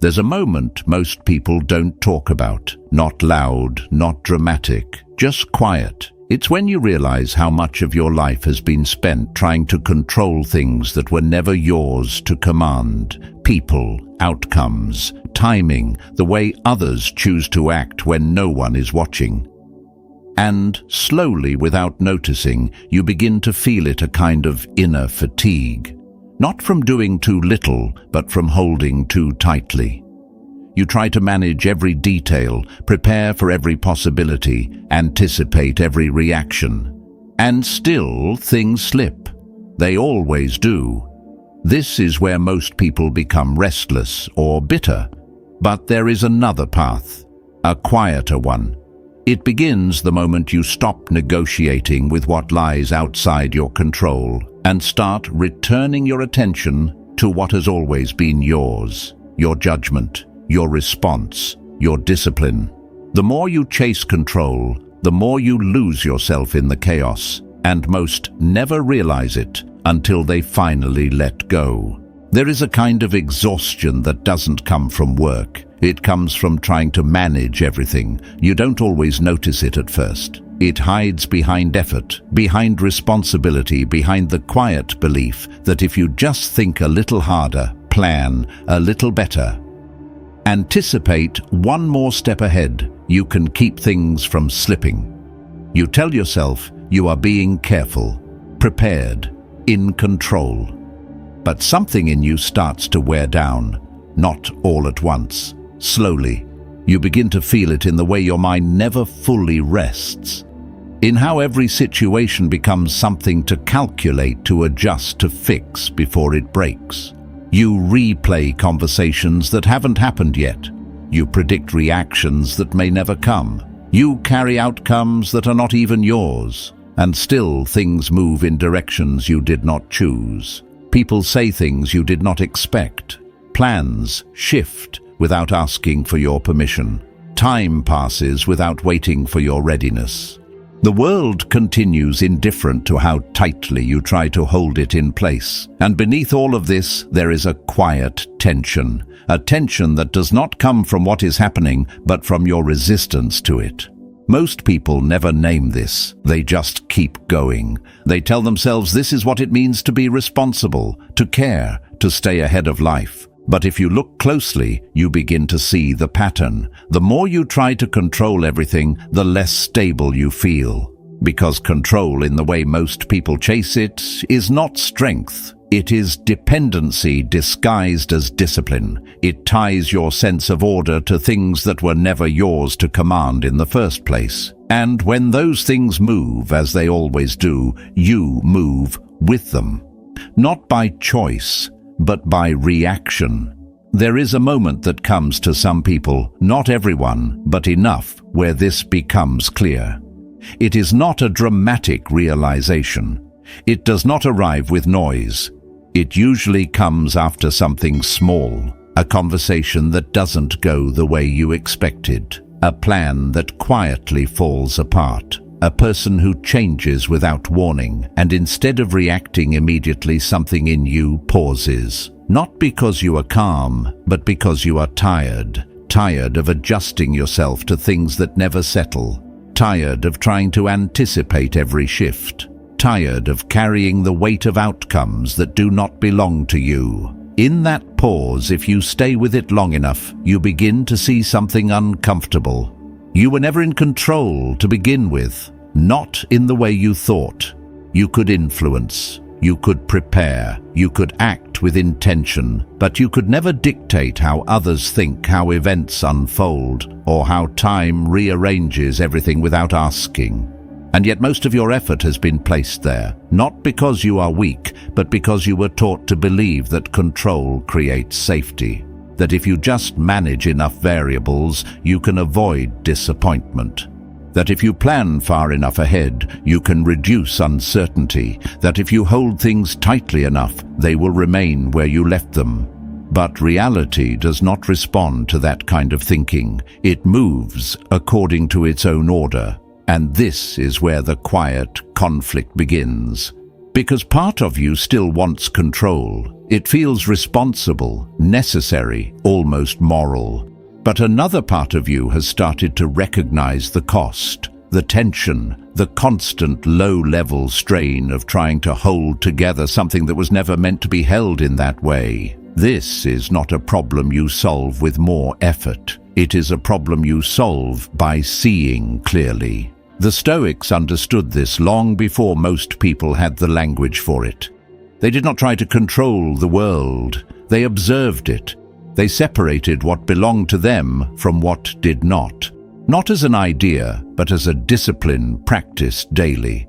There's a moment most people don't talk about. Not loud, not dramatic, just quiet. It's when you realize how much of your life has been spent trying to control things that were never yours to command. People, outcomes, timing, the way others choose to act when no one is watching. And slowly, without noticing, you begin to feel it, a kind of inner fatigue. Not from doing too little, but from holding too tightly. You try to manage every detail, prepare for every possibility, anticipate every reaction. And still, things slip. They always do. This is where most people become restless or bitter. But there is another path, a quieter one. It begins the moment you stop negotiating with what lies outside your control and start returning your attention to what has always been yours, your judgment, your response, your discipline. The more you chase control, the more you lose yourself in the chaos, and most never realize it until they finally let go. There is a kind of exhaustion that doesn't come from work. It comes from trying to manage everything. You don't always notice it at first. It hides behind effort, behind responsibility, behind the quiet belief that if you just think a little harder, plan a little better, anticipate one more step ahead, you can keep things from slipping. You tell yourself you are being careful, prepared, in control. But something in you starts to wear down, not all at once. Slowly, you begin to feel it in the way your mind never fully rests, in how every situation becomes something to calculate, to adjust, to fix before it breaks. You replay conversations that haven't happened yet. You predict reactions that may never come. You carry outcomes that are not even yours. And still, things move in directions you did not choose. People say things you did not expect. Plans shift without asking for your permission. Time passes without waiting for your readiness. The world continues indifferent to how tightly you try to hold it in place. And beneath all of this, there is a quiet tension. A tension that does not come from what is happening, but from your resistance to it. Most people never name this. They just keep going. They tell themselves this is what it means to be responsible, to care, to stay ahead of life. But if you look closely, you begin to see the pattern. The more you try to control everything, the less stable you feel. Because control, in the way most people chase it, is not strength. It is dependency disguised as discipline. It ties your sense of order to things that were never yours to command in the first place. And when those things move, as they always do, you move with them. Not by choice, but by reaction. There is a moment that comes to some people, not everyone, but enough, where this becomes clear. It is not a dramatic realization. It does not arrive with noise. It usually comes after something small, a conversation that doesn't go the way you expected, a plan that quietly falls apart. A person who changes without warning, and instead of reacting immediately, something in you pauses. Not because you are calm, but because you are tired. Tired of adjusting yourself to things that never settle. Tired of trying to anticipate every shift. Tired of carrying the weight of outcomes that do not belong to you. In that pause, if you stay with it long enough, you begin to see something uncomfortable. You were never in control to begin with, not in the way you thought. You could influence, you could prepare, you could act with intention, but you could never dictate how others think, how events unfold, or how time rearranges everything without asking. And yet most of your effort has been placed there, not because you are weak, but because you were taught to believe that control creates safety. That if you just manage enough variables, you can avoid disappointment. That if you plan far enough ahead, you can reduce uncertainty. That if you hold things tightly enough, they will remain where you left them. But reality does not respond to that kind of thinking. It moves according to its own order. And this is where the quiet conflict begins. Because part of you still wants control. It feels responsible, necessary, almost moral. But another part of you has started to recognize the cost, the tension, the constant low-level strain of trying to hold together something that was never meant to be held in that way. This is not a problem you solve with more effort. It is a problem you solve by seeing clearly. The Stoics understood this long before most people had the language for it. They did not try to control the world. They observed it. They separated what belonged to them from what did not. Not as an idea, but as a discipline practiced daily.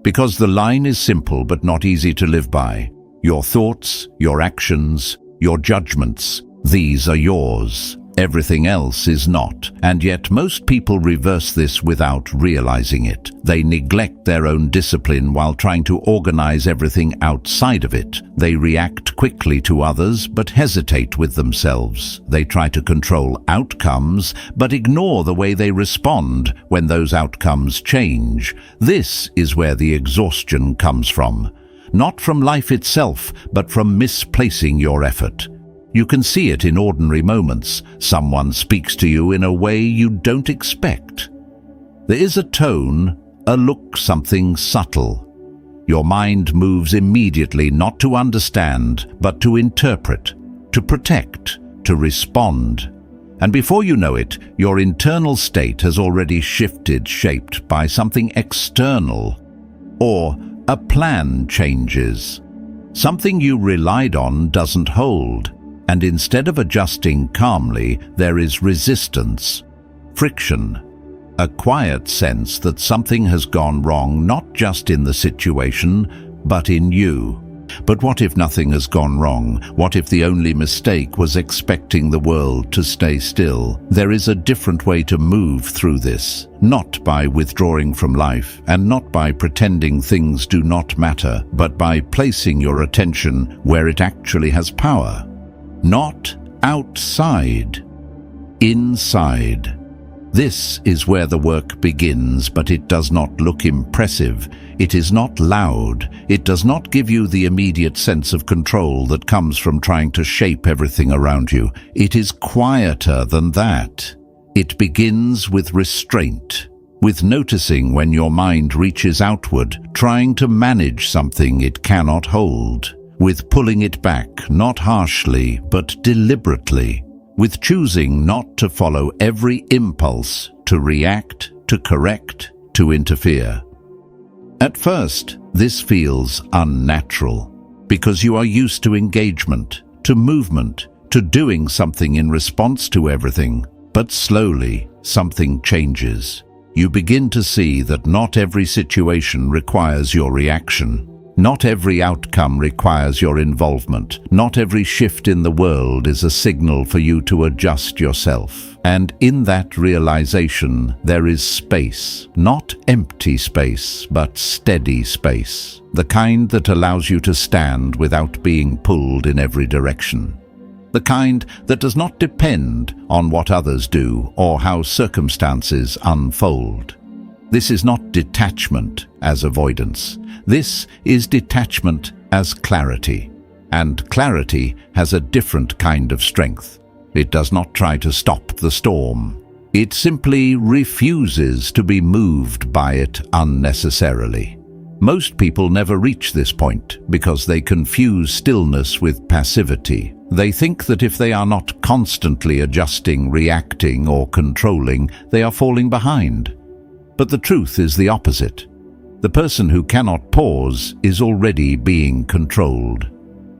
Because the line is simple but not easy to live by. Your thoughts, your actions, your judgments, these are yours. Everything else is not, and yet most people reverse this without realizing it. They neglect their own discipline while trying to organize everything outside of it. They react quickly to others but hesitate with themselves. They try to control outcomes but ignore the way they respond when those outcomes change. This is where the exhaustion comes from. Not from life itself, but from misplacing your effort. You can see it in ordinary moments. Someone speaks to you in a way you don't expect. There is a tone, a look, something subtle. Your mind moves immediately, not to understand, but to interpret, to protect, to respond. And before you know it, your internal state has already shifted, shaped by something external. Or a plan changes. Something you relied on doesn't hold. And instead of adjusting calmly, there is resistance, friction, a quiet sense that something has gone wrong, not just in the situation, but in you. But what if nothing has gone wrong? What if the only mistake was expecting the world to stay still? There is a different way to move through this, not by withdrawing from life, and not by pretending things do not matter, but by placing your attention where it actually has power. Not outside, inside. This is where the work begins, but it does not look impressive. It is not loud. It does not give you the immediate sense of control that comes from trying to shape everything around you. It is quieter than that. It begins with restraint, with noticing when your mind reaches outward, trying to manage something it cannot hold. With pulling it back, not harshly, but deliberately, with choosing not to follow every impulse, to react, to correct, to interfere. At first, this feels unnatural, because you are used to engagement, to movement, to doing something in response to everything. But slowly, something changes. You begin to see that not every situation requires your reaction. Not every outcome requires your involvement. Not every shift in the world is a signal for you to adjust yourself. And in that realization, there is space. Not empty space, but steady space. The kind that allows you to stand without being pulled in every direction. The kind that does not depend on what others do or how circumstances unfold. This is not detachment as avoidance. This is detachment as clarity. And clarity has a different kind of strength. It does not try to stop the storm. It simply refuses to be moved by it unnecessarily. Most people never reach this point because they confuse stillness with passivity. They think that if they are not constantly adjusting, reacting, or controlling, they are falling behind. But the truth is the opposite. The person who cannot pause is already being controlled,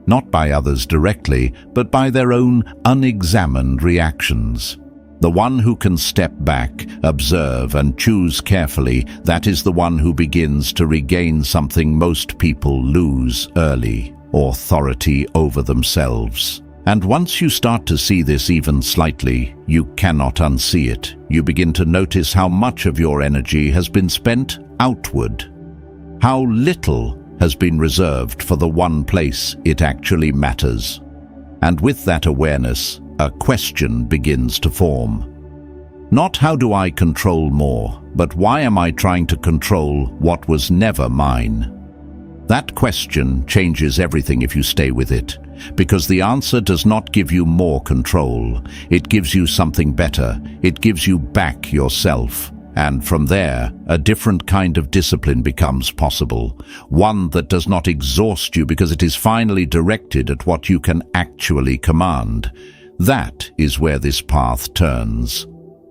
not by others directly, but by their own unexamined reactions. The one who can step back, observe, and choose carefully, that is the one who begins to regain something most people lose early: authority over themselves. And once you start to see this even slightly, you cannot unsee it. You begin to notice how much of your energy has been spent outward, how little has been reserved for the one place it actually matters. And with that awareness, a question begins to form. Not how do I control more, but why am I trying to control what was never mine? That question changes everything if you stay with it, because the answer does not give you more control. It gives you something better. It gives you back yourself. And from there, a different kind of discipline becomes possible. One that does not exhaust you because it is finally directed at what you can actually command. That is where this path turns.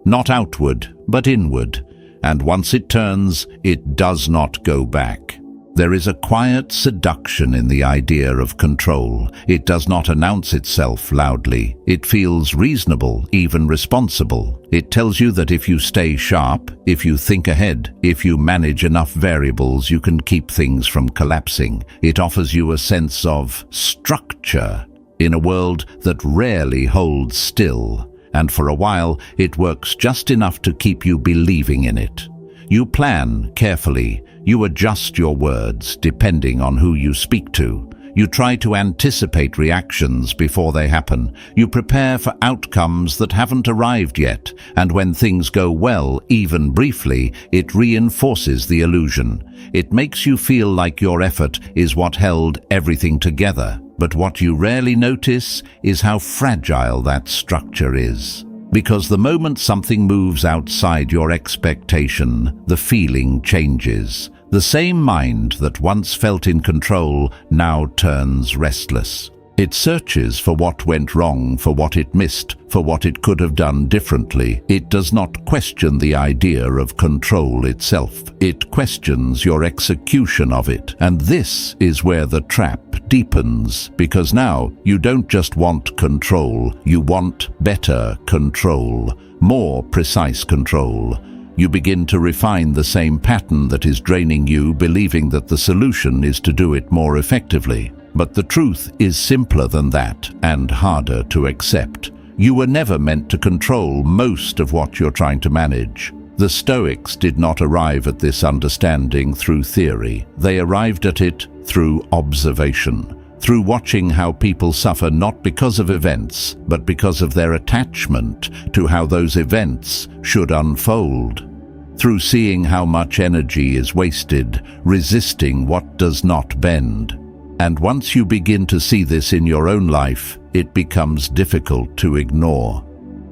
Not outward, but inward. And once it turns, it does not go back. There is a quiet seduction in the idea of control. It does not announce itself loudly. It feels reasonable, even responsible. It tells you that if you stay sharp, if you think ahead, if you manage enough variables, you can keep things from collapsing. It offers you a sense of structure in a world that rarely holds still. And for a while, it works just enough to keep you believing in it. You plan carefully. You adjust your words depending on who you speak to. You try to anticipate reactions before they happen. You prepare for outcomes that haven't arrived yet. And when things go well, even briefly, it reinforces the illusion. It makes you feel like your effort is what held everything together. But what you rarely notice is how fragile that structure is. Because the moment something moves outside your expectation, the feeling changes. The same mind that once felt in control now turns restless. It searches for what went wrong, for what it missed, for what it could have done differently. It does not question the idea of control itself. It questions your execution of it. And this is where the trap deepens, because now you don't just want control, you want better control, more precise control. You begin to refine the same pattern that is draining you, believing that the solution is to do it more effectively. But the truth is simpler than that and harder to accept. You were never meant to control most of what you're trying to manage. The Stoics did not arrive at this understanding through theory. They arrived at it through observation, through watching how people suffer not because of events, but because of their attachment to how those events should unfold. Through seeing how much energy is wasted, resisting what does not bend. And once you begin to see this in your own life, it becomes difficult to ignore.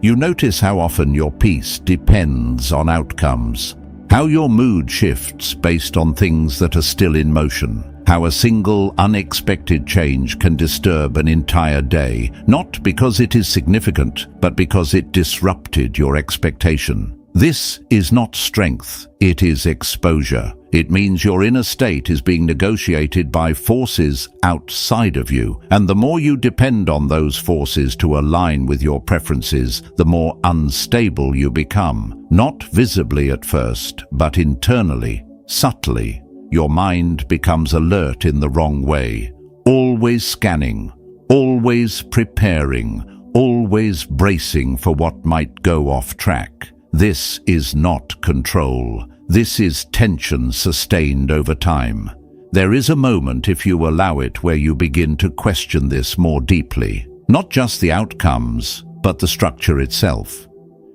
You notice how often your peace depends on outcomes, how your mood shifts based on things that are still in motion, how a single unexpected change can disturb an entire day, not because it is significant, but because it disrupted your expectation. This is not strength, it is exposure. It means your inner state is being negotiated by forces outside of you, and the more you depend on those forces to align with your preferences, the more unstable you become. Not visibly at first, but internally, subtly. Your mind becomes alert in the wrong way, always scanning, always preparing, always bracing for what might go off track. This is not control. This is tension sustained over time. There is a moment, if you allow it, where you begin to question this more deeply. Not just the outcomes, but the structure itself.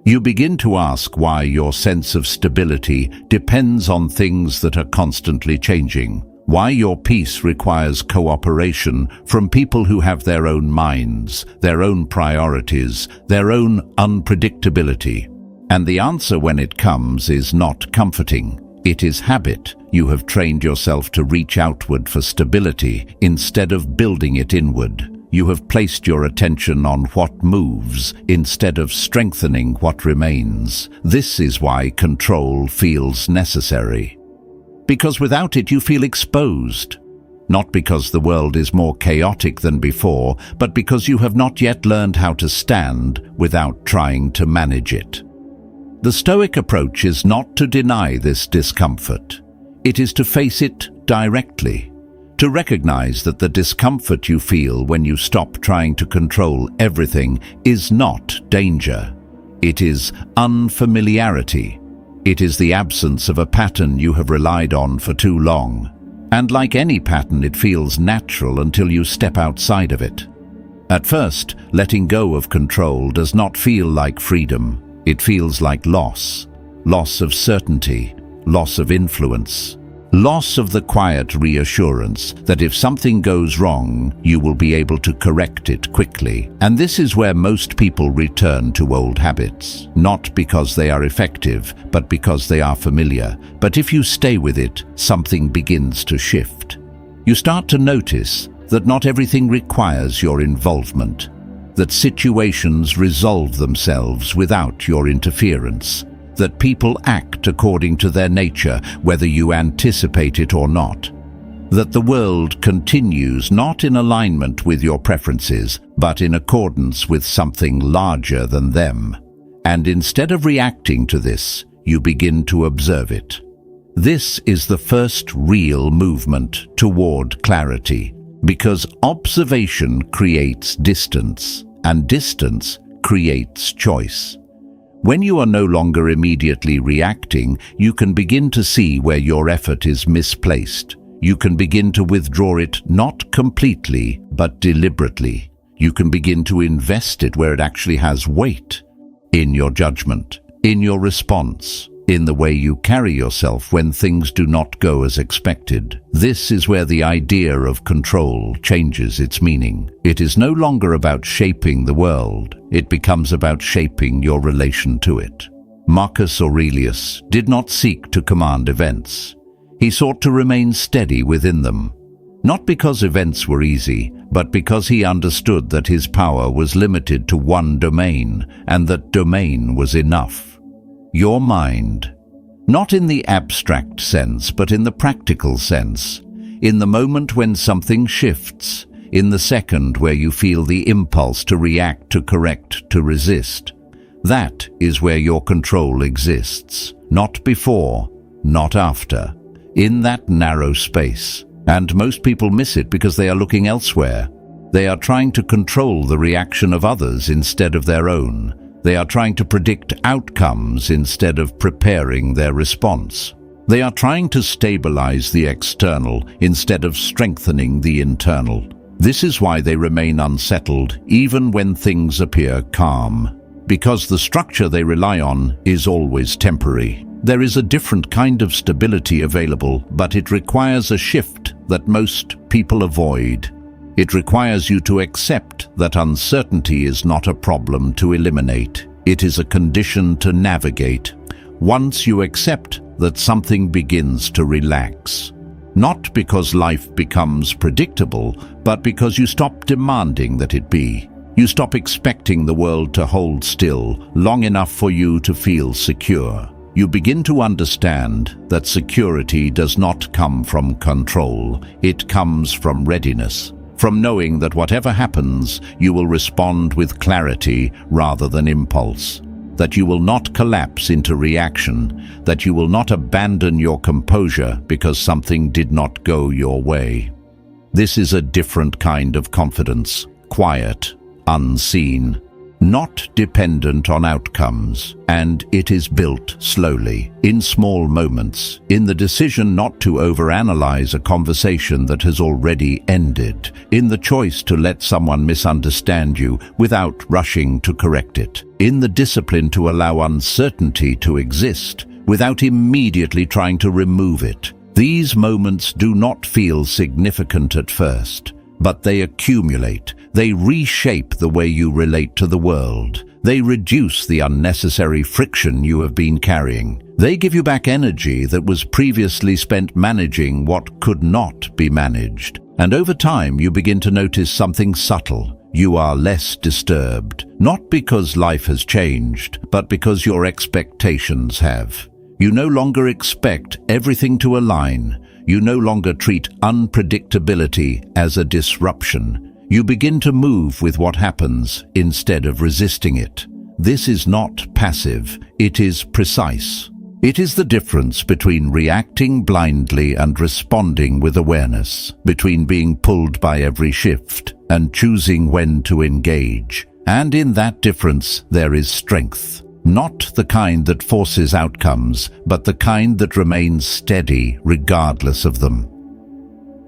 You begin to ask why your sense of stability depends on things that are constantly changing. Why your peace requires cooperation from people who have their own minds, their own priorities, their own unpredictability. And the answer when it comes is not comforting. It is habit. You have trained yourself to reach outward for stability instead of building it inward. You have placed your attention on what moves instead of strengthening what remains. This is why control feels necessary. Because without it you feel exposed. Not because the world is more chaotic than before, but because you have not yet learned how to stand without trying to manage it. The Stoic approach is not to deny this discomfort. It is to face it directly. To recognize that the discomfort you feel when you stop trying to control everything is not danger. It is unfamiliarity. It is the absence of a pattern you have relied on for too long. And like any pattern, it feels natural until you step outside of it. At first, letting go of control does not feel like freedom. It feels like loss. Loss of certainty. Loss of influence. Loss of the quiet reassurance that if something goes wrong, you will be able to correct it quickly. And this is where most people return to old habits, not because they are effective, but because they are familiar. But if you stay with it, something begins to shift. You start to notice that not everything requires your involvement, that situations resolve themselves without your interference, that people act according to their nature, whether you anticipate it or not, that the world continues not in alignment with your preferences, but in accordance with something larger than them. And instead of reacting to this, you begin to observe it. This is the first real movement toward clarity, because observation creates distance, and distance creates choice. When you are no longer immediately reacting, you can begin to see where your effort is misplaced. You can begin to withdraw it not completely, but deliberately. You can begin to invest it where it actually has weight, in your judgment, in your response, in the way you carry yourself when things do not go as expected. This is where the idea of control changes its meaning. It is no longer about shaping the world. It becomes about shaping your relation to it. Marcus Aurelius did not seek to command events. He sought to remain steady within them. Not because events were easy, but because he understood that his power was limited to one domain, and that domain was enough. Your mind, not in the abstract sense, but in the practical sense, in the moment when something shifts, in the second where you feel the impulse to react, to correct, to resist. That is where your control exists, not before, not after, in that narrow space. And most people miss it because they are looking elsewhere. They are trying to control the reaction of others instead of their own. They are trying to predict outcomes instead of preparing their response. They are trying to stabilize the external instead of strengthening the internal. This is why they remain unsettled even when things appear calm, because the structure they rely on is always temporary. There is a different kind of stability available, but it requires a shift that most people avoid. It requires you to accept that uncertainty is not a problem to eliminate. It is a condition to navigate. Once you accept that, something begins to relax. Not because life becomes predictable, but because you stop demanding that it be. You stop expecting the world to hold still long enough for you to feel secure. You begin to understand that security does not come from control. It comes from readiness. From knowing that whatever happens, you will respond with clarity rather than impulse, that you will not collapse into reaction, that you will not abandon your composure because something did not go your way. This is a different kind of confidence, quiet, unseen, not dependent on outcomes, and it is built slowly, in small moments, in the decision not to overanalyze a conversation that has already ended, in the choice to let someone misunderstand you without rushing to correct it, in the discipline to allow uncertainty to exist without immediately trying to remove it. These moments do not feel significant at first, but they accumulate. They reshape the way you relate to the world. They reduce the unnecessary friction you have been carrying. They give you back energy that was previously spent managing what could not be managed. And over time, you begin to notice something subtle. You are less disturbed, not because life has changed, but because your expectations have. You no longer expect everything to align. You no longer treat unpredictability as a disruption. You begin to move with what happens instead of resisting it. This is not passive, it is precise. It is the difference between reacting blindly and responding with awareness, between being pulled by every shift and choosing when to engage. And in that difference, there is strength. Not the kind that forces outcomes, but the kind that remains steady regardless of them.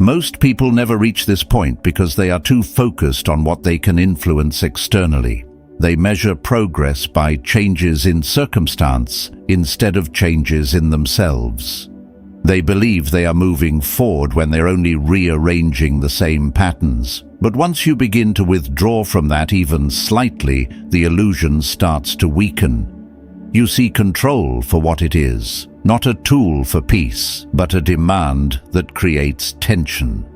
Most people never reach this point because they are too focused on what they can influence externally. They measure progress by changes in circumstance instead of changes in themselves. They believe they are moving forward when they're only rearranging the same patterns. But once you begin to withdraw from that even slightly, the illusion starts to weaken. You see control for what it is, not a tool for peace, but a demand that creates tension.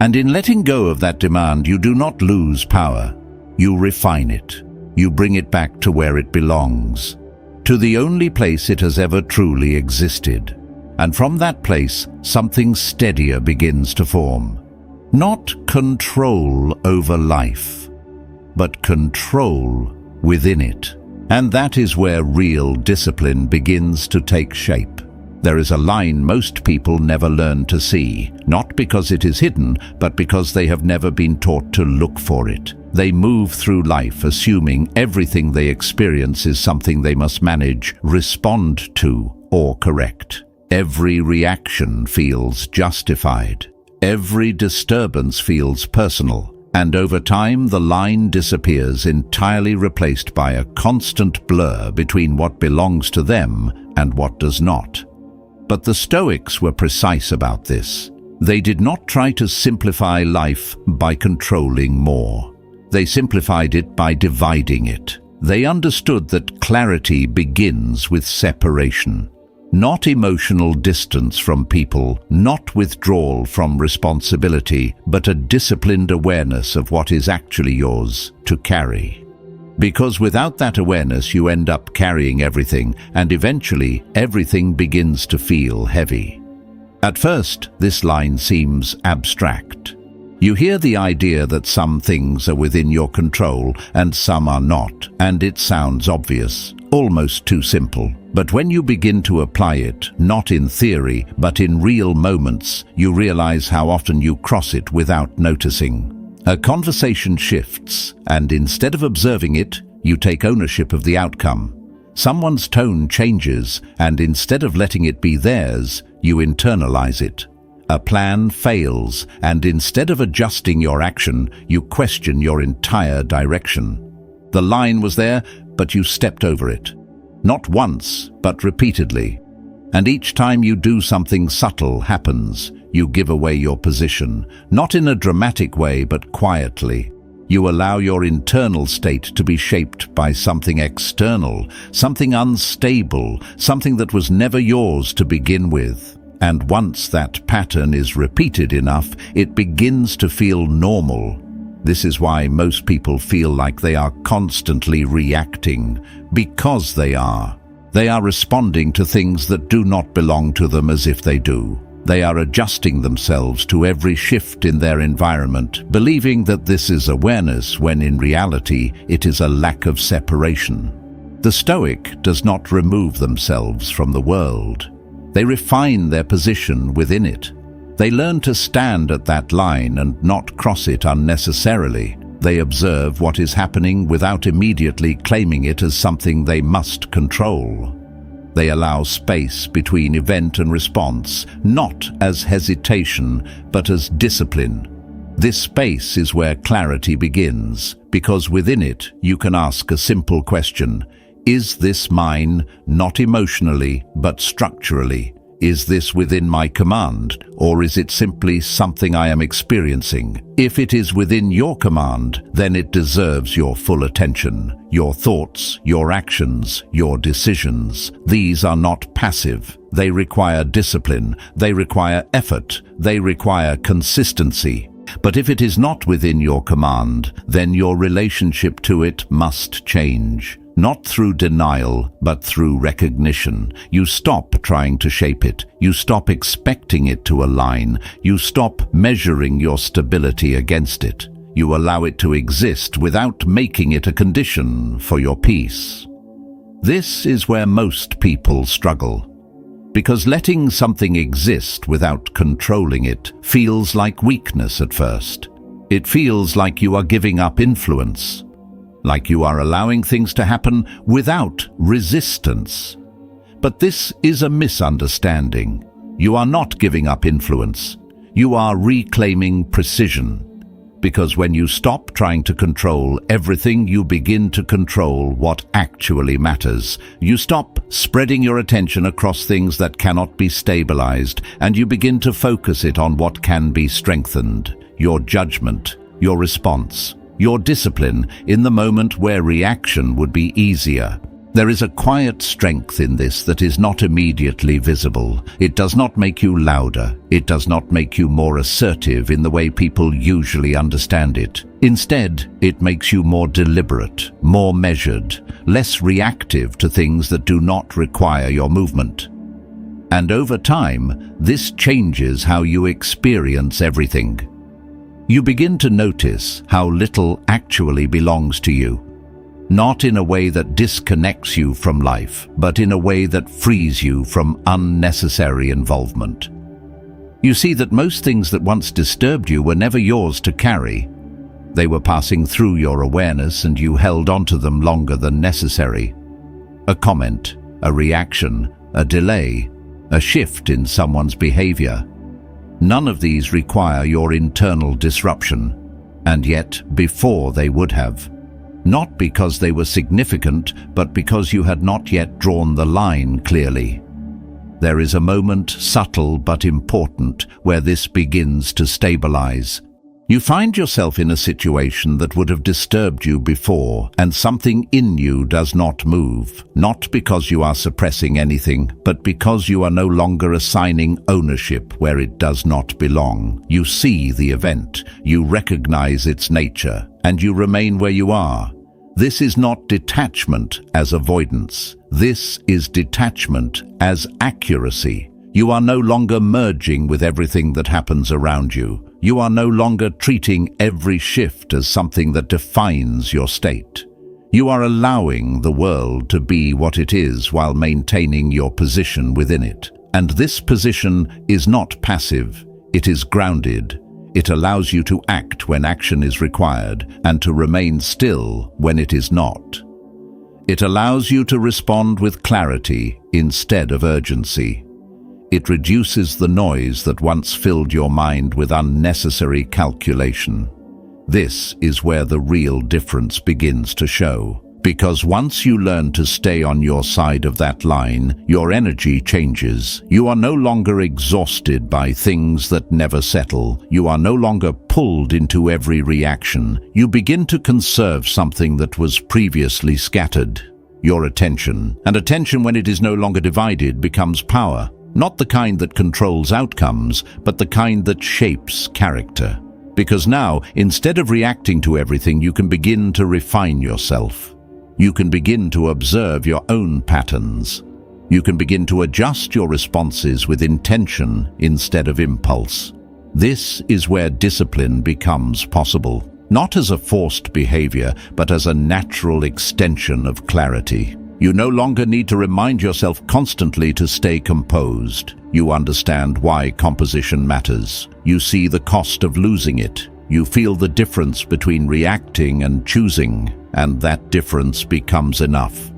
And in letting go of that demand, you do not lose power. You refine it. You bring it back to where it belongs, to the only place it has ever truly existed. And from that place, something steadier begins to form. Not control over life, but control within it. And that is where real discipline begins to take shape. There is a line most people never learn to see, not because it is hidden, but because they have never been taught to look for it. They move through life assuming everything they experience is something they must manage, respond to, or correct. Every reaction feels justified. Every disturbance feels personal. And over time, the line disappears, entirely replaced by a constant blur between what belongs to them and what does not. But the Stoics were precise about this. They did not try to simplify life by controlling more. They simplified it by dividing it. They understood that clarity begins with separation. Not emotional distance from people, not withdrawal from responsibility, but a disciplined awareness of what is actually yours to carry. Because without that awareness, you end up carrying everything, and eventually everything begins to feel heavy. At first, this line seems abstract. You hear the idea that some things are within your control and some are not, and it sounds obvious, almost too simple. But when you begin to apply it, not in theory, but in real moments, you realize how often you cross it without noticing. A conversation shifts, and instead of observing it, you take ownership of the outcome. Someone's tone changes, and instead of letting it be theirs, you internalize it. A plan fails, and instead of adjusting your action, you question your entire direction. The line was there, but you stepped over it. Not once, but repeatedly. And each time you do something subtle happens, you give away your position, not in a dramatic way, but quietly. You allow your internal state to be shaped by something external, something unstable, something that was never yours to begin with. And once that pattern is repeated enough, it begins to feel normal. This is why most people feel like they are constantly reacting, because they are. They are responding to things that do not belong to them as if they do. They are adjusting themselves to every shift in their environment, believing that this is awareness when in reality it is a lack of separation. The Stoic does not remove themselves from the world. They refine their position within it. They learn to stand at that line and not cross it unnecessarily. They observe what is happening without immediately claiming it as something they must control. They allow space between event and response, not as hesitation, but as discipline. This space is where clarity begins, because within it you can ask a simple question. Is this mine, not emotionally, but structurally? Is this within my command, or is it simply something I am experiencing? If it is within your command, then it deserves your full attention. Your thoughts, your actions, your decisions. These are not passive. They require discipline. They require effort. They require consistency. But if it is not within your command, then your relationship to it must change. Not through denial, but through recognition. You stop trying to shape it. You stop expecting it to align. You stop measuring your stability against it. You allow it to exist without making it a condition for your peace. This is where most people struggle. Because letting something exist without controlling it feels like weakness at first. It feels like you are giving up influence. Like you are allowing things to happen without resistance. But this is a misunderstanding. You are not giving up influence. You are reclaiming precision. Because when you stop trying to control everything, you begin to control what actually matters. You stop spreading your attention across things that cannot be stabilized, and you begin to focus it on what can be strengthened. Your judgment, your response, your discipline in the moment where reaction would be easier. There is a quiet strength in this that is not immediately visible. It does not make you louder. It does not make you more assertive in the way people usually understand it. Instead, it makes you more deliberate, more measured, less reactive to things that do not require your movement. And over time, this changes how you experience everything. You begin to notice how little actually belongs to you. Not in a way that disconnects you from life, but in a way that frees you from unnecessary involvement. You see that most things that once disturbed you were never yours to carry. They were passing through your awareness, and you held onto them longer than necessary. A comment, a reaction, a delay, a shift in someone's behavior. None of these require your internal disruption, and yet before they would have. Not because they were significant, but because you had not yet drawn the line clearly. There is a moment, subtle but important, where this begins to stabilize. You find yourself in a situation that would have disturbed you before, and something in you does not move, not because you are suppressing anything, but because you are no longer assigning ownership where it does not belong. You see the event, you recognize its nature, and you remain where you are. This is not detachment as avoidance. This is detachment as accuracy. You are no longer merging with everything that happens around you. You are no longer treating every shift as something that defines your state. You are allowing the world to be what it is while maintaining your position within it. And this position is not passive, it is grounded. It allows you to act when action is required and to remain still when it is not. It allows you to respond with clarity instead of urgency. It reduces the noise that once filled your mind with unnecessary calculation. This is where the real difference begins to show. Because once you learn to stay on your side of that line, your energy changes. You are no longer exhausted by things that never settle. You are no longer pulled into every reaction. You begin to conserve something that was previously scattered. Your attention. And attention, when it is no longer divided, becomes power. Not the kind that controls outcomes, but the kind that shapes character. Because now, instead of reacting to everything, you can begin to refine yourself. You can begin to observe your own patterns. You can begin to adjust your responses with intention instead of impulse. This is where discipline becomes possible, not as a forced behavior, but as a natural extension of clarity. You no longer need to remind yourself constantly to stay composed. You understand why composition matters. You see the cost of losing it. You feel the difference between reacting and choosing, and that difference becomes enough.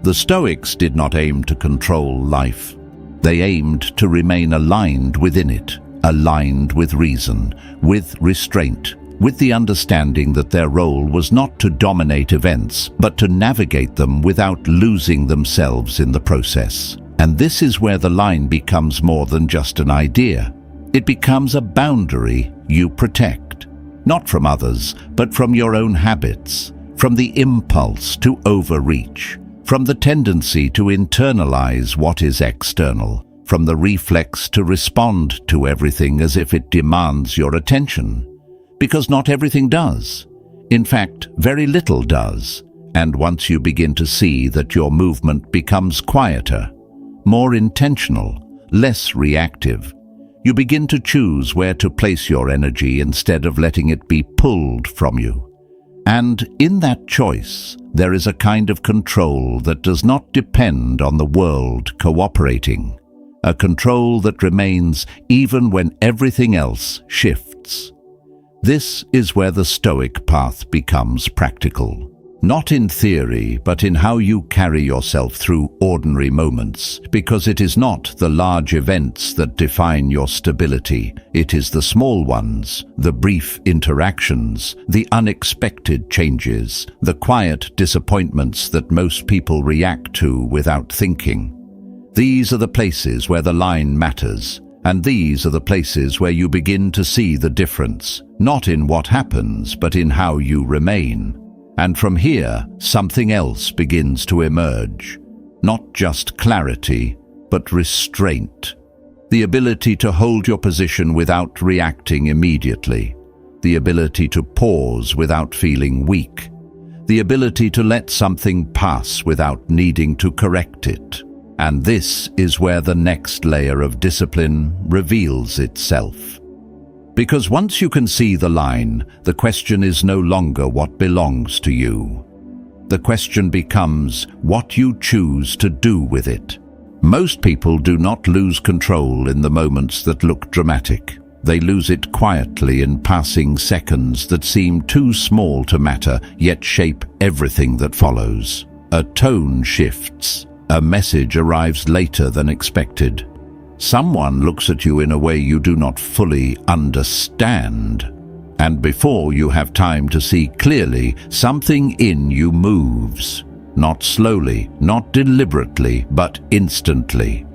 The Stoics did not aim to control life. They aimed to remain aligned within it, aligned with reason, with restraint, with the understanding that their role was not to dominate events, but to navigate them without losing themselves in the process. And this is where the line becomes more than just an idea. It becomes a boundary you protect, not from others, but from your own habits, from the impulse to overreach, from the tendency to internalize what is external, from the reflex to respond to everything as if it demands your attention. Because not everything does. In fact, very little does. And once you begin to see that your movement becomes quieter, more intentional, less reactive, you begin to choose where to place your energy instead of letting it be pulled from you. And in that choice, there is a kind of control that does not depend on the world cooperating. A control that remains even when everything else shifts. This is where the Stoic path becomes practical. Not in theory, but in how you carry yourself through ordinary moments, because it is not the large events that define your stability. It is the small ones, the brief interactions, the unexpected changes, the quiet disappointments that most people react to without thinking. These are the places where the line matters, and these are the places where you begin to see the difference, not in what happens, but in how you remain. And from here, something else begins to emerge. Not just clarity, but restraint. The ability to hold your position without reacting immediately. The ability to pause without feeling weak. The ability to let something pass without needing to correct it. And this is where the next layer of discipline reveals itself. Because once you can see the line, the question is no longer what belongs to you. The question becomes what you choose to do with it. Most people do not lose control in the moments that look dramatic. They lose it quietly in passing seconds that seem too small to matter, yet shape everything that follows. A tone shifts. A message arrives later than expected. Someone looks at you in a way you do not fully understand. And before you have time to see clearly, something in you moves. Not slowly, not deliberately, but instantly.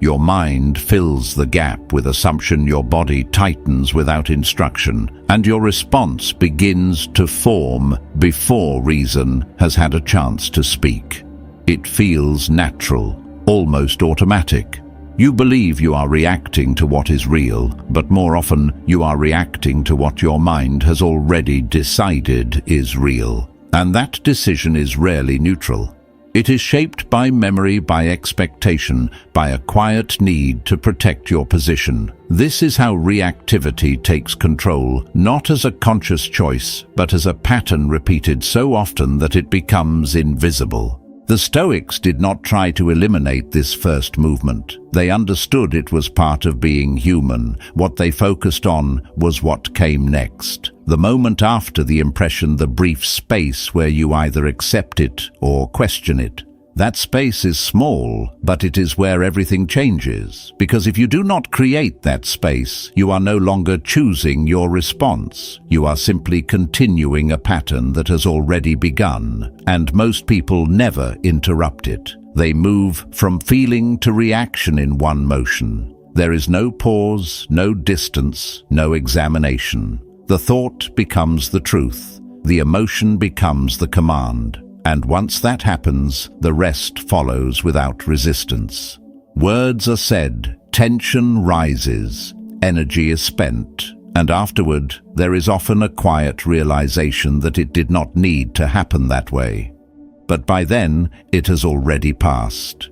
Your mind fills the gap with assumption, your body tightens without instruction, and your response begins to form before reason has had a chance to speak. It feels natural, almost automatic. You believe you are reacting to what is real, but more often you are reacting to what your mind has already decided is real. And that decision is rarely neutral. It is shaped by memory, by expectation, by a quiet need to protect your position. This is how reactivity takes control, not as a conscious choice, but as a pattern repeated so often that it becomes invisible. The Stoics did not try to eliminate this first movement. They understood it was part of being human. What they focused on was what came next. The moment after the impression, the brief space where you either accept it or question it. That space is small, but it is where everything changes. Because if you do not create that space, you are no longer choosing your response. You are simply continuing a pattern that has already begun, and most people never interrupt it. They move from feeling to reaction in one motion. There is no pause, no distance, no examination. The thought becomes the truth. The emotion becomes the command. And once that happens, the rest follows without resistance. Words are said, tension rises, energy is spent, and afterward there is often a quiet realization that it did not need to happen that way. But by then, it has already passed.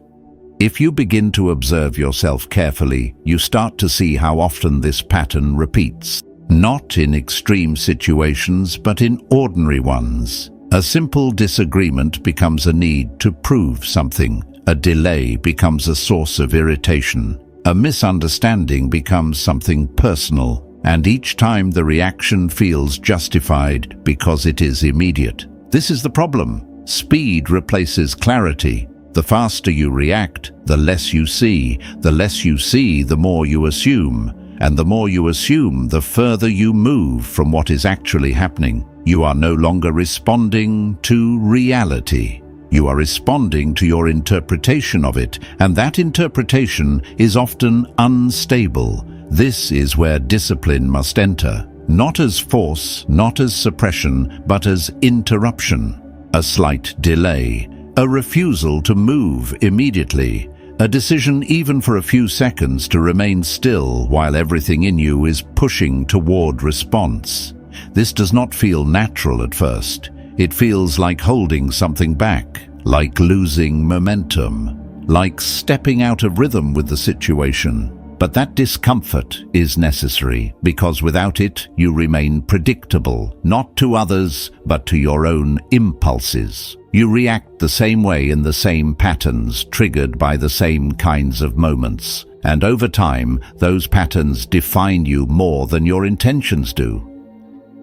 If you begin to observe yourself carefully, you start to see how often this pattern repeats. Not in extreme situations, but in ordinary ones. A simple disagreement becomes a need to prove something. A delay becomes a source of irritation. A misunderstanding becomes something personal. And each time the reaction feels justified because it is immediate. This is the problem. Speed replaces clarity. The faster you react, the less you see. The less you see, the more you assume. And the more you assume, the further you move from what is actually happening. You are no longer responding to reality. You are responding to your interpretation of it, and that interpretation is often unstable. This is where discipline must enter, not as force, not as suppression, but as interruption. A slight delay, a refusal to move immediately, a decision even for a few seconds to remain still while everything in you is pushing toward response. This does not feel natural at first. It feels like holding something back, like losing momentum, like stepping out of rhythm with the situation. But that discomfort is necessary, because without it, you remain predictable, not to others, but to your own impulses. You react the same way in the same patterns, triggered by the same kinds of moments. And over time, those patterns define you more than your intentions do.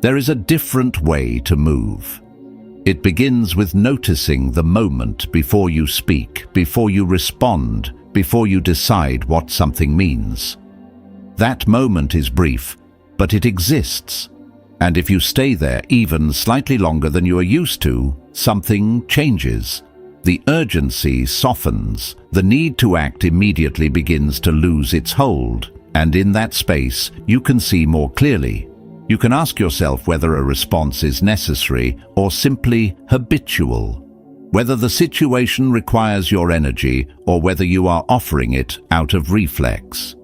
There is a different way to move. It begins with noticing the moment before you speak, before you respond, before you decide what something means. That moment is brief, but it exists. And if you stay there even slightly longer than you are used to, something changes. The urgency softens, the need to act immediately begins to lose its hold, and in that space you can see more clearly. You can ask yourself whether a response is necessary or simply habitual, whether the situation requires your energy or whether you are offering it out of reflex,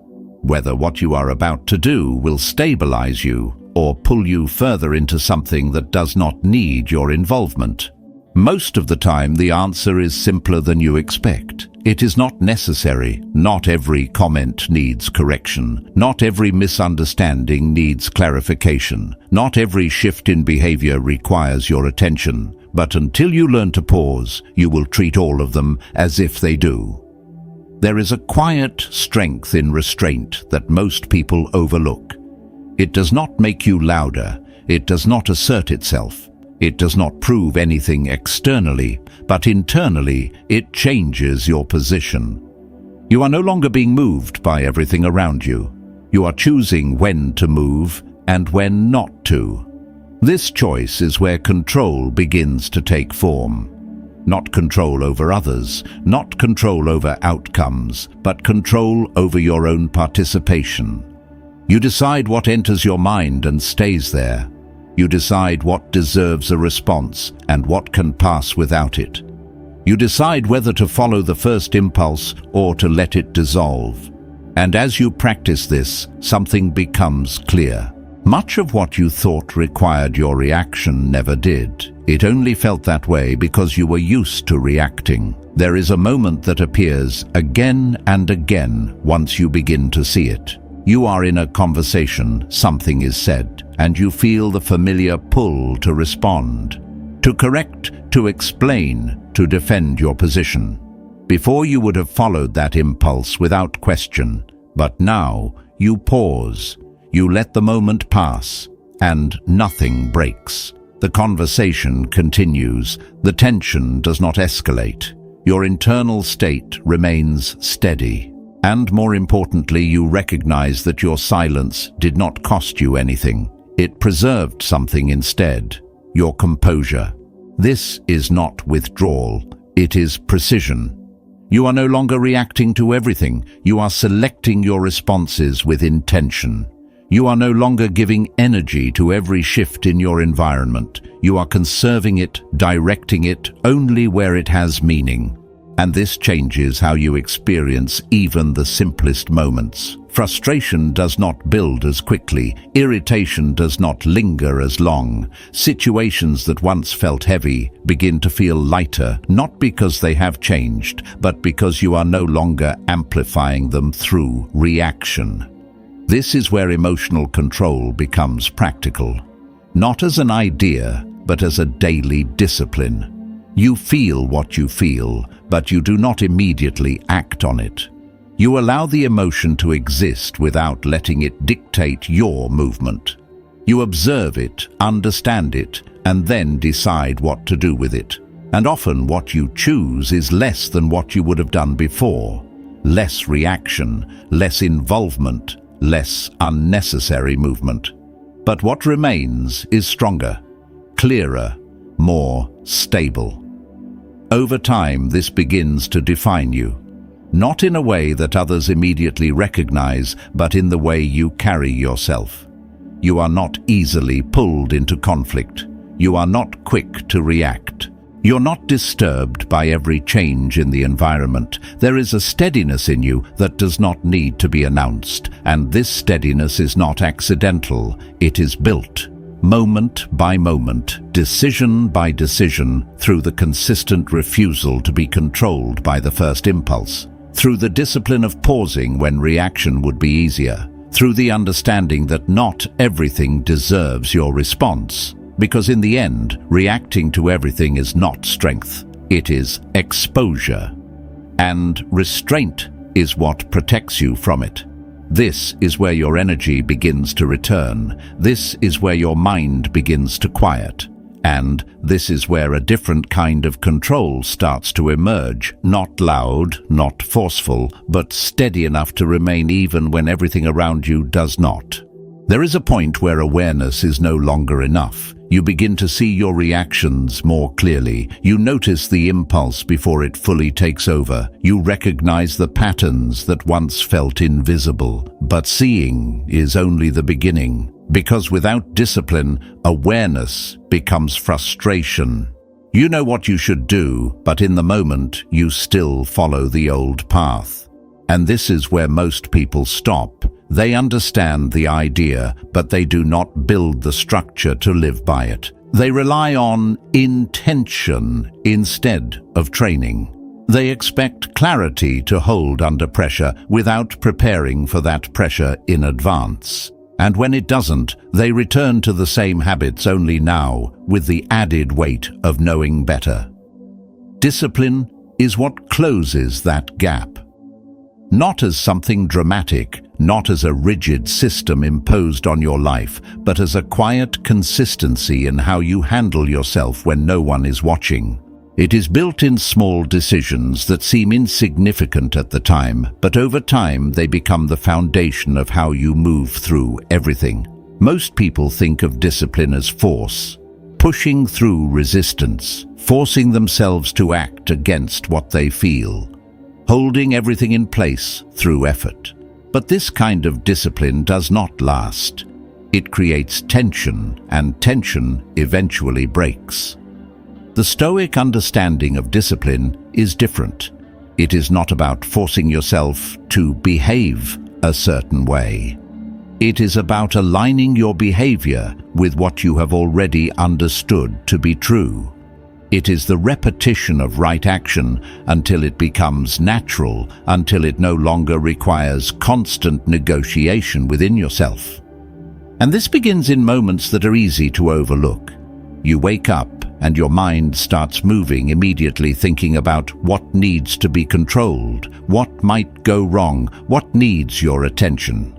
whether what you are about to do will stabilize you or pull you further into something that does not need your involvement. Most of the time, the answer is simpler than you expect. It is not necessary. Not every comment needs correction. Not every misunderstanding needs clarification. Not every shift in behavior requires your attention. But until you learn to pause, you will treat all of them as if they do. There is a quiet strength in restraint that most people overlook. It does not make you louder. It does not assert itself. It does not prove anything externally, but internally it changes your position. You are no longer being moved by everything around you. You are choosing when to move and when not to. This choice is where control begins to take form. Not control over others, not control over outcomes, but control over your own participation. You decide what enters your mind and stays there. You decide what deserves a response and what can pass without it. You decide whether to follow the first impulse or to let it dissolve. And as you practice this, something becomes clear. Much of what you thought required your reaction never did. It only felt that way because you were used to reacting. There is a moment that appears again and again once you begin to see it. You are in a conversation, something is said, and you feel the familiar pull to respond, to correct, to explain, to defend your position. Before you would have followed that impulse without question, but now you pause, you let the moment pass, and nothing breaks. The conversation continues, the tension does not escalate. Your internal state remains steady. And more importantly, you recognize that your silence did not cost you anything. It preserved something instead, your composure. This is not withdrawal, it is precision. You are no longer reacting to everything, you are selecting your responses with intention. You are no longer giving energy to every shift in your environment. You are conserving it, directing it only where it has meaning. And this changes how you experience even the simplest moments. Frustration does not build as quickly. Irritation does not linger as long. Situations that once felt heavy begin to feel lighter, not because they have changed, but because you are no longer amplifying them through reaction. This is where emotional control becomes practical. Not as an idea, but as a daily discipline. You feel what you feel, but you do not immediately act on it. You allow the emotion to exist without letting it dictate your movement. You observe it, understand it, and then decide what to do with it. And often what you choose is less than what you would have done before. Less reaction, less involvement, less unnecessary movement. But what remains is stronger, clearer, more stable. Over time, this begins to define you, not in a way that others immediately recognize, but in the way you carry yourself. You are not easily pulled into conflict. You are not quick to react. You're not disturbed by every change in the environment. There is a steadiness in you that does not need to be announced, and this steadiness is not accidental. It is built. Moment by moment, decision by decision, through the consistent refusal to be controlled by the first impulse, through the discipline of pausing when reaction would be easier, through the understanding that not everything deserves your response, because in the end, reacting to everything is not strength, it is exposure. And restraint is what protects you from it. This is where your energy begins to return. This is where your mind begins to quiet. And this is where a different kind of control starts to emerge, not loud, not forceful, but steady enough to remain even when everything around you does not. There is a point where awareness is no longer enough. You begin to see your reactions more clearly. You notice the impulse before it fully takes over. You recognize the patterns that once felt invisible. But seeing is only the beginning, because without discipline, awareness becomes frustration. You know what you should do, but in the moment, you still follow the old path. And this is where most people stop. They understand the idea, but they do not build the structure to live by it. They rely on intention instead of training. They expect clarity to hold under pressure without preparing for that pressure in advance. And when it doesn't, they return to the same habits, only now with the added weight of knowing better. Discipline is what closes that gap. Not as something dramatic, not as a rigid system imposed on your life, but as a quiet consistency in how you handle yourself when no one is watching. It is built in small decisions that seem insignificant at the time, but over time they become the foundation of how you move through everything. Most people think of discipline as force, pushing through resistance, forcing themselves to act against what they feel, holding everything in place through effort. But this kind of discipline does not last. It creates tension, and tension eventually breaks. The Stoic understanding of discipline is different. It is not about forcing yourself to behave a certain way. It is about aligning your behavior with what you have already understood to be true. It is the repetition of right action until it becomes natural, until it no longer requires constant negotiation within yourself. And this begins in moments that are easy to overlook. You wake up and your mind starts moving, immediately thinking about what needs to be controlled, what might go wrong, what needs your attention.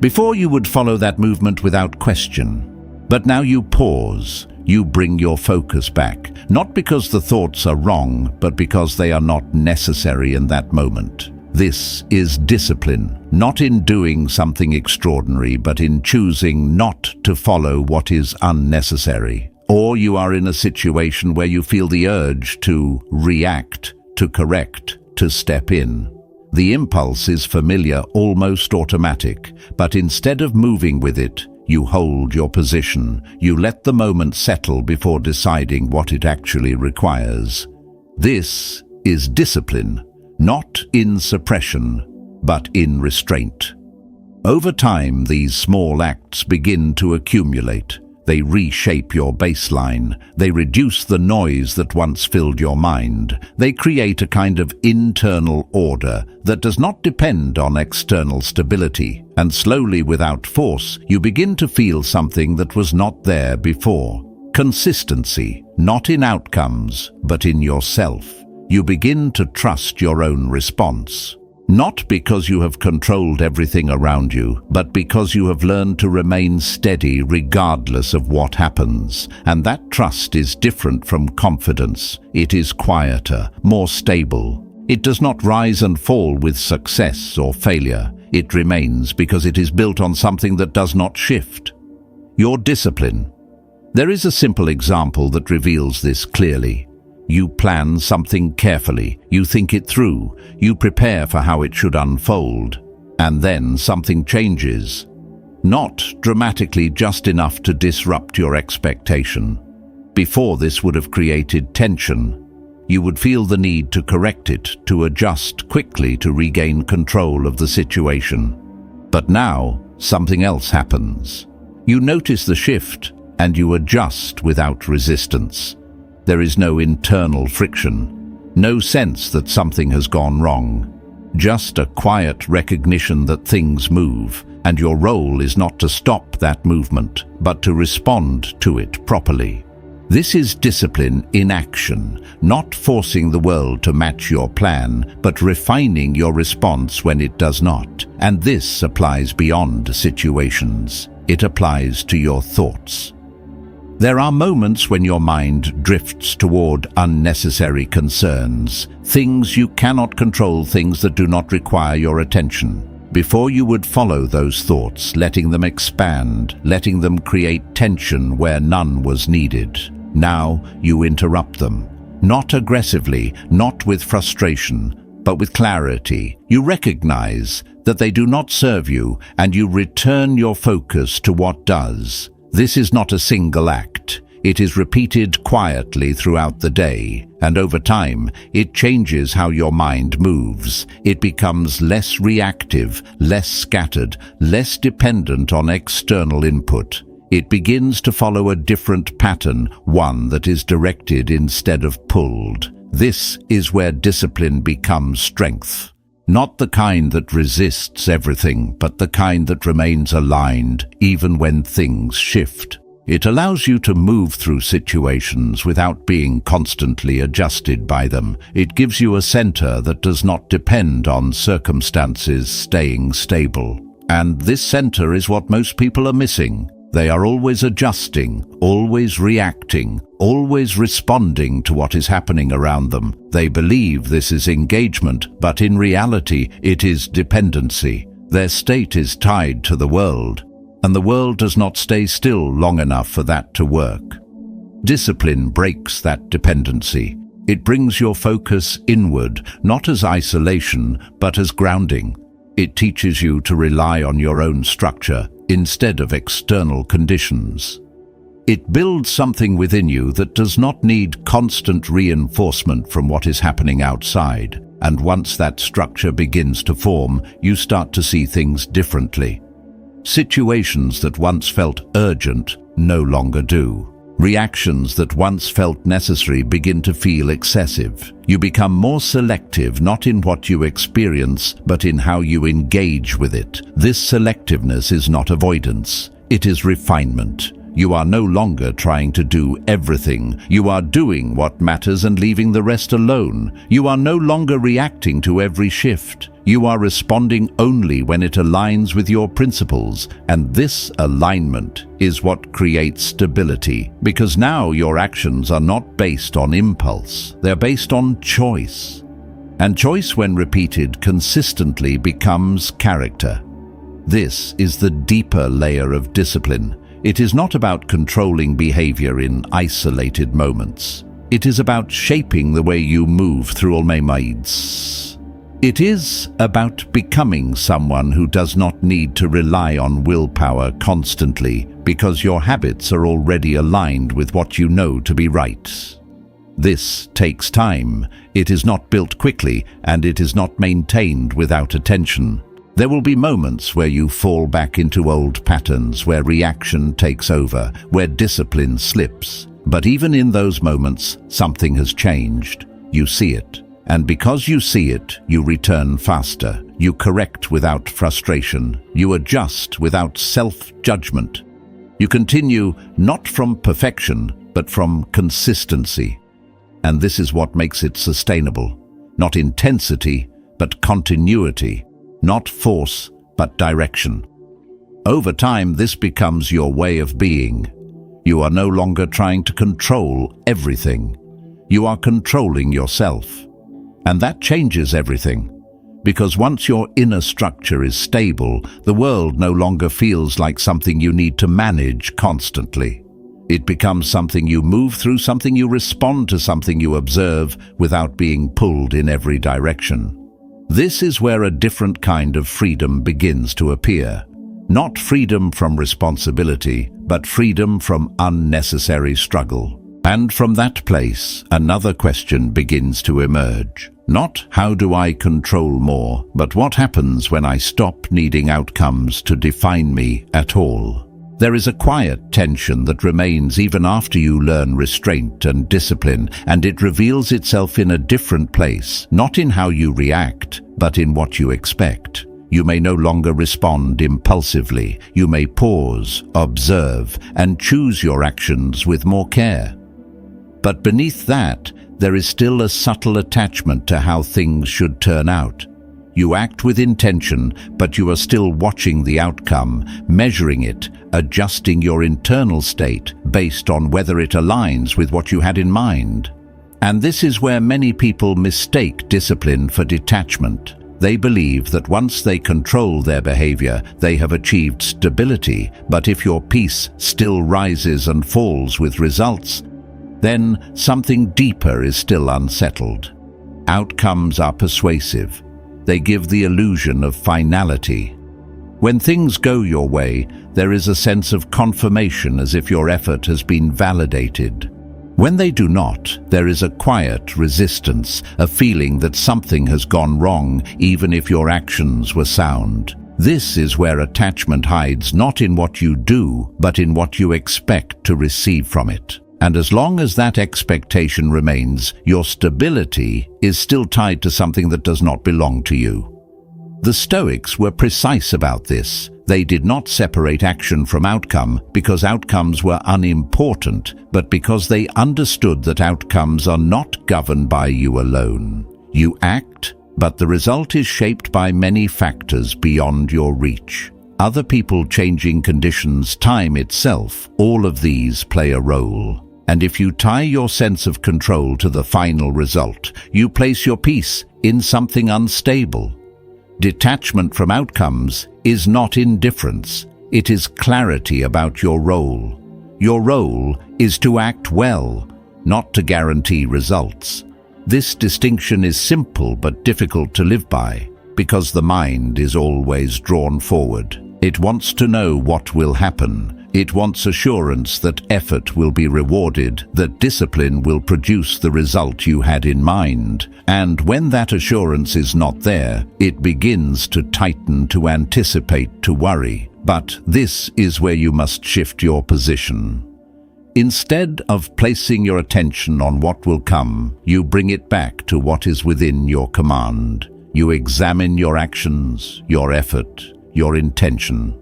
Before you would follow that movement without question, but now you pause. You bring your focus back, not because the thoughts are wrong, but because they are not necessary in that moment. This is discipline, not in doing something extraordinary, but in choosing not to follow what is unnecessary. Or you are in a situation where you feel the urge to react, to correct, to step in. The impulse is familiar, almost automatic, but instead of moving with it, you hold your position. You let the moment settle before deciding what it actually requires. This is discipline, not in suppression, but in restraint. Over time, these small acts begin to accumulate. They reshape your baseline. They reduce the noise that once filled your mind. They create a kind of internal order that does not depend on external stability. And slowly, without force, you begin to feel something that was not there before. Consistency, not in outcomes, but in yourself. You begin to trust your own response. Not because you have controlled everything around you, but because you have learned to remain steady regardless of what happens. And that trust is different from confidence. It is quieter, more stable. It does not rise and fall with success or failure. It remains because it is built on something that does not shift. Your discipline. There is a simple example that reveals this clearly. You plan something carefully, you think it through, you prepare for how it should unfold, and then something changes. Not dramatically, just enough to disrupt your expectation. Before, this would have created tension. You would feel the need to correct it, to adjust quickly to regain control of the situation. But now, something else happens. You notice the shift, and you adjust without resistance. There is no internal friction, no sense that something has gone wrong, just a quiet recognition that things move, and your role is not to stop that movement, but to respond to it properly. This is discipline in action, not forcing the world to match your plan, but refining your response when it does not. And this applies beyond situations. It applies to your thoughts. There are moments when your mind drifts toward unnecessary concerns, things you cannot control, things that do not require your attention. Before you would follow those thoughts, letting them expand, letting them create tension where none was needed. Now you interrupt them. Not aggressively, not with frustration, but with clarity. You recognize that they do not serve you, and you return your focus to what does. This is not a single act. It is repeated quietly throughout the day, and over time, it changes how your mind moves. It becomes less reactive, less scattered, less dependent on external input. It begins to follow a different pattern, one that is directed instead of pulled. This is where discipline becomes strength. Not the kind that resists everything, but the kind that remains aligned even when things shift. It allows you to move through situations without being constantly adjusted by them. It gives you a center that does not depend on circumstances staying stable. And this center is what most people are missing. They are always adjusting, always reacting, always responding to what is happening around them. They believe this is engagement, but in reality, it is dependency. Their state is tied to the world, and the world does not stay still long enough for that to work. Discipline breaks that dependency. It brings your focus inward, not as isolation, but as grounding. It teaches you to rely on your own structure instead of external conditions. It builds something within you that does not need constant reinforcement from what is happening outside. And once that structure begins to form, you start to see things differently. Situations that once felt urgent no longer do. Reactions that once felt necessary begin to feel excessive. You become more selective, not in what you experience, but in how you engage with it. This selectiveness is not avoidance, it is refinement. You are no longer trying to do everything. You are doing what matters and leaving the rest alone. You are no longer reacting to every shift. You are responding only when it aligns with your principles, and this alignment is what creates stability, because now your actions are not based on impulse, they're based on choice. And choice, when repeated consistently, becomes character. This is the deeper layer of discipline. It is not about controlling behavior in isolated moments. It is about shaping the way you move through all moments. It is about becoming someone who does not need to rely on willpower constantly, because your habits are already aligned with what you know to be right. This takes time. It is not built quickly, and it is not maintained without attention. There will be moments where you fall back into old patterns, where reaction takes over, where discipline slips. But even in those moments, something has changed. You see it. And because you see it, you return faster. You correct without frustration. You adjust without self-judgment. You continue not from perfection, but from consistency. And this is what makes it sustainable. Not intensity, but continuity. Not force, but direction. Over time, this becomes your way of being. You are no longer trying to control everything. You are controlling yourself. And that changes everything. Because once your inner structure is stable, the world no longer feels like something you need to manage constantly. It becomes something you move through, something you respond to, something you observe without being pulled in every direction. This is where a different kind of freedom begins to appear. Not freedom from responsibility, but freedom from unnecessary struggle. And from that place, another question begins to emerge. Not how do I control more, but what happens when I stop needing outcomes to define me at all? There is a quiet tension that remains even after you learn restraint and discipline, and it reveals itself in a different place, not in how you react, but in what you expect. You may no longer respond impulsively. You may pause, observe, and choose your actions with more care. But beneath that, there is still a subtle attachment to how things should turn out. You act with intention, but you are still watching the outcome, measuring it, adjusting your internal state based on whether it aligns with what you had in mind. And this is where many people mistake discipline for detachment. They believe that once they control their behavior, they have achieved stability, but if your peace still rises and falls with results, then something deeper is still unsettled. Outcomes are persuasive. They give the illusion of finality. When things go your way, there is a sense of confirmation, as if your effort has been validated. When they do not, there is a quiet resistance, a feeling that something has gone wrong, even if your actions were sound. This is where attachment hides, not in what you do, but in what you expect to receive from it. And as long as that expectation remains, your stability is still tied to something that does not belong to you. The Stoics were precise about this. They did not separate action from outcome because outcomes were unimportant, but because they understood that outcomes are not governed by you alone. You act, but the result is shaped by many factors beyond your reach. Other people, changing conditions, time itself, all of these play a role. And if you tie your sense of control to the final result, you place your peace in something unstable. Detachment from outcomes is not indifference. It is clarity about your role. Your role is to act well, not to guarantee results. This distinction is simple but difficult to live by, because the mind is always drawn forward. It wants to know what will happen. It wants assurance that effort will be rewarded, that discipline will produce the result you had in mind. And when that assurance is not there, it begins to tighten, to anticipate, to worry. But this is where you must shift your position. Instead of placing your attention on what will come, you bring it back to what is within your command. You examine your actions, your effort, your intention.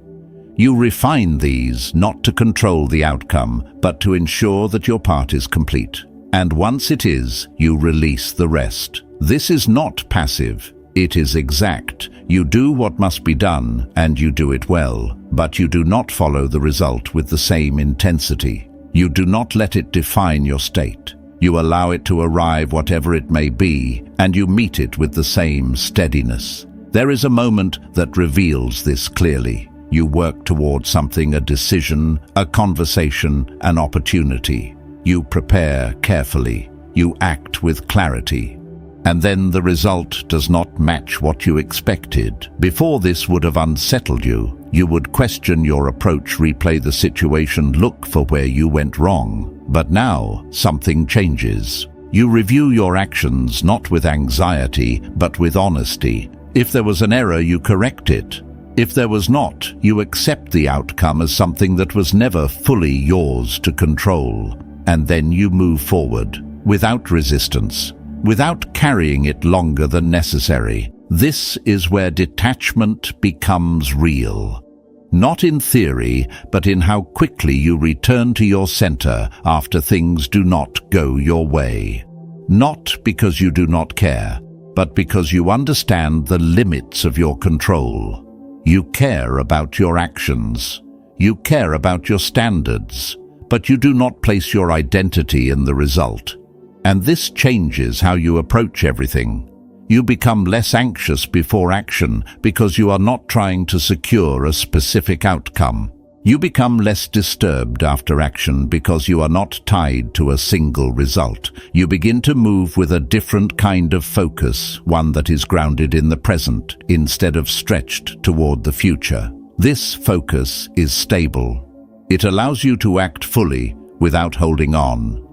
You refine these not to control the outcome, but to ensure that your part is complete. And once it is, you release the rest. This is not passive. It is exact. You do what must be done, and you do it well, but you do not follow the result with the same intensity. You do not let it define your state. You allow it to arrive, whatever it may be, and you meet it with the same steadiness. There is a moment that reveals this clearly. You work towards something, a decision, a conversation, an opportunity. You prepare carefully. You act with clarity. And then the result does not match what you expected. Before, this would have unsettled you. You would question your approach, replay the situation, look for where you went wrong. But now, something changes. You review your actions not with anxiety, but with honesty. If there was an error, you correct it. If there was not, you accept the outcome as something that was never fully yours to control. And then you move forward, without resistance, without carrying it longer than necessary. This is where detachment becomes real. Not in theory, but in how quickly you return to your center after things do not go your way. Not because you do not care, but because you understand the limits of your control. You care about your actions. You care about your standards, but you do not place your identity in the result. And this changes how you approach everything. You become less anxious before action because you are not trying to secure a specific outcome. You become less disturbed after action because you are not tied to a single result. You begin to move with a different kind of focus, one that is grounded in the present instead of stretched toward the future. This focus is stable. It allows you to act fully without holding on.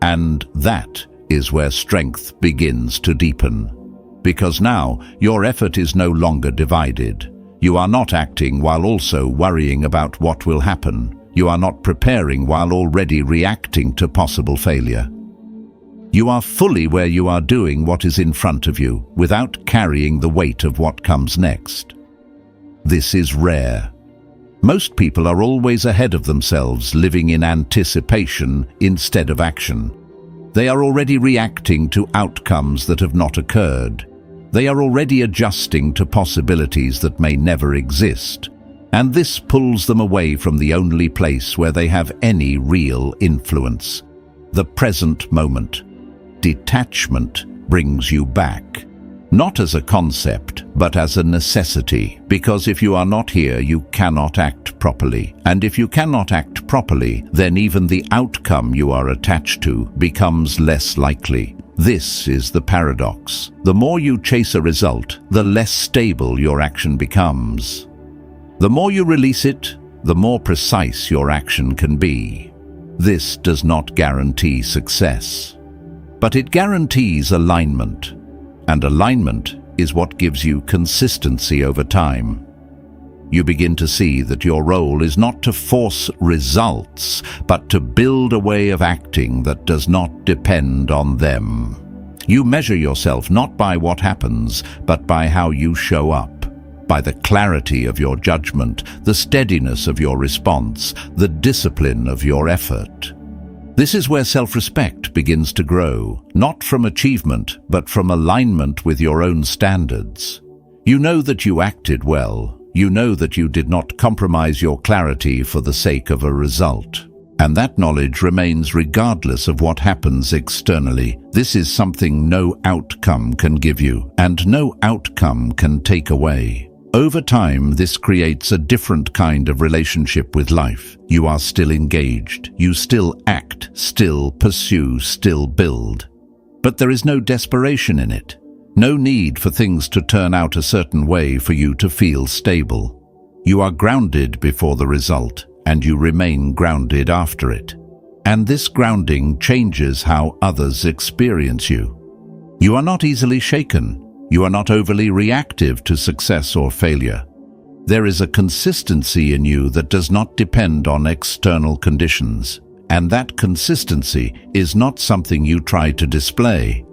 And that is where strength begins to deepen. Because now your effort is no longer divided. You are not acting while also worrying about what will happen. You are not preparing while already reacting to possible failure. You are fully where you are doing what is in front of you, without carrying the weight of what comes next. This is rare. Most people are always ahead of themselves, living in anticipation instead of action. They are already reacting to outcomes that have not occurred. They are already adjusting to possibilities that may never exist. And this pulls them away from the only place where they have any real influence, the present moment. Detachment brings you back, not as a concept, but as a necessity, because if you are not here, you cannot act properly. And if you cannot act properly, then even the outcome you are attached to becomes less likely. This is the paradox. The more you chase a result, the less stable your action becomes. The more you release it, the more precise your action can be. This does not guarantee success, but it guarantees alignment. And alignment is what gives you consistency over time. You begin to see that your role is not to force results, but to build a way of acting that does not depend on them. You measure yourself not by what happens, but by how you show up. By the clarity of your judgment, the steadiness of your response, the discipline of your effort. This is where self-respect begins to grow, not from achievement, but from alignment with your own standards. You know that you acted well. You know that you did not compromise your clarity for the sake of a result. And that knowledge remains regardless of what happens externally. This is something no outcome can give you, and no outcome can take away. Over time, this creates a different kind of relationship with life. You are still engaged. You still act, still pursue, still build. But there is no desperation in it. No need for things to turn out a certain way for you to feel stable. You are grounded before the result, and you remain grounded after it. And this grounding changes how others experience you. You are not easily shaken. You are not overly reactive to success or failure. There is a consistency in you that does not depend on external conditions. And that consistency is not something you try to display.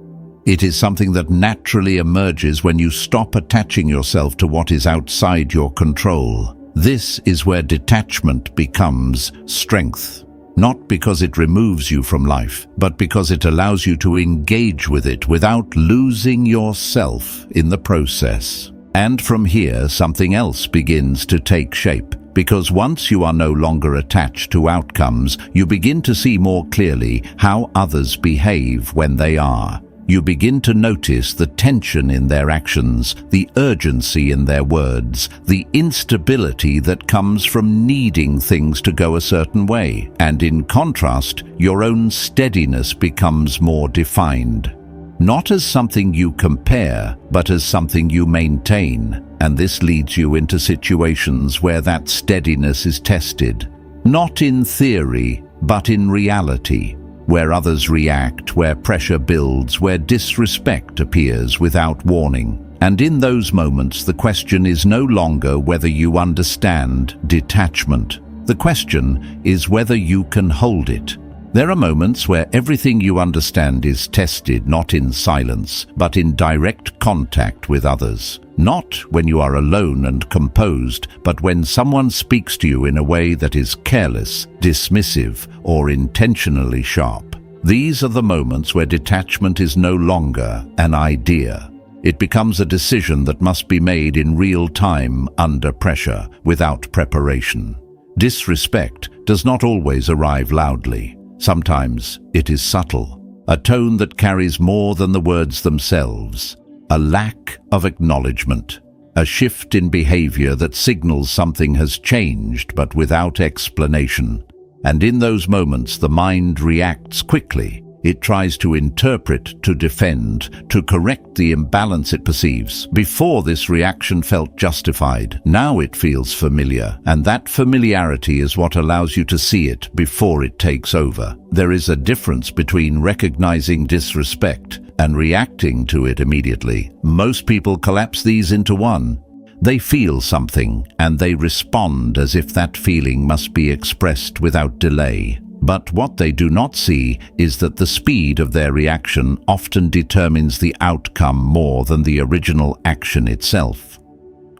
It is something that naturally emerges when you stop attaching yourself to what is outside your control. This is where detachment becomes strength. Not because it removes you from life, but because it allows you to engage with it without losing yourself in the process. And from here, something else begins to take shape, because once you are no longer attached to outcomes, you begin to see more clearly how others behave when they are. You begin to notice the tension in their actions, the urgency in their words, the instability that comes from needing things to go a certain way. And in contrast, your own steadiness becomes more defined. Not as something you compare, but as something you maintain. And this leads you into situations where that steadiness is tested. Not in theory, but in reality. Where others react, where pressure builds, where disrespect appears without warning. And in those moments, the question is no longer whether you understand detachment. The question is whether you can hold it. There are moments where everything you understand is tested, not in silence, but in direct contact with others. Not when you are alone and composed, but when someone speaks to you in a way that is careless, dismissive, or intentionally sharp. These are the moments where detachment is no longer an idea. It becomes a decision that must be made in real time, under pressure, without preparation. Disrespect does not always arrive loudly. Sometimes it is subtle, a tone that carries more than the words themselves, a lack of acknowledgement, a shift in behavior that signals something has changed but without explanation. And in those moments, the mind reacts quickly. It tries to interpret, to defend, to correct the imbalance it perceives. Before, this reaction felt justified. Now it feels familiar, and that familiarity is what allows you to see it before it takes over. There is a difference between recognizing disrespect and reacting to it immediately. Most people collapse these into one. They feel something, and they respond as if that feeling must be expressed without delay. But what they do not see is that the speed of their reaction often determines the outcome more than the original action itself.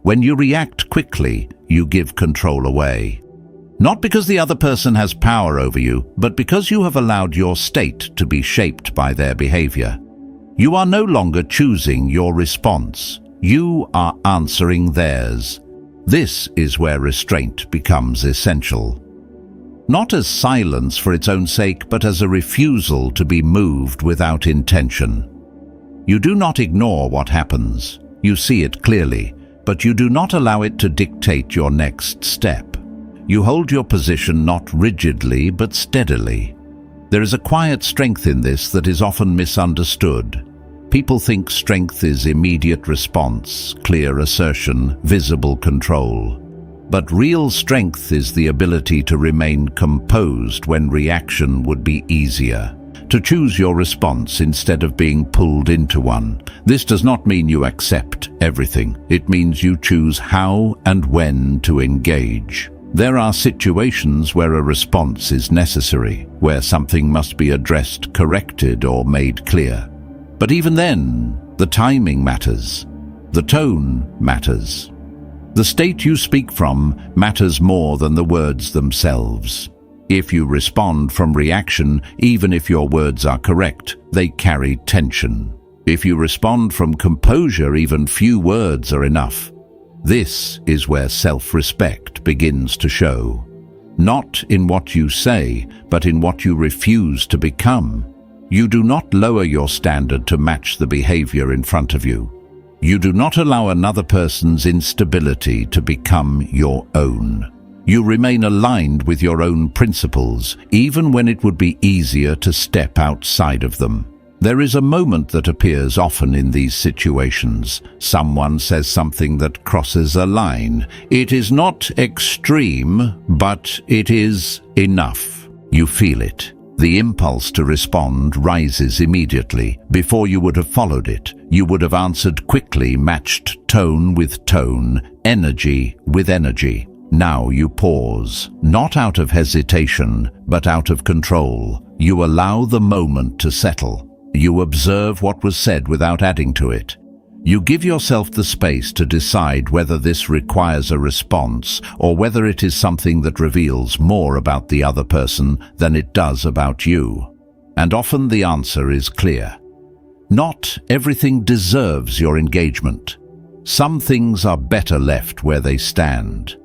When you react quickly, you give control away. Not because the other person has power over you, but because you have allowed your state to be shaped by their behavior. You are no longer choosing your response. You are answering theirs. This is where restraint becomes essential. Not as silence for its own sake, but as a refusal to be moved without intention. You do not ignore what happens. You see it clearly, but you do not allow it to dictate your next step. You hold your position not rigidly, but steadily. There is a quiet strength in this that is often misunderstood. People think strength is immediate response, clear assertion, visible control. But real strength is the ability to remain composed when reaction would be easier. To choose your response instead of being pulled into one. This does not mean you accept everything. It means you choose how and when to engage. There are situations where a response is necessary, where something must be addressed, corrected, or made clear. But even then, the timing matters. The tone matters. The state you speak from matters more than the words themselves. If you respond from reaction, even if your words are correct, they carry tension. If you respond from composure, even few words are enough. This is where self-respect begins to show. Not in what you say, but in what you refuse to become. You do not lower your standard to match the behavior in front of you. You do not allow another person's instability to become your own. You remain aligned with your own principles, even when it would be easier to step outside of them. There is a moment that appears often in these situations. Someone says something that crosses a line. It is not extreme, but it is enough. You feel it. The impulse to respond rises immediately. Before you would have followed it, you would have answered quickly, matched tone with tone, energy with energy. Now you pause, not out of hesitation, but out of control. You allow the moment to settle. You observe what was said without adding to it. You give yourself the space to decide whether this requires a response or whether it is something that reveals more about the other person than it does about you. And often the answer is clear. Not everything deserves your engagement. Some things are better left where they stand.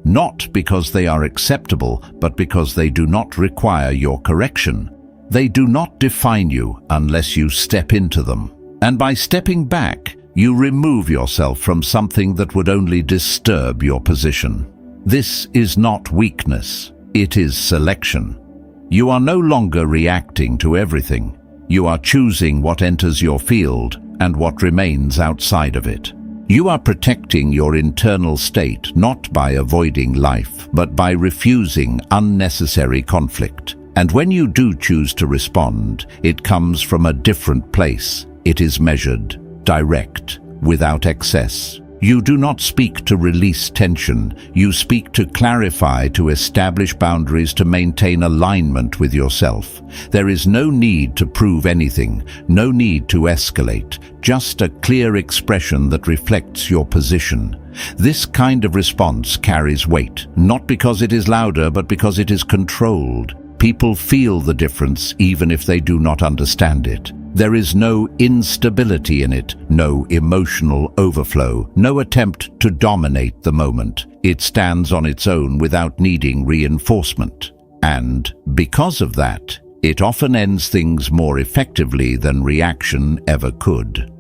Not because they are acceptable, but because they do not require your correction. They do not define you unless you step into them. And by stepping back, you remove yourself from something that would only disturb your position. This is not weakness, it is selection. You are no longer reacting to everything. You are choosing what enters your field and what remains outside of it. You are protecting your internal state not by avoiding life, but by refusing unnecessary conflict. And when you do choose to respond, it comes from a different place. It is measured, direct, without excess. You do not speak to release tension. You speak to clarify, to establish boundaries, to maintain alignment with yourself. There is no need to prove anything, no need to escalate, just a clear expression that reflects your position. This kind of response carries weight, not because it is louder, but because it is controlled. People feel the difference even if they do not understand it. There is no instability in it, no emotional overflow, no attempt to dominate the moment. It stands on its own without needing reinforcement. And because of that, it often ends things more effectively than reaction ever could.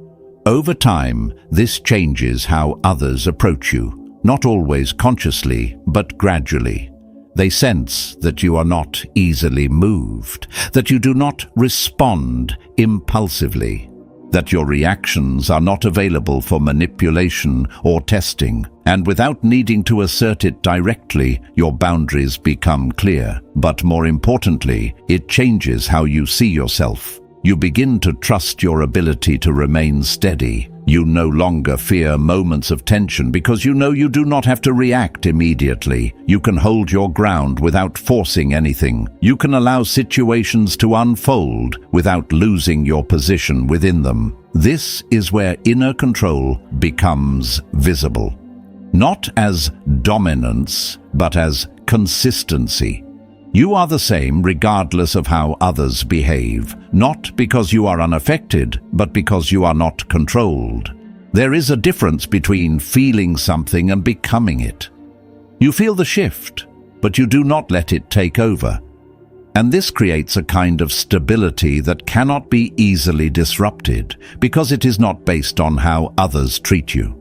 Over time, this changes how others approach you, not always consciously, but gradually. They sense that you are not easily moved, that you do not respond impulsively, that your reactions are not available for manipulation or testing, and without needing to assert it directly, your boundaries become clear. But more importantly, it changes how you see yourself. You begin to trust your ability to remain steady. You no longer fear moments of tension because you know you do not have to react immediately. You can hold your ground without forcing anything. You can allow situations to unfold without losing your position within them. This is where inner control becomes visible. Not as dominance, but as consistency. You are the same regardless of how others behave, not because you are unaffected, but because you are not controlled. There is a difference between feeling something and becoming it. You feel the shift, but you do not let it take over. And this creates a kind of stability that cannot be easily disrupted because it is not based on how others treat you.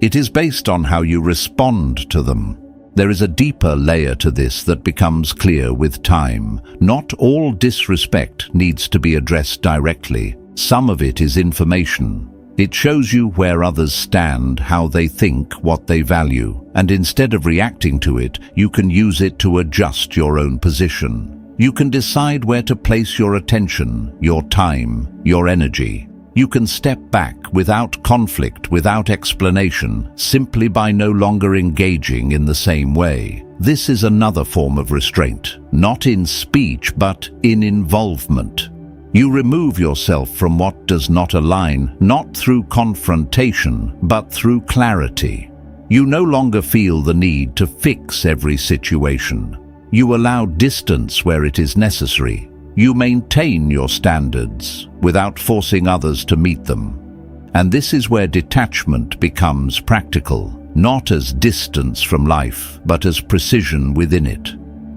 It is based on how you respond to them. There is a deeper layer to this that becomes clear with time. Not all disrespect needs to be addressed directly. Some of it is information. It shows you where others stand, how they think, what they value, and instead of reacting to it, you can use it to adjust your own position. You can decide where to place your attention, your time, your energy. You can step back without conflict, without explanation, simply by no longer engaging in the same way. This is another form of restraint, not in speech, but in involvement. You remove yourself from what does not align, not through confrontation, but through clarity. You no longer feel the need to fix every situation. You allow distance where it is necessary. You maintain your standards without forcing others to meet them. And this is where detachment becomes practical, not as distance from life, but as precision within it.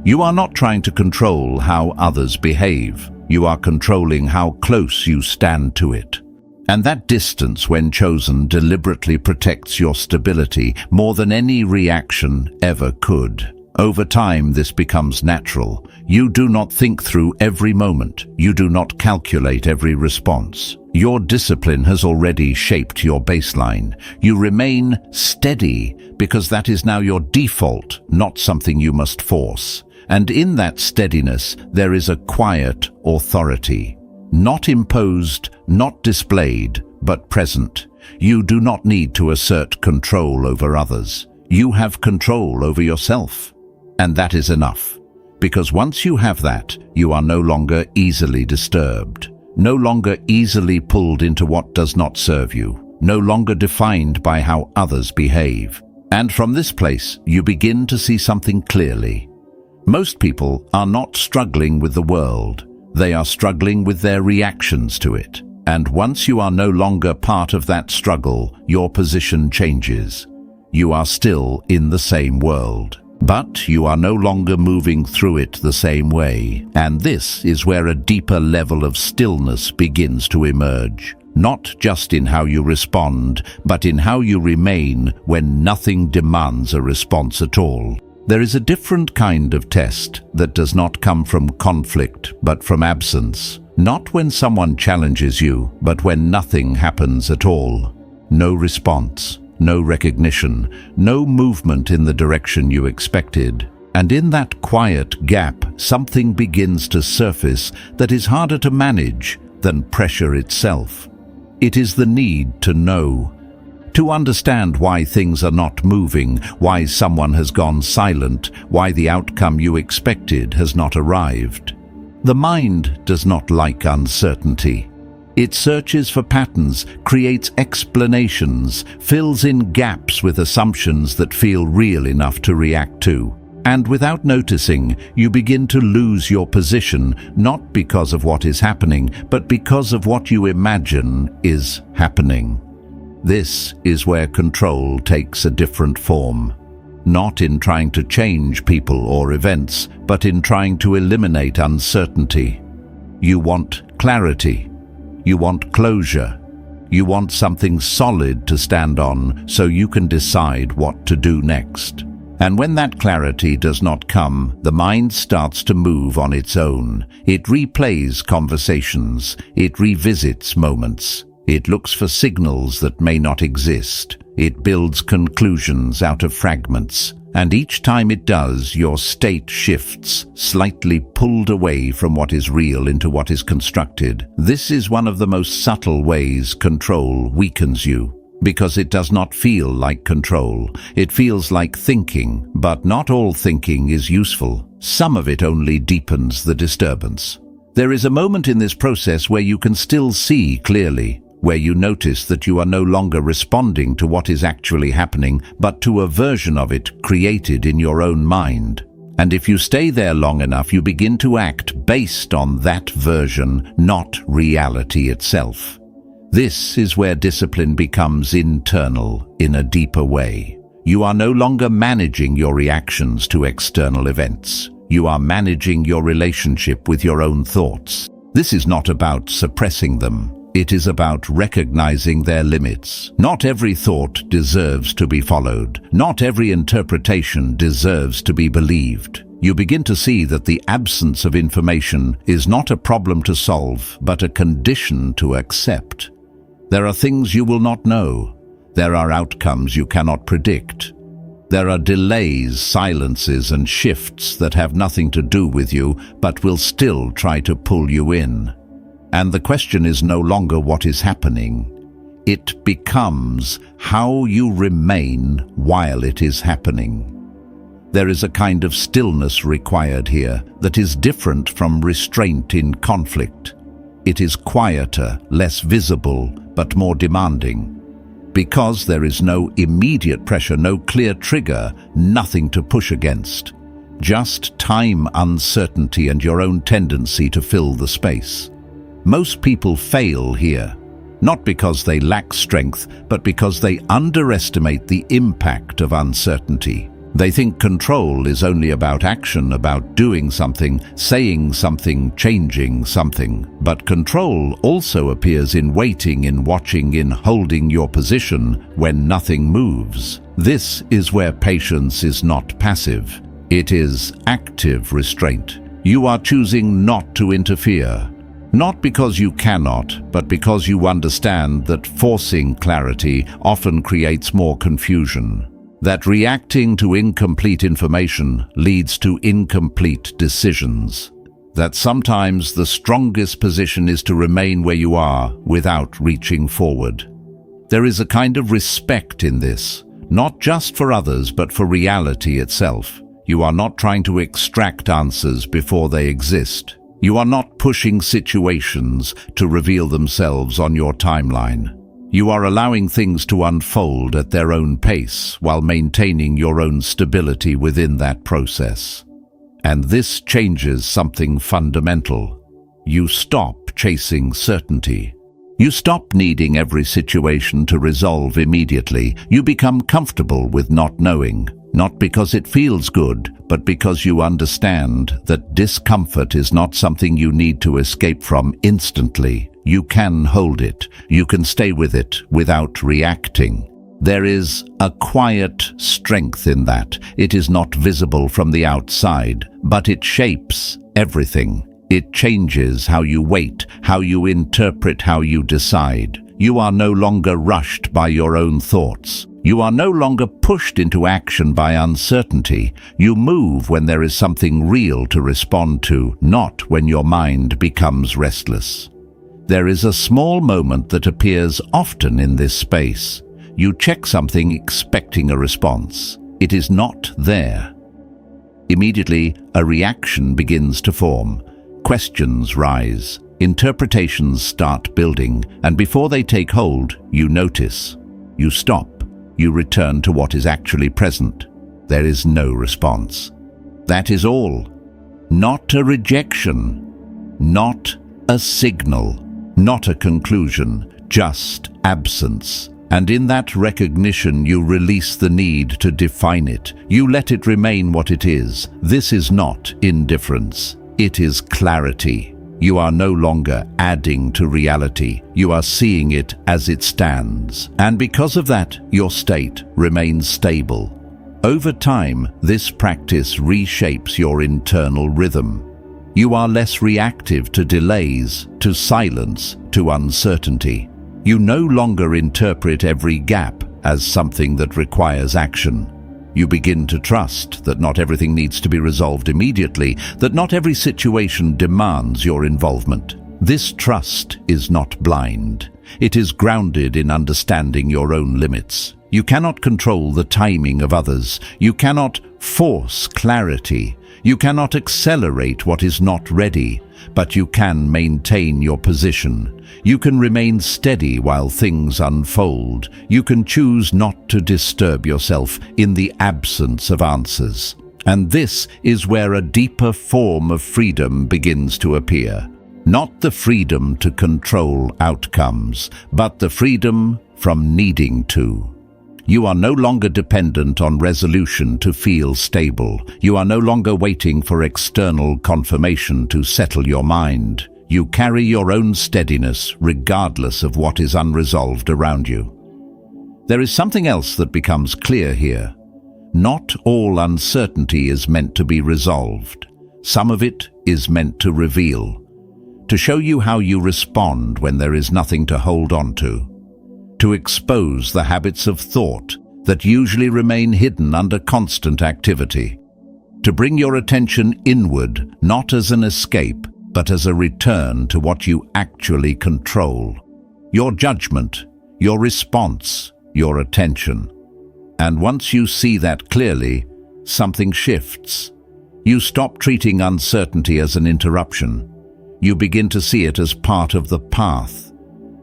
You are not trying to control how others behave. You are controlling how close you stand to it. And that distance, when chosen, deliberately protects your stability more than any reaction ever could. Over time, this becomes natural. You do not think through every moment. You do not calculate every response. Your discipline has already shaped your baseline. You remain steady because that is now your default, not something you must force. And in that steadiness, there is a quiet authority. Not imposed, not displayed, but present. You do not need to assert control over others. You have control over yourself. And that is enough. Because once you have that, you are no longer easily disturbed, no longer easily pulled into what does not serve you, no longer defined by how others behave. And from this place, you begin to see something clearly. Most people are not struggling with the world. They are struggling with their reactions to it. And once you are no longer part of that struggle, your position changes. You are still in the same world. But you are no longer moving through it the same way. And this is where a deeper level of stillness begins to emerge. Not just in how you respond, but in how you remain when nothing demands a response at all. There is a different kind of test that does not come from conflict, but from absence. Not when someone challenges you, but when nothing happens at all. No response. No recognition, no movement in the direction you expected. And in that quiet gap, something begins to surface that is harder to manage than pressure itself. It is the need to know, to understand why things are not moving, why someone has gone silent, why the outcome you expected has not arrived. The mind does not like uncertainty. It searches for patterns, creates explanations, fills in gaps with assumptions that feel real enough to react to. And without noticing, you begin to lose your position, not because of what is happening, but because of what you imagine is happening. This is where control takes a different form. Not in trying to change people or events, but in trying to eliminate uncertainty. You want clarity. You want closure. You want something solid to stand on so you can decide what to do next. And when that clarity does not come, the mind starts to move on its own. It replays conversations. It revisits moments. It looks for signals that may not exist. It builds conclusions out of fragments. And each time it does, your state shifts, slightly pulled away from what is real into what is constructed. This is one of the most subtle ways control weakens you, because it does not feel like control. It feels like thinking, but not all thinking is useful. Some of it only deepens the disturbance. There is a moment in this process where you can still see clearly, where you notice that you are no longer responding to what is actually happening, but to a version of it created in your own mind. And if you stay there long enough, you begin to act based on that version, not reality itself. This is where discipline becomes internal in a deeper way. You are no longer managing your reactions to external events. You are managing your relationship with your own thoughts. This is not about suppressing them. It is about recognizing their limits. Not every thought deserves to be followed. Not every interpretation deserves to be believed. You begin to see that the absence of information is not a problem to solve, but a condition to accept. There are things you will not know. There are outcomes you cannot predict. There are delays, silences, and shifts that have nothing to do with you, but will still try to pull you in. And the question is no longer what is happening. It becomes how you remain while it is happening. There is a kind of stillness required here that is different from restraint in conflict. It is quieter, less visible, but more demanding. Because there is no immediate pressure, no clear trigger, nothing to push against. Just time, uncertainty, and your own tendency to fill the space. Most people fail here, not because they lack strength, but because they underestimate the impact of uncertainty. They think control is only about action, about doing something, saying something, changing something. But control also appears in waiting, in watching, in holding your position when nothing moves. This is where patience is not passive. It is active restraint. You are choosing not to interfere. Not because you cannot, but because you understand that forcing clarity often creates more confusion. That reacting to incomplete information leads to incomplete decisions. That sometimes the strongest position is to remain where you are without reaching forward. There is a kind of respect in this, not just for others but for reality itself. You are not trying to extract answers before they exist. You are not pushing situations to reveal themselves on your timeline. You are allowing things to unfold at their own pace while maintaining your own stability within that process. And this changes something fundamental. You stop chasing certainty. You stop needing every situation to resolve immediately. You become comfortable with not knowing, not because it feels good, but because you understand that discomfort is not something you need to escape from instantly. You can hold it. You can stay with it without reacting. There is a quiet strength in that. It is not visible from the outside, but it shapes everything. It changes how you wait, how you interpret, how you decide. You are no longer rushed by your own thoughts. You are no longer pushed into action by uncertainty. You move when there is something real to respond to, not when your mind becomes restless. There is a small moment that appears often in this space. You check something expecting a response. It is not there. Immediately, a reaction begins to form. Questions rise. Interpretations start building, and before they take hold, you notice. You stop. You return to what is actually present. There is no response. That is all. Not a rejection. Not a signal. Not a conclusion, just absence. And in that recognition you release the need to define it. You let it remain what it is. This is not indifference. It is clarity. You are no longer adding to reality. You are seeing it as it stands. And because of that, your state remains stable. Over time, this practice reshapes your internal rhythm. You are less reactive to delays, to silence, to uncertainty. You no longer interpret every gap as something that requires action. You begin to trust that not everything needs to be resolved immediately, that not every situation demands your involvement. This trust is not blind. It is grounded in understanding your own limits. You cannot control the timing of others. You cannot force clarity. You cannot accelerate what is not ready, but you can maintain your position. You can remain steady while things unfold. You can choose not to disturb yourself in the absence of answers. And this is where a deeper form of freedom begins to appear. Not the freedom to control outcomes, but the freedom from needing to. You are no longer dependent on resolution to feel stable. You are no longer waiting for external confirmation to settle your mind. You carry your own steadiness regardless of what is unresolved around you. There is something else that becomes clear here. Not all uncertainty is meant to be resolved. Some of it is meant to reveal, to show you how you respond when there is nothing to hold on to expose the habits of thought that usually remain hidden under constant activity, to bring your attention inward, not as an escape, but as a return to what you actually control. Your judgment, your response, your attention. And once you see that clearly, something shifts. You stop treating uncertainty as an interruption. You begin to see it as part of the path.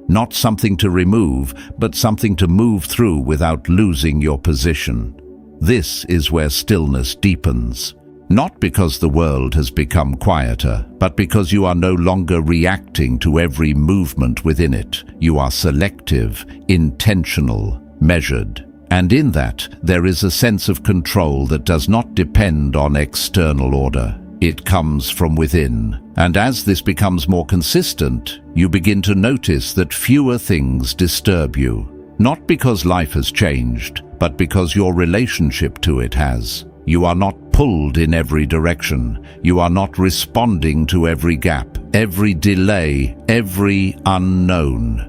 Not something to remove, but something to move through without losing your position. This is where stillness deepens. Not because the world has become quieter, but because you are no longer reacting to every movement within it. You are selective, intentional, measured. And in that, there is a sense of control that does not depend on external order. It comes from within. And as this becomes more consistent, you begin to notice that fewer things disturb you. Not because life has changed, but because your relationship to it has. You are not pulled in every direction. You are not responding to every gap, every delay, every unknown.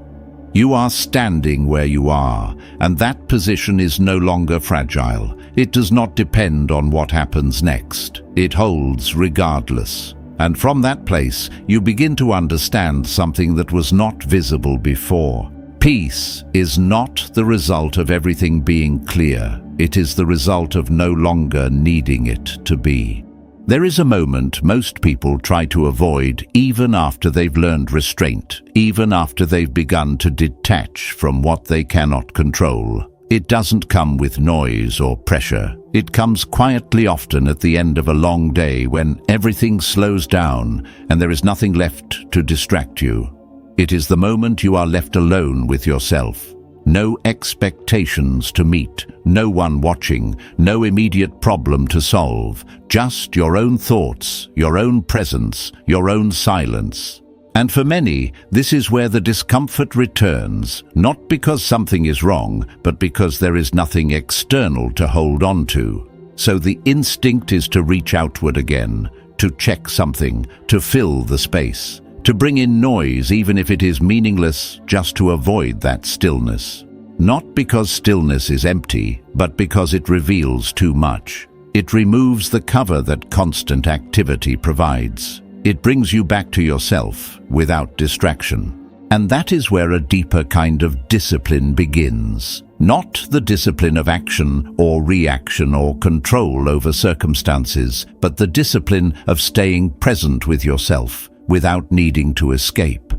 You are standing where you are, and that position is no longer fragile. It does not depend on what happens next. It holds regardless. And from that place, you begin to understand something that was not visible before. Peace is not the result of everything being clear. It is the result of no longer needing it to be. There is a moment most people try to avoid even after they've learned restraint, even after they've begun to detach from what they cannot control. It doesn't come with noise or pressure. It comes quietly, often at the end of a long day when everything slows down and there is nothing left to distract you. It is the moment you are left alone with yourself. No expectations to meet, no one watching, no immediate problem to solve, just your own thoughts, your own presence, your own silence. And for many, this is where the discomfort returns, not because something is wrong, but because there is nothing external to hold on to. So the instinct is to reach outward again, to check something, to fill the space, to bring in noise even if it is meaningless, just to avoid that stillness. Not because stillness is empty, but because it reveals too much. It removes the cover that constant activity provides. It brings you back to yourself without distraction. And that is where a deeper kind of discipline begins. Not the discipline of action or reaction or control over circumstances, but the discipline of staying present with yourself without needing to escape.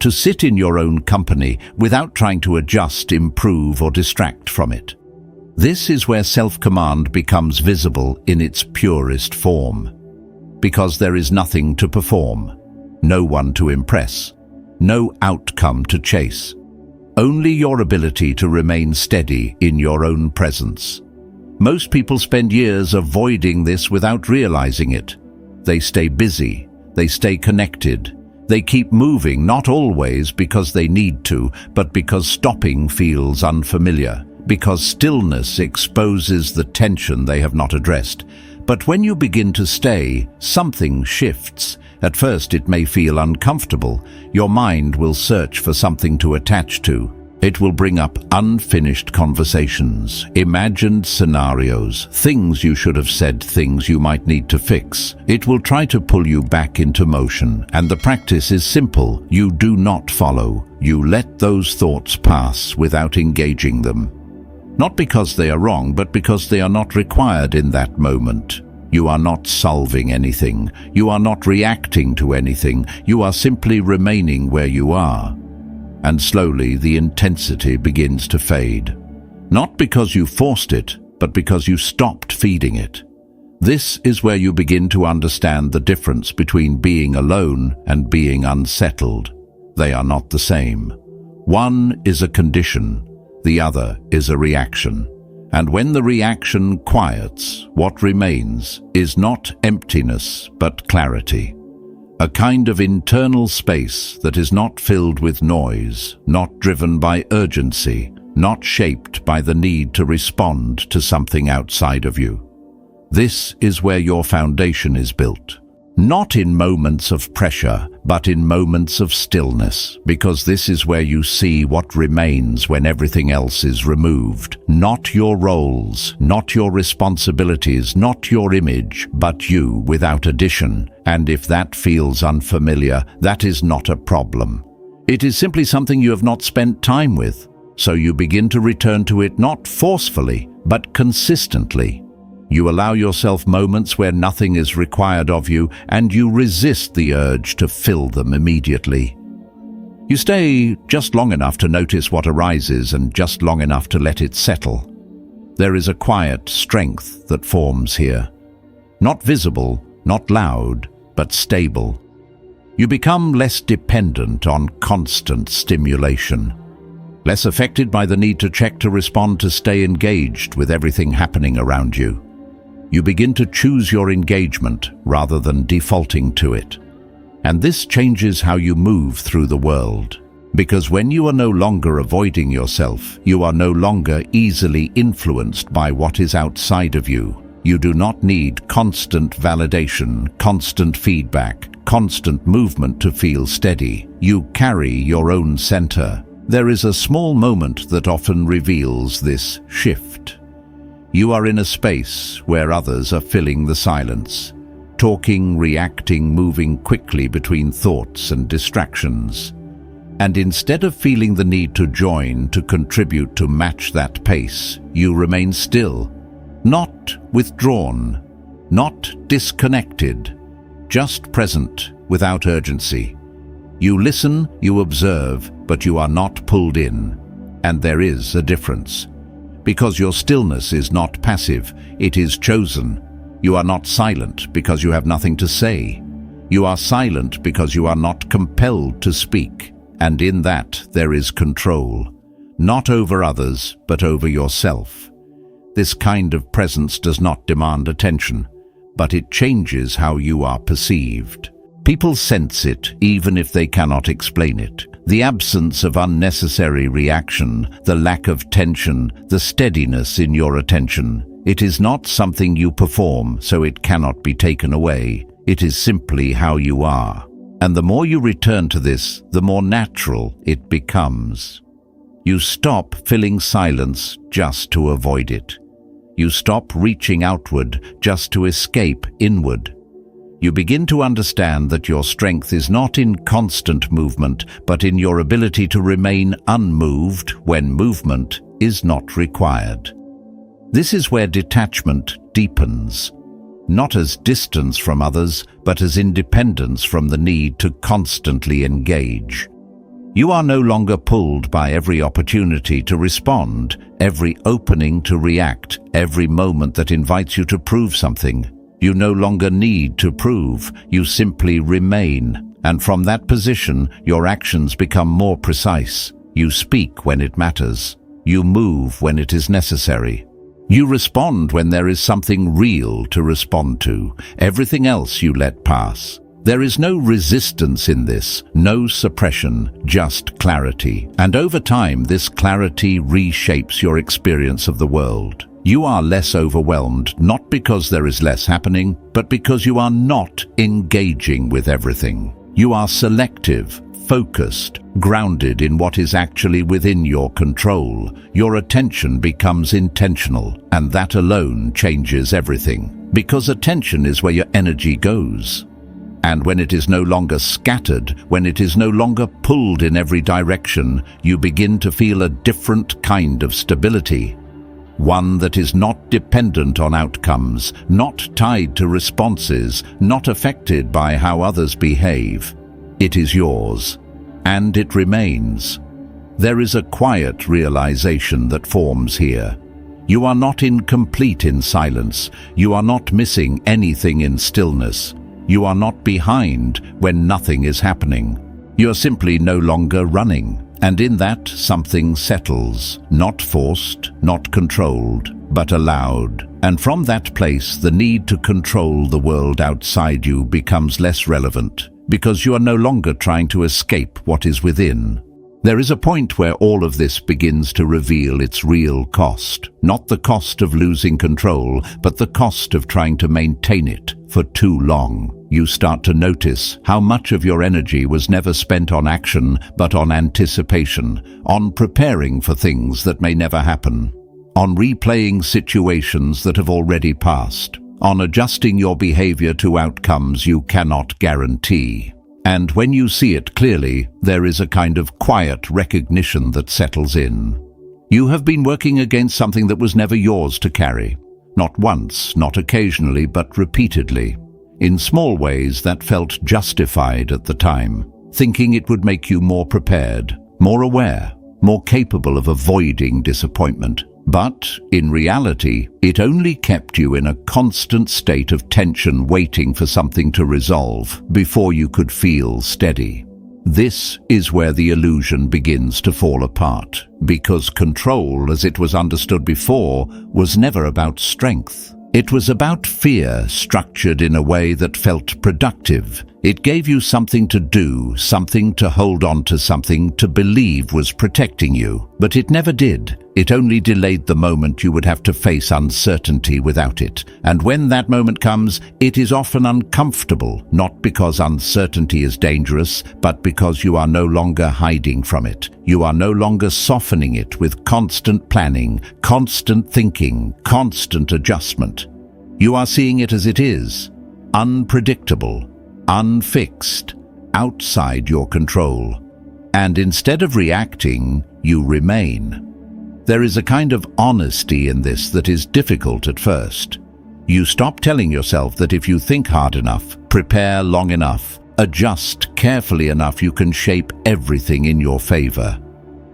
To sit in your own company without trying to adjust, improve, or distract from it. This is where self-command becomes visible in its purest form. Because there is nothing to perform, no one to impress, no outcome to chase. Only your ability to remain steady in your own presence. Most people spend years avoiding this without realizing it. They stay busy, they stay connected, they keep moving, not always because they need to, but because stopping feels unfamiliar, because stillness exposes the tension they have not addressed. But when you begin to stay, something shifts. At first it may feel uncomfortable. Your mind will search for something to attach to. It will bring up unfinished conversations, imagined scenarios, things you should have said, things you might need to fix. It will try to pull you back into motion, and the practice is simple. You do not follow. You let those thoughts pass without engaging them. Not because they are wrong, but because they are not required in that moment. You are not solving anything. You are not reacting to anything. You are simply remaining where you are. And slowly the intensity begins to fade. Not because you forced it, but because you stopped feeding it. This is where you begin to understand the difference between being alone and being unsettled. They are not the same. One is a condition, the other is a reaction. And when the reaction quiets, what remains is not emptiness but clarity. A kind of internal space that is not filled with noise, not driven by urgency, not shaped by the need to respond to something outside of you. This is where your foundation is built. Not in moments of pressure, but in moments of stillness, because this is where you see what remains when everything else is removed. Not your roles, not your responsibilities, not your image, but you without addition. And if that feels unfamiliar, that is not a problem. It is simply something you have not spent time with. So you begin to return to it not forcefully, but consistently. You allow yourself moments where nothing is required of you, and you resist the urge to fill them immediately. You stay just long enough to notice what arises and just long enough to let it settle. There is a quiet strength that forms here. Not visible, not loud, but stable. You become less dependent on constant stimulation. Less affected by the need to check to respond, to stay engaged with everything happening around you. You begin to choose your engagement rather than defaulting to it. And this changes how you move through the world. Because when you are no longer avoiding yourself, you are no longer easily influenced by what is outside of you. You do not need constant validation, constant feedback, constant movement to feel steady. You carry your own center. There is a small moment that often reveals this shift. You are in a space where others are filling the silence, talking, reacting, moving quickly between thoughts and distractions. And instead of feeling the need to join, to contribute, to match that pace, you remain still, not withdrawn, not disconnected, just present without urgency. You listen, you observe, but you are not pulled in. And there is a difference. Because your stillness is not passive, it is chosen. You are not silent because you have nothing to say. You are silent because you are not compelled to speak. And in that there is control, not over others, but over yourself. This kind of presence does not demand attention, but it changes how you are perceived. People sense it even if they cannot explain it. The absence of unnecessary reaction, the lack of tension, the steadiness in your attention. It is not something you perform, so it cannot be taken away. It is simply how you are. And the more you return to this, the more natural it becomes. You stop filling silence just to avoid it. You stop reaching outward just to escape inward. You begin to understand that your strength is not in constant movement, but in your ability to remain unmoved when movement is not required. This is where detachment deepens, not as distance from others, but as independence from the need to constantly engage. You are no longer pulled by every opportunity to respond, every opening to react, every moment that invites you to prove something. You no longer need to prove, you simply remain. And from that position, your actions become more precise. You speak when it matters. You move when it is necessary. You respond when there is something real to respond to. Everything else you let pass. There is no resistance in this, no suppression, just clarity. And over time, this clarity reshapes your experience of the world. You are less overwhelmed, not because there is less happening, but because you are not engaging with everything. You are selective, focused, grounded in what is actually within your control. Your attention becomes intentional, and that alone changes everything. Because attention is where your energy goes. And when it is no longer scattered, when it is no longer pulled in every direction, you begin to feel a different kind of stability. One that is not dependent on outcomes, not tied to responses, not affected by how others behave. It is yours, and it remains. There is a quiet realization that forms here. You are not incomplete in silence. You are not missing anything in stillness. You are not behind when nothing is happening. You are simply no longer running. And in that, something settles, not forced, not controlled, but allowed. And from that place, the need to control the world outside you becomes less relevant, because you are no longer trying to escape what is within. There is a point where all of this begins to reveal its real cost. Not the cost of losing control, but the cost of trying to maintain it for too long. You start to notice how much of your energy was never spent on action, but on anticipation, on preparing for things that may never happen, on replaying situations that have already passed, on adjusting your behavior to outcomes you cannot guarantee. And when you see it clearly, there is a kind of quiet recognition that settles in. You have been working against something that was never yours to carry. Not once, not occasionally, but repeatedly. In small ways that felt justified at the time, thinking it would make you more prepared, more aware, more capable of avoiding disappointment. But, in reality, it only kept you in a constant state of tension waiting for something to resolve before you could feel steady. This is where the illusion begins to fall apart, because control, as it was understood before, was never about strength. It was about fear structured in a way that felt productive. It gave you something to do, something to hold on to, something to believe was protecting you. But it never did. It only delayed the moment you would have to face uncertainty without it. And when that moment comes, it is often uncomfortable, not because uncertainty is dangerous, but because you are no longer hiding from it. You are no longer softening it with constant planning, constant thinking, constant adjustment. You are seeing it as it is, unpredictable, unfixed, outside your control. And instead of reacting, you remain. There is a kind of honesty in this that is difficult at first. You stop telling yourself that if you think hard enough, prepare long enough, adjust carefully enough, you can shape everything in your favor.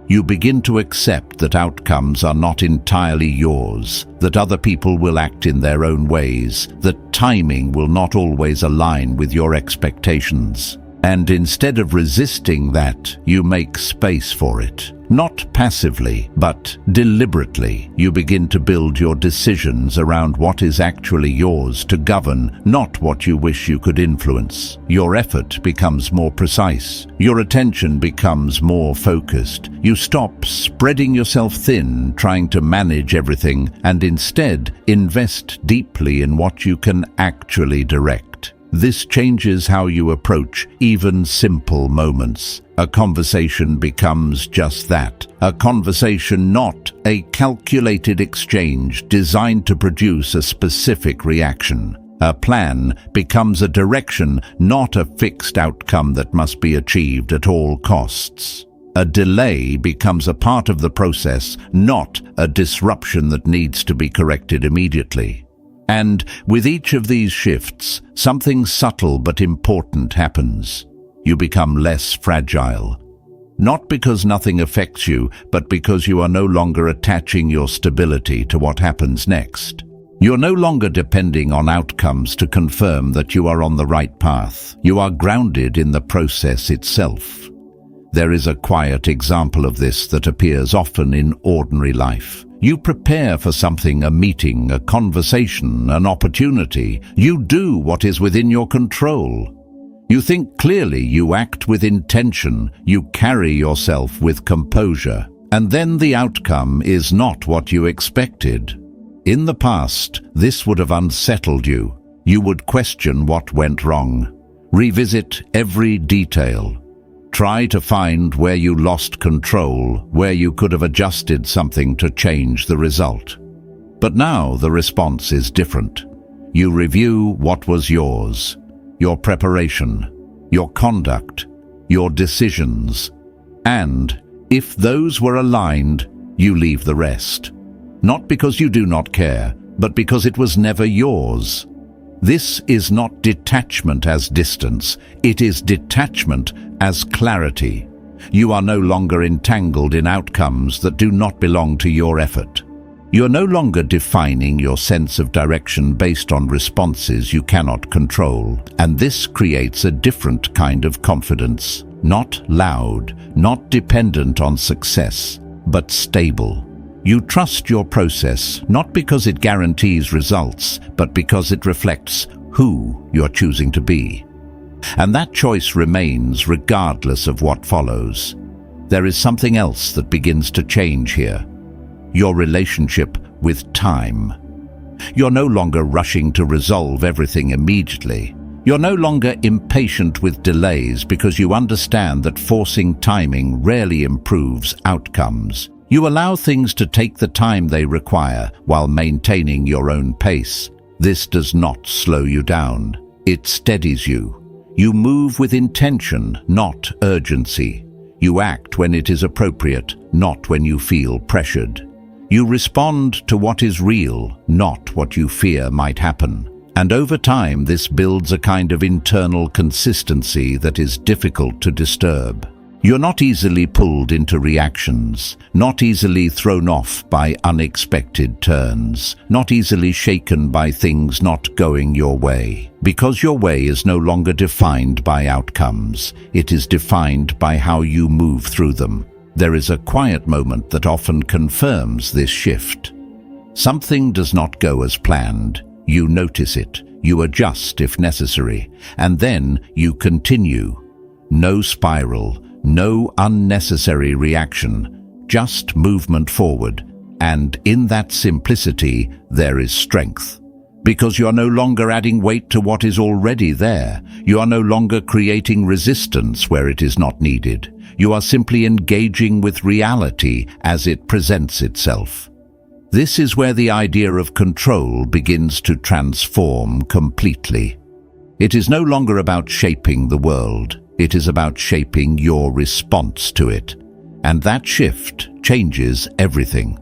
You begin to accept that outcomes are not entirely yours, that other people will act in their own ways, that timing will not always align with your expectations. And instead of resisting that, you make space for it. Not passively, but deliberately. You begin to build your decisions around what is actually yours to govern, not what you wish you could influence. Your effort becomes more precise. Your attention becomes more focused. You stop spreading yourself thin, trying to manage everything, and instead invest deeply in what you can actually direct. This changes how you approach even simple moments. A conversation becomes just that, a conversation, not a calculated exchange designed to produce a specific reaction. A plan becomes a direction, not a fixed outcome that must be achieved at all costs. A delay becomes a part of the process, not a disruption that needs to be corrected immediately. And with each of these shifts, something subtle but important happens. You become less fragile. Not because nothing affects you, but because you are no longer attaching your stability to what happens next. You're no longer depending on outcomes to confirm that you are on the right path. You are grounded in the process itself. There is a quiet example of this that appears often in ordinary life. You prepare for something, a meeting, a conversation, an opportunity. You do what is within your control. You think clearly, you act with intention, you carry yourself with composure. And then the outcome is not what you expected. In the past, this would have unsettled you. You would question what went wrong, revisit every detail. Try to find where you lost control, where you could have adjusted something to change the result. But now the response is different. You review what was yours, your preparation, your conduct, your decisions, and, if those were aligned, you leave the rest. Not because you do not care, but because it was never yours. This is not detachment as distance, it is detachment as clarity. You are no longer entangled in outcomes that do not belong to your effort. You're no longer defining your sense of direction based on responses you cannot control, and this creates a different kind of confidence. Not loud, not dependent on success, but stable. You trust your process, not because it guarantees results, but because it reflects who you're choosing to be. And that choice remains regardless of what follows. There is something else that begins to change here. Your relationship with time. You're no longer rushing to resolve everything immediately. You're no longer impatient with delays because you understand that forcing timing rarely improves outcomes. You allow things to take the time they require while maintaining your own pace. This does not slow you down. It steadies you. You move with intention, not urgency. You act when it is appropriate, not when you feel pressured. You respond to what is real, not what you fear might happen. And over time, this builds a kind of internal consistency that is difficult to disturb. You're not easily pulled into reactions, not easily thrown off by unexpected turns, not easily shaken by things not going your way. Because your way is no longer defined by outcomes, it is defined by how you move through them. There is a quiet moment that often confirms this shift. Something does not go as planned. You notice it, you adjust if necessary, and then you continue. No spiral, no unnecessary reaction, just movement forward. And in that simplicity, there is strength. Because you are no longer adding weight to what is already there. You are no longer creating resistance where it is not needed. You are simply engaging with reality as it presents itself. This is where the idea of control begins to transform completely. It is no longer about shaping the world. It is about shaping your response to it. And that shift changes everything.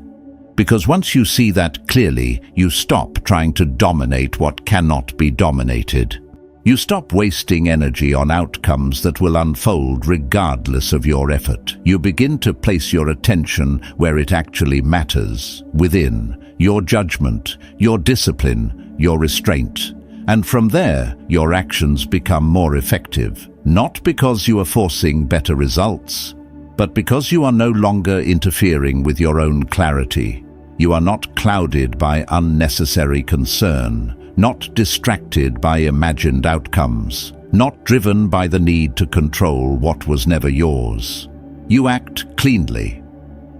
Because once you see that clearly, you stop trying to dominate what cannot be dominated. You stop wasting energy on outcomes that will unfold regardless of your effort. You begin to place your attention where it actually matters, within, your judgment, your discipline, your restraint. And from there, your actions become more effective, not because you are forcing better results, but because you are no longer interfering with your own clarity. You are not clouded by unnecessary concern, not distracted by imagined outcomes, not driven by the need to control what was never yours. You act cleanly,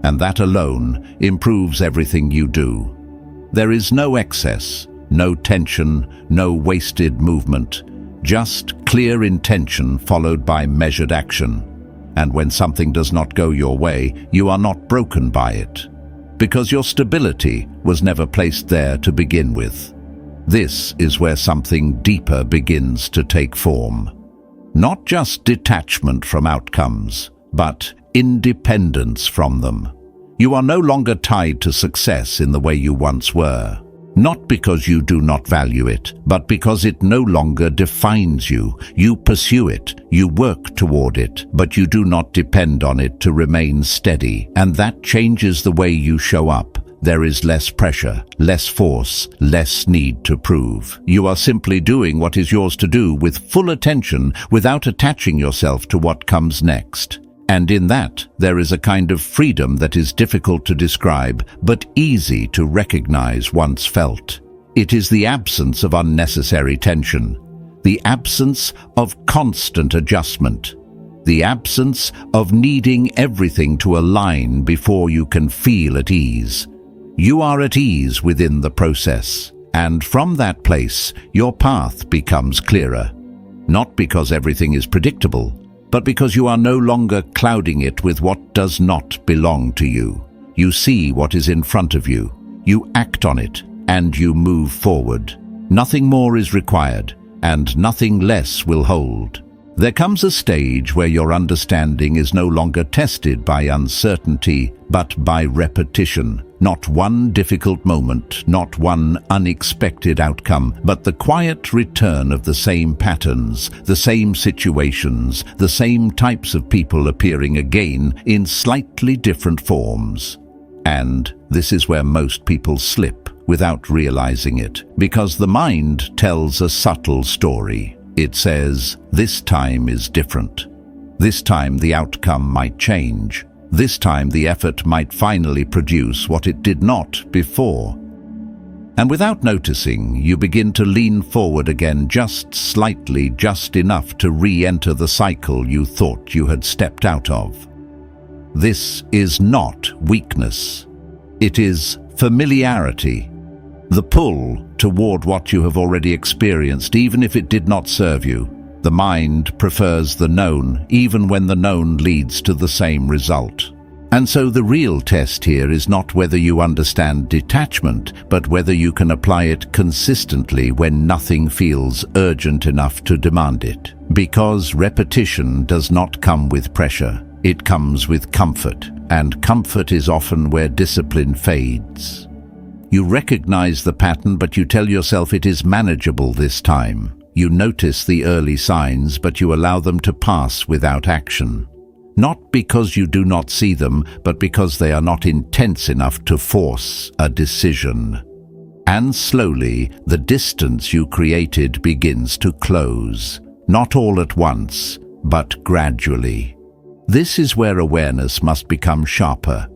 and that alone improves everything you do. There is no excess, no tension, no wasted movement, just clear intention followed by measured action. And when something does not go your way, you are not broken by it, because your stability was never placed there to begin with. This is where something deeper begins to take form. Not just detachment from outcomes, but independence from them. You are no longer tied to success in the way you once were. Not because you do not value it, but because it no longer defines you. You pursue it, you work toward it, but you do not depend on it to remain steady. And that changes the way you show up. There is less pressure, less force, less need to prove. You are simply doing what is yours to do with full attention without attaching yourself to what comes next. And in that, there is a kind of freedom that is difficult to describe, but easy to recognize once felt. It is the absence of unnecessary tension, the absence of constant adjustment, the absence of needing everything to align before you can feel at ease. You are at ease within the process, and from that place, your path becomes clearer. Not because everything is predictable, but because you are no longer clouding it with what does not belong to you. You see what is in front of you, you act on it, and you move forward. Nothing more is required, and nothing less will hold. There comes a stage where your understanding is no longer tested by uncertainty, but by repetition. Not one difficult moment, not one unexpected outcome, but the quiet return of the same patterns, the same situations, the same types of people appearing again in slightly different forms. And This is where most people slip without realizing it, because the mind tells a subtle story. It says, this time is different. This time the outcome might change. This time the effort might finally produce what it did not before. And without noticing, you begin to lean forward again just slightly, just enough to re-enter the cycle you thought you had stepped out of. This is not weakness. It is familiarity. The pull toward what you have already experienced, even if it did not serve you. The mind prefers the known, even when the known leads to the same result. And so the real test here is not whether you understand detachment, but whether you can apply it consistently when nothing feels urgent enough to demand it. Because repetition does not come with pressure, it comes with comfort, and comfort is often where discipline fades. You recognize the pattern, but you tell yourself it is manageable this time. You notice the early signs, but you allow them to pass without action. Not because you do not see them, but because they are not intense enough to force a decision. And slowly, the distance you created begins to close. Not all at once, but gradually. This is where awareness must become sharper.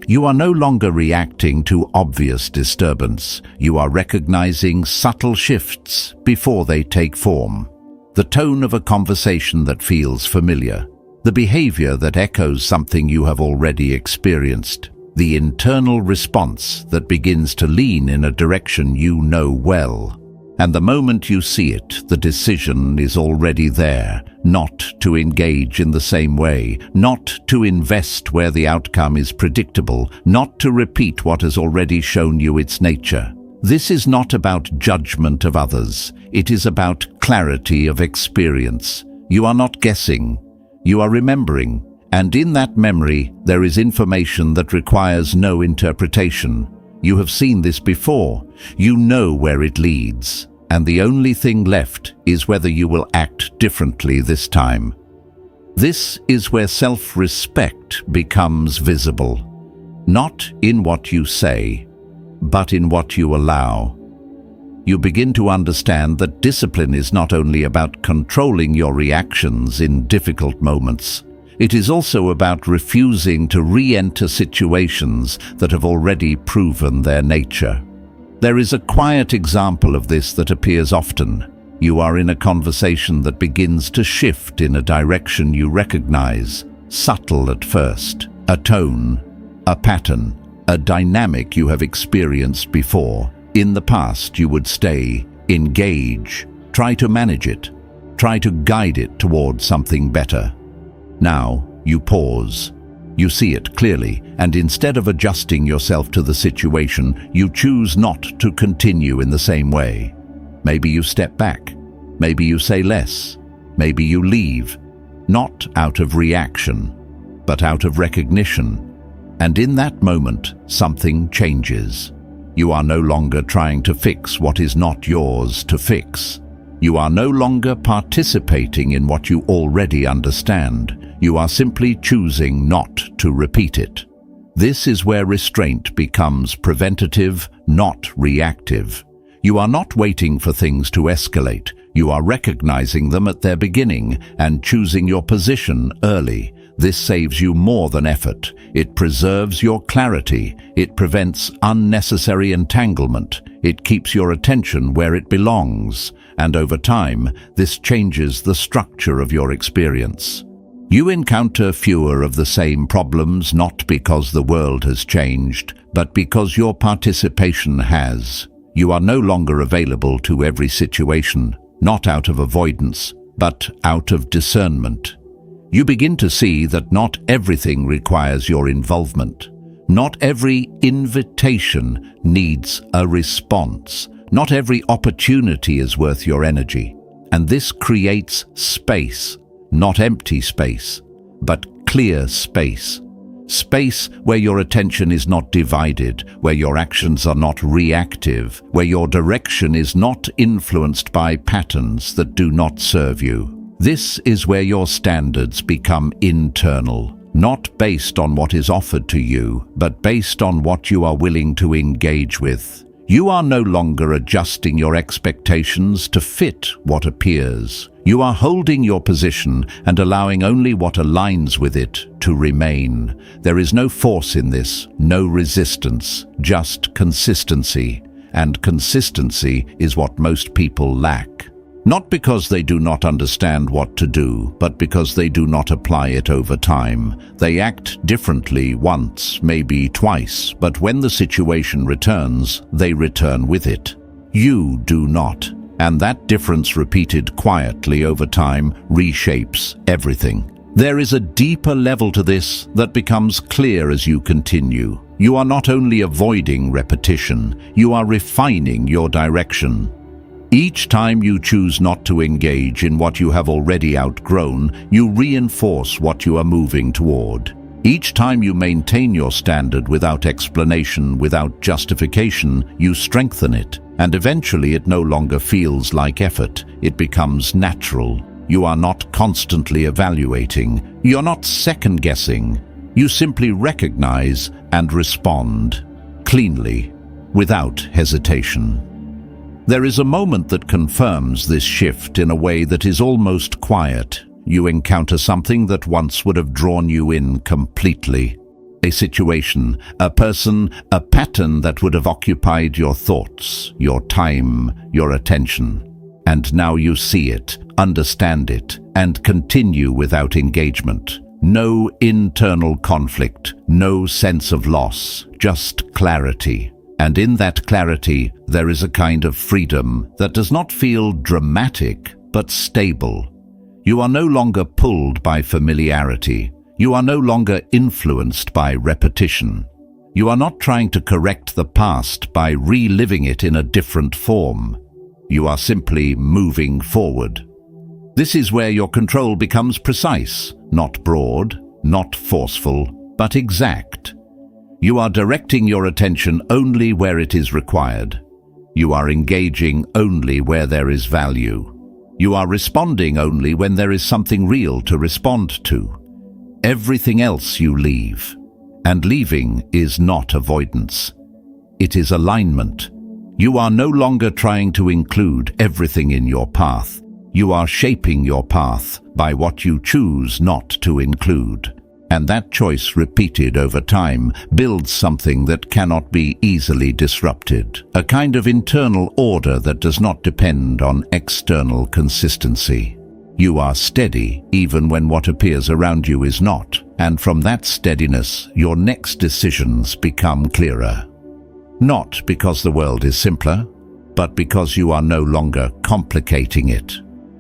You are no longer reacting to obvious disturbance. You are recognizing subtle shifts before they take form. The tone of a conversation that feels familiar. The behavior that echoes something you have already experienced. The internal response that begins to lean in a direction you know well. And the moment you see it, the decision is already there, not to engage in the same way, not to invest where the outcome is predictable, not to repeat what has already shown you its nature. This is not about judgment of others. It is about clarity of experience. You are not guessing. You are remembering. And in that memory, there is information that requires no interpretation. You have seen this before. You know where it leads. And the only thing left is whether you will act differently this time. This is where self-respect becomes visible. Not in what you say, but in what you allow. You begin to understand that discipline is not only about controlling your reactions in difficult moments. It is also about refusing to re-enter situations that have already proven their nature. There is a quiet example of this that appears often. You are in a conversation that begins to shift in a direction you recognize, subtle at first. A tone, a pattern, a dynamic you have experienced before. In the past, you would stay, engage, try to manage it, try to guide it towards something better. Now, you pause. You see it clearly, and instead of adjusting yourself to the situation, you choose not to continue in the same way. Maybe you step back. Maybe you say less. Maybe you leave. Not out of reaction, but out of recognition. And in that moment, something changes. You are no longer trying to fix what is not yours to fix. You are no longer participating in what you already understand. You are simply choosing not to repeat it. This is where restraint becomes preventative, not reactive. You are not waiting for things to escalate. You are recognizing them at their beginning and choosing your position early. This saves you more than effort. It preserves your clarity. It prevents unnecessary entanglement. It keeps your attention where it belongs. And over time, this changes the structure of your experience. You encounter fewer of the same problems not because the world has changed, but because your participation has. You are no longer available to every situation, not out of avoidance, but out of discernment. You begin to see that not everything requires your involvement. Not every invitation needs a response. Not every opportunity is worth your energy. And this creates space. Not empty space, but clear space. Space where your attention is not divided, where your actions are not reactive, where your direction is not influenced by patterns that do not serve you. This is where your standards become internal, not based on what is offered to you, but based on what you are willing to engage with. You are no longer adjusting your expectations to fit what appears. You are holding your position and allowing only what aligns with it to remain. There is no force in this, no resistance, just consistency. And consistency is what most people lack. Not because they do not understand what to do, but because they do not apply it over time. They act differently once, maybe twice, but when the situation returns, they return with it. You do not. And that difference repeated quietly over time reshapes everything. There is a deeper level to this that becomes clear as you continue. You are not only avoiding repetition, you are refining your direction. Each time you choose not to engage in what you have already outgrown, you reinforce what you are moving toward. Each time you maintain your standard without explanation, without justification, you strengthen it. And eventually it no longer feels like effort. It becomes natural. You are not constantly evaluating. You're not second-guessing. You simply recognize and respond cleanly, without hesitation. There is a moment that confirms this shift in a way that is almost quiet. You encounter something that once would have drawn you in completely. A situation, a person, a pattern that would have occupied your thoughts, your time, your attention. And now you see it, understand it, and continue without engagement. No internal conflict, no sense of loss, just clarity. And in that clarity, there is a kind of freedom that does not feel dramatic, but stable. You are no longer pulled by familiarity. You are no longer influenced by repetition. You are not trying to correct the past by reliving it in a different form. You are simply moving forward. This is where your control becomes precise, not broad, not forceful, but exact. You are directing your attention only where it is required. You are engaging only where there is value. You are responding only when there is something real to respond to. Everything else you leave. And leaving is not avoidance. It is alignment. You are no longer trying to include everything in your path. You are shaping your path by what you choose not to include. And that choice, repeated over time, builds something that cannot be easily disrupted, a kind of internal order that does not depend on external consistency. You are steady even when what appears around you is not, and from that steadiness, your next decisions become clearer. Not because the world is simpler, but because you are no longer complicating it.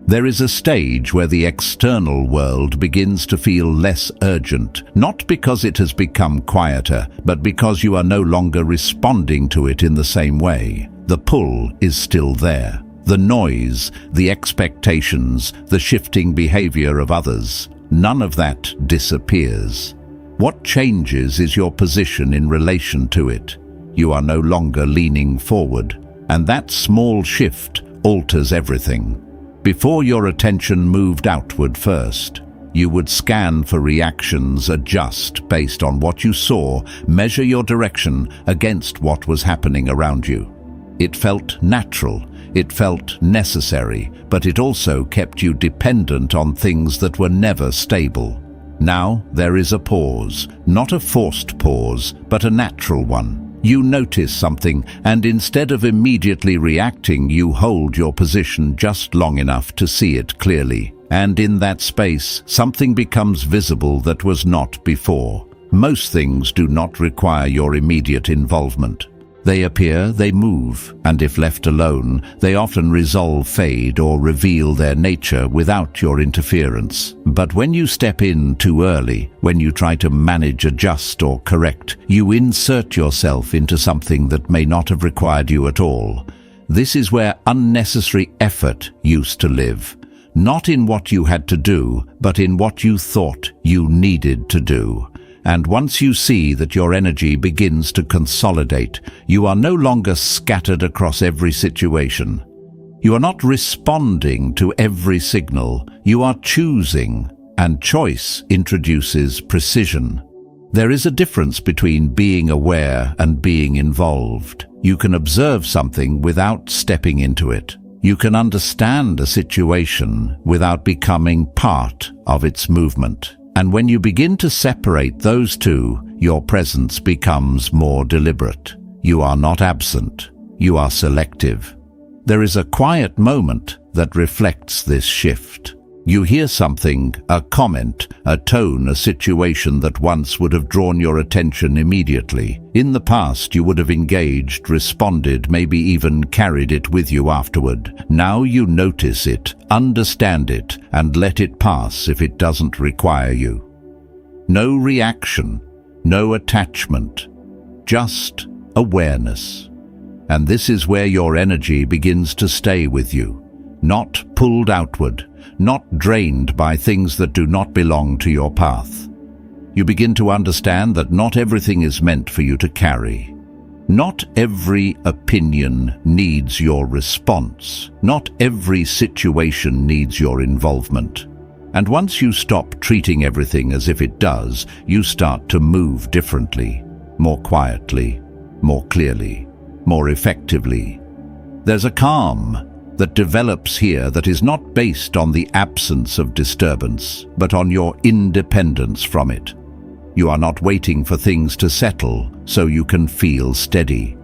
There is a stage where the external world begins to feel less urgent, not because it has become quieter, but because you are no longer responding to it in the same way. The pull is still there. The noise, the expectations, the shifting behavior of others, none of that disappears. What changes is your position in relation to it. You are no longer leaning forward, and that small shift alters everything. Before your attention moved outward first, you would scan for reactions, adjust based on what you saw, measure your direction against what was happening around you. It felt natural, it felt necessary, but it also kept you dependent on things that were never stable. Now there is a pause, not a forced pause, but a natural one. You notice something, and instead of immediately reacting, you hold your position just long enough to see it clearly. And in that space, something becomes visible that was not before. Most things do not require your immediate involvement. They appear, they move, and if left alone, they often resolve, fade, or reveal their nature without your interference. But when you step in too early, when you try to manage, adjust, or correct, you insert yourself into something that may not have required you at all. This is where unnecessary effort used to live. Not in what you had to do, but in what you thought you needed to do. And once you see that your energy begins to consolidate, you are no longer scattered across every situation. You are not responding to every signal. You are choosing. and choice introduces precision. There is a difference between being aware and being involved. You can observe something without stepping into it. You can understand a situation without becoming part of its movement. And when you begin to separate those two, your presence becomes more deliberate. You are not absent. You are selective. There is a quiet moment that reflects this shift. You hear something, a comment, a tone, a situation that once would have drawn your attention immediately. In the past, you would have engaged, responded, maybe even carried it with you afterward. Now you notice it, understand it, and let it pass if it doesn't require you. No reaction, no attachment, just awareness. And this is where your energy begins to stay with you, not pulled outward, not drained by things that do not belong to your path. You begin to understand that not everything is meant for you to carry. Not every opinion needs your response. Not every situation needs your involvement. And once you stop treating everything as if it does, you start to move differently, more quietly, more clearly, more effectively. There's a calm that develops here that is not based on the absence of disturbance, but on your independence from it. You are not waiting for things to settle so you can feel steady.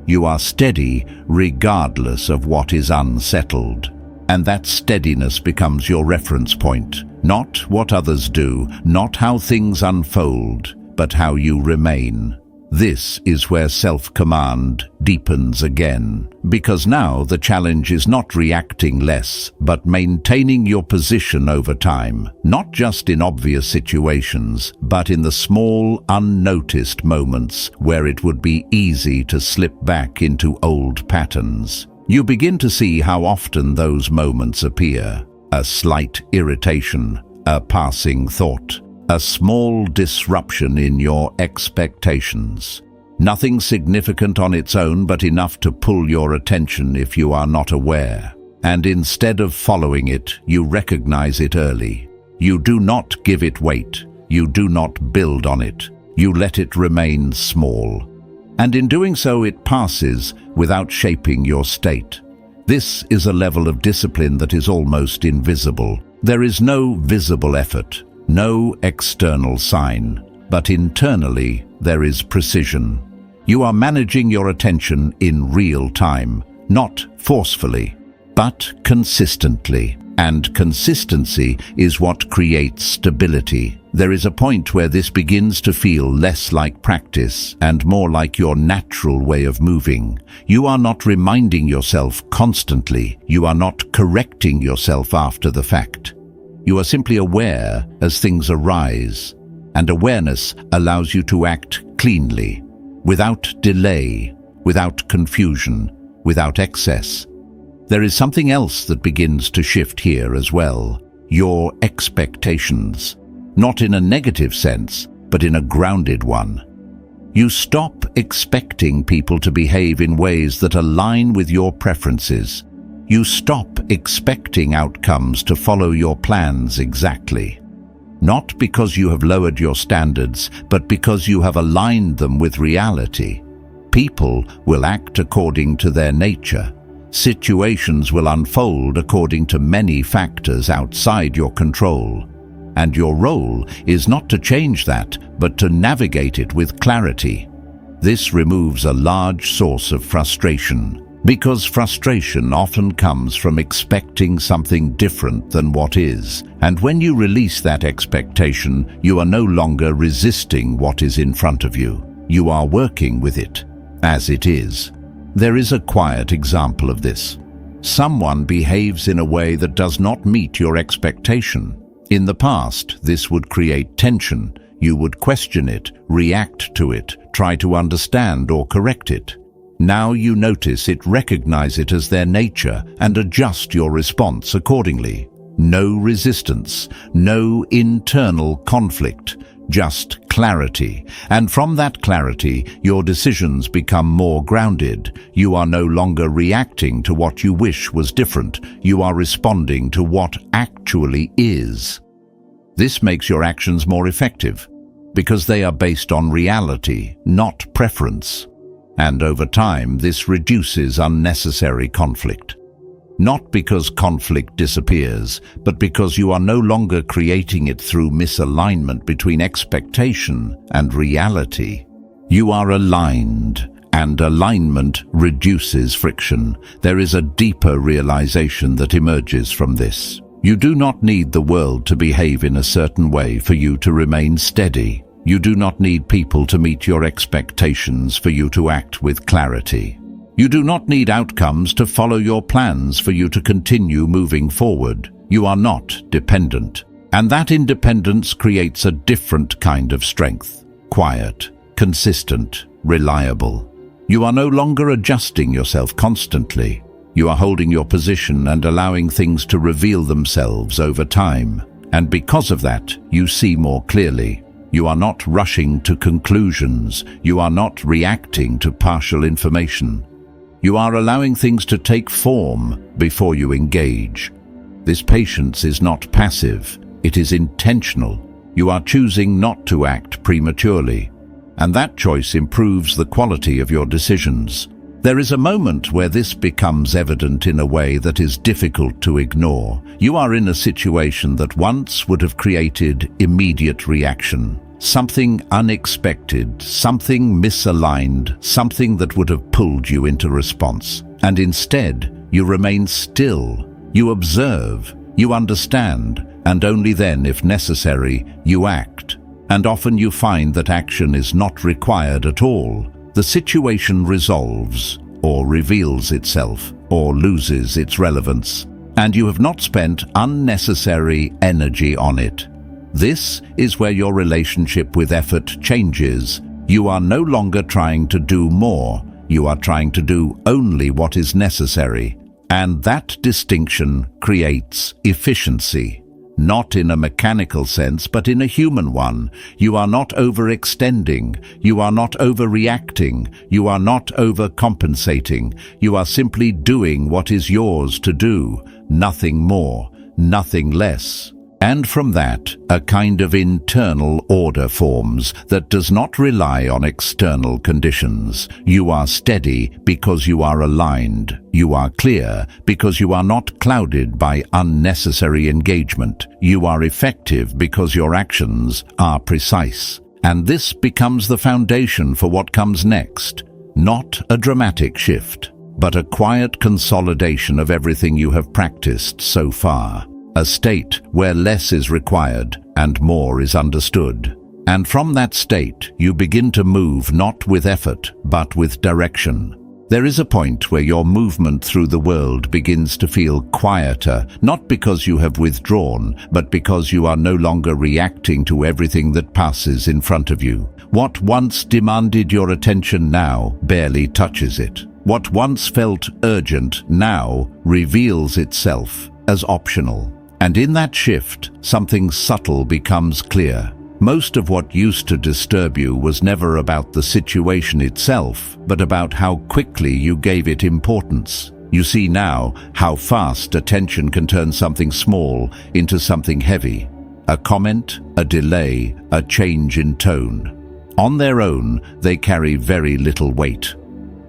You are steady regardless of what is unsettled. And that steadiness becomes your reference point. Not what others do, not how things unfold, but how you remain. This is where self-command deepens again, because now the challenge is not reacting less, but maintaining your position over time, not just in obvious situations, but in the small, unnoticed moments where it would be easy to slip back into old patterns. You begin to see how often those moments appear. A slight irritation, a passing thought, a small disruption in your expectations. Nothing significant on its own, but enough to pull your attention if you are not aware. And instead of following it, you recognize it early. You do not give it weight. You do not build on it. You let it remain small. And in doing so, it passes without shaping your state. This is a level of discipline that is almost invisible. There is no visible effort, no external sign, but internally there is precision. You are managing your attention in real time, not forcefully, but consistently. And consistency is what creates stability. There is a point where this begins to feel less like practice and more like your natural way of moving. You are not reminding yourself constantly. You are not correcting yourself after the fact. You are simply aware as things arise, and awareness allows you to act cleanly, without delay, without confusion, without excess. There is something else that begins to shift here as well, your expectations. Not in a negative sense, but in a grounded one. You stop expecting people to behave in ways that align with your preferences. You stop expecting outcomes to follow your plans exactly. Not because you have lowered your standards, but because you have aligned them with reality. People will act according to their nature. Situations will unfold according to many factors outside your control. And your role is not to change that, but to navigate it with clarity. This removes a large source of frustration, because frustration often comes from expecting something different than what is. And when you release that expectation, you are no longer resisting what is in front of you. You are working with it, as it is. There is a quiet example of this. Someone behaves in a way that does not meet your expectation. In the past, this would create tension. You would question it, react to it, try to understand or correct it. Now you notice it, recognize it as their nature, and adjust your response accordingly. No resistance, no internal conflict, just clarity. And from that clarity, your decisions become more grounded. You are no longer reacting to what you wish was different. You are responding to what actually is. This makes your actions more effective, because they are based on reality, not preference. And over time, this reduces unnecessary conflict. Not because conflict disappears, but because you are no longer creating it through misalignment between expectation and reality. You are aligned, and alignment reduces friction. There is a deeper realization that emerges from this. You do not need the world to behave in a certain way for you to remain steady. You do not need people to meet your expectations for you to act with clarity. You do not need outcomes to follow your plans for you to continue moving forward. You are not dependent. And that independence creates a different kind of strength. Quiet, consistent, reliable. You are no longer adjusting yourself constantly. You are holding your position and allowing things to reveal themselves over time. And because of that, you see more clearly. You are not rushing to conclusions. You are not reacting to partial information. You are allowing things to take form before you engage. This patience is not passive. It is intentional. You are choosing not to act prematurely. And that choice improves the quality of your decisions. There is a moment where this becomes evident in a way that is difficult to ignore. You are in a situation that once would have created immediate reaction. Something unexpected, something misaligned, something that would have pulled you into response. And instead, you remain still. You observe, you understand, and only then, if necessary, you act. And often you find that action is not required at all. The situation resolves, or reveals itself, or loses its relevance, and you have not spent unnecessary energy on it. This is where your relationship with effort changes. You are no longer trying to do more. You are trying to do only what is necessary. And that distinction creates efficiency. Not in a mechanical sense, but in a human one. You are not overextending. You are not overreacting. You are not overcompensating. You are simply doing what is yours to do. Nothing more, nothing less. And from that, a kind of internal order forms that does not rely on external conditions. You are steady because you are aligned. You are clear because you are not clouded by unnecessary engagement. You are effective because your actions are precise. And this becomes the foundation for what comes next. Not a dramatic shift, but a quiet consolidation of everything you have practiced so far. A state where less is required and more is understood. And from that state, you begin to move not with effort, but with direction. There is a point where your movement through the world begins to feel quieter, not because you have withdrawn, but because you are no longer reacting to everything that passes in front of you. What once demanded your attention now barely touches it. What once felt urgent now reveals itself as optional. And in that shift, something subtle becomes clear. Most of what used to disturb you was never about the situation itself, but about how quickly you gave it importance. You see now how fast attention can turn something small into something heavy. A comment, a delay, a change in tone. On their own, they carry very little weight.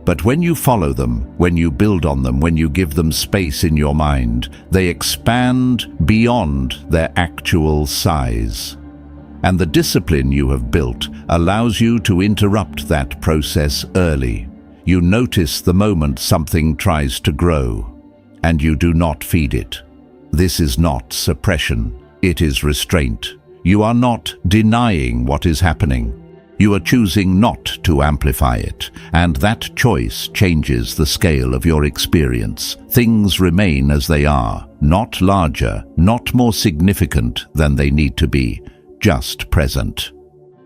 But when you follow them, when you build on them, when you give them space in your mind, they expand beyond their actual size. And the discipline you have built allows you to interrupt that process early. You notice the moment something tries to grow, and you do not feed it. This is not suppression, it is restraint. You are not denying what is happening. You are choosing not to amplify it, and that choice changes the scale of your experience. Things remain as they are, not larger, not more significant than they need to be, just present.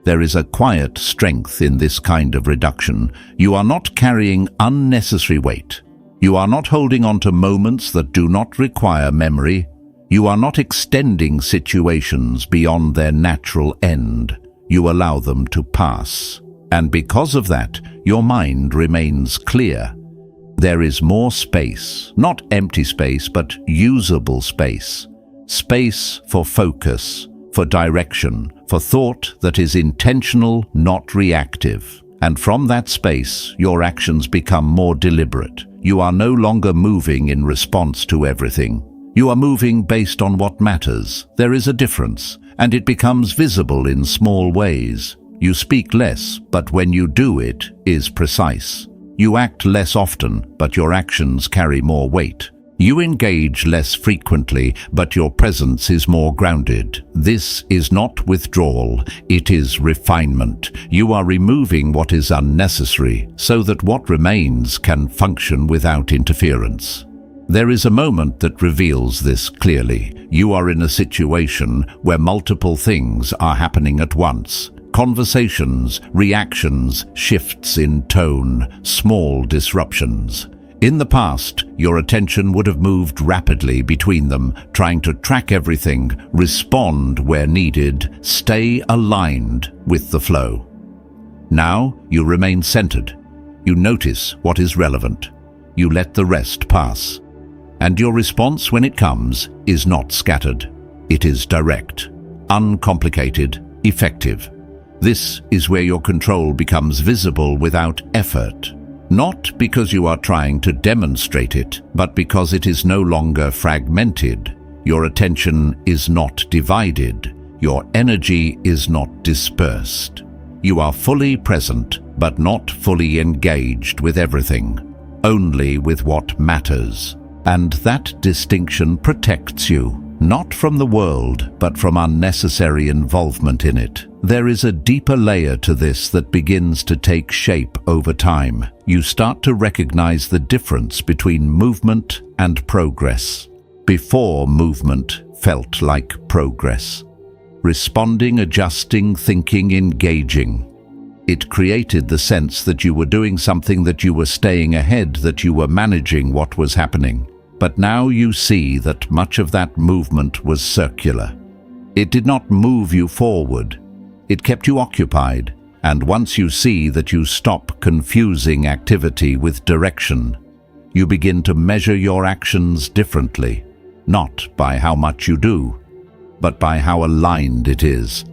There is a quiet strength in this kind of reduction. You are not carrying unnecessary weight. You are not holding on to moments that do not require memory. You are not extending situations beyond their natural end. You allow them to pass. And because of that, your mind remains clear. There is more space, not empty space, but usable space. Space for focus, for direction, for thought that is intentional, not reactive. And from that space, your actions become more deliberate. You are no longer moving in response to everything. You are moving based on what matters. There is a difference, and it becomes visible in small ways. You speak less, but when you do it, is precise. You act less often, but your actions carry more weight. You engage less frequently, but your presence is more grounded. This is not withdrawal, it is refinement. You are removing what is unnecessary, so that what remains can function without interference. There is a moment that reveals this clearly. You are in a situation where multiple things are happening at once. Conversations, reactions, shifts in tone, small disruptions. In the past, your attention would have moved rapidly between them, trying to track everything, respond where needed, stay aligned with the flow. Now, you remain centered. You notice what is relevant. You let the rest pass. And your response when it comes is not scattered. It is direct, uncomplicated, effective. This is where your control becomes visible without effort. Not because you are trying to demonstrate it, but because it is no longer fragmented. Your attention is not divided. Your energy is not dispersed. You are fully present, but not fully engaged with everything, only with what matters. And that distinction protects you, not from the world, but from unnecessary involvement in it. There is a deeper layer to this that begins to take shape over time. You start to recognize the difference between movement and progress. Before, movement felt like progress. Responding, adjusting, thinking, engaging. It created the sense that you were doing something, that you were staying ahead, that you were managing what was happening. But now you see that much of that movement was circular. It did not move you forward. It kept you occupied, and once you see that you stop confusing activity with direction, you begin to measure your actions differently, not by how much you do, but by how aligned it is.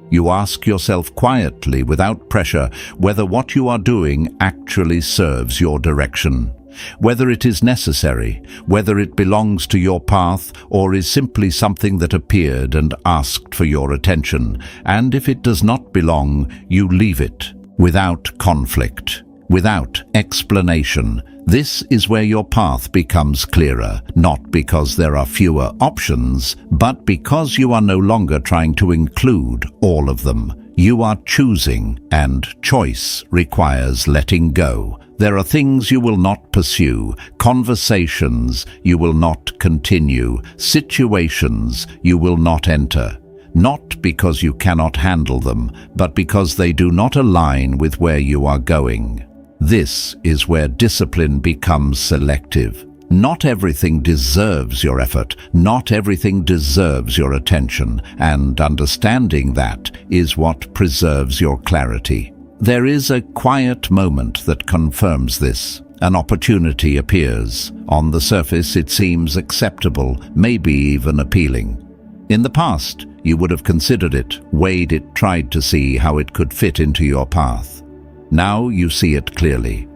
You ask yourself quietly, without pressure, whether what you are doing actually serves your direction. Whether it is necessary, whether it belongs to your path, or is simply something that appeared and asked for your attention. And if it does not belong, you leave it, without conflict, without explanation. This is where your path becomes clearer, not because there are fewer options, but because you are no longer trying to include all of them. You are choosing, and choice requires letting go. There are things you will not pursue, conversations you will not continue, situations you will not enter. Not because you cannot handle them, but because they do not align with where you are going. This is where discipline becomes selective. Not everything deserves your effort, not everything deserves your attention, and understanding that is what preserves your clarity. There is a quiet moment that confirms this. An opportunity appears. On the surface, it seems acceptable, maybe even appealing. In the past, you would have considered it, weighed it, tried to see how it could fit into your path. Now you see it clearly.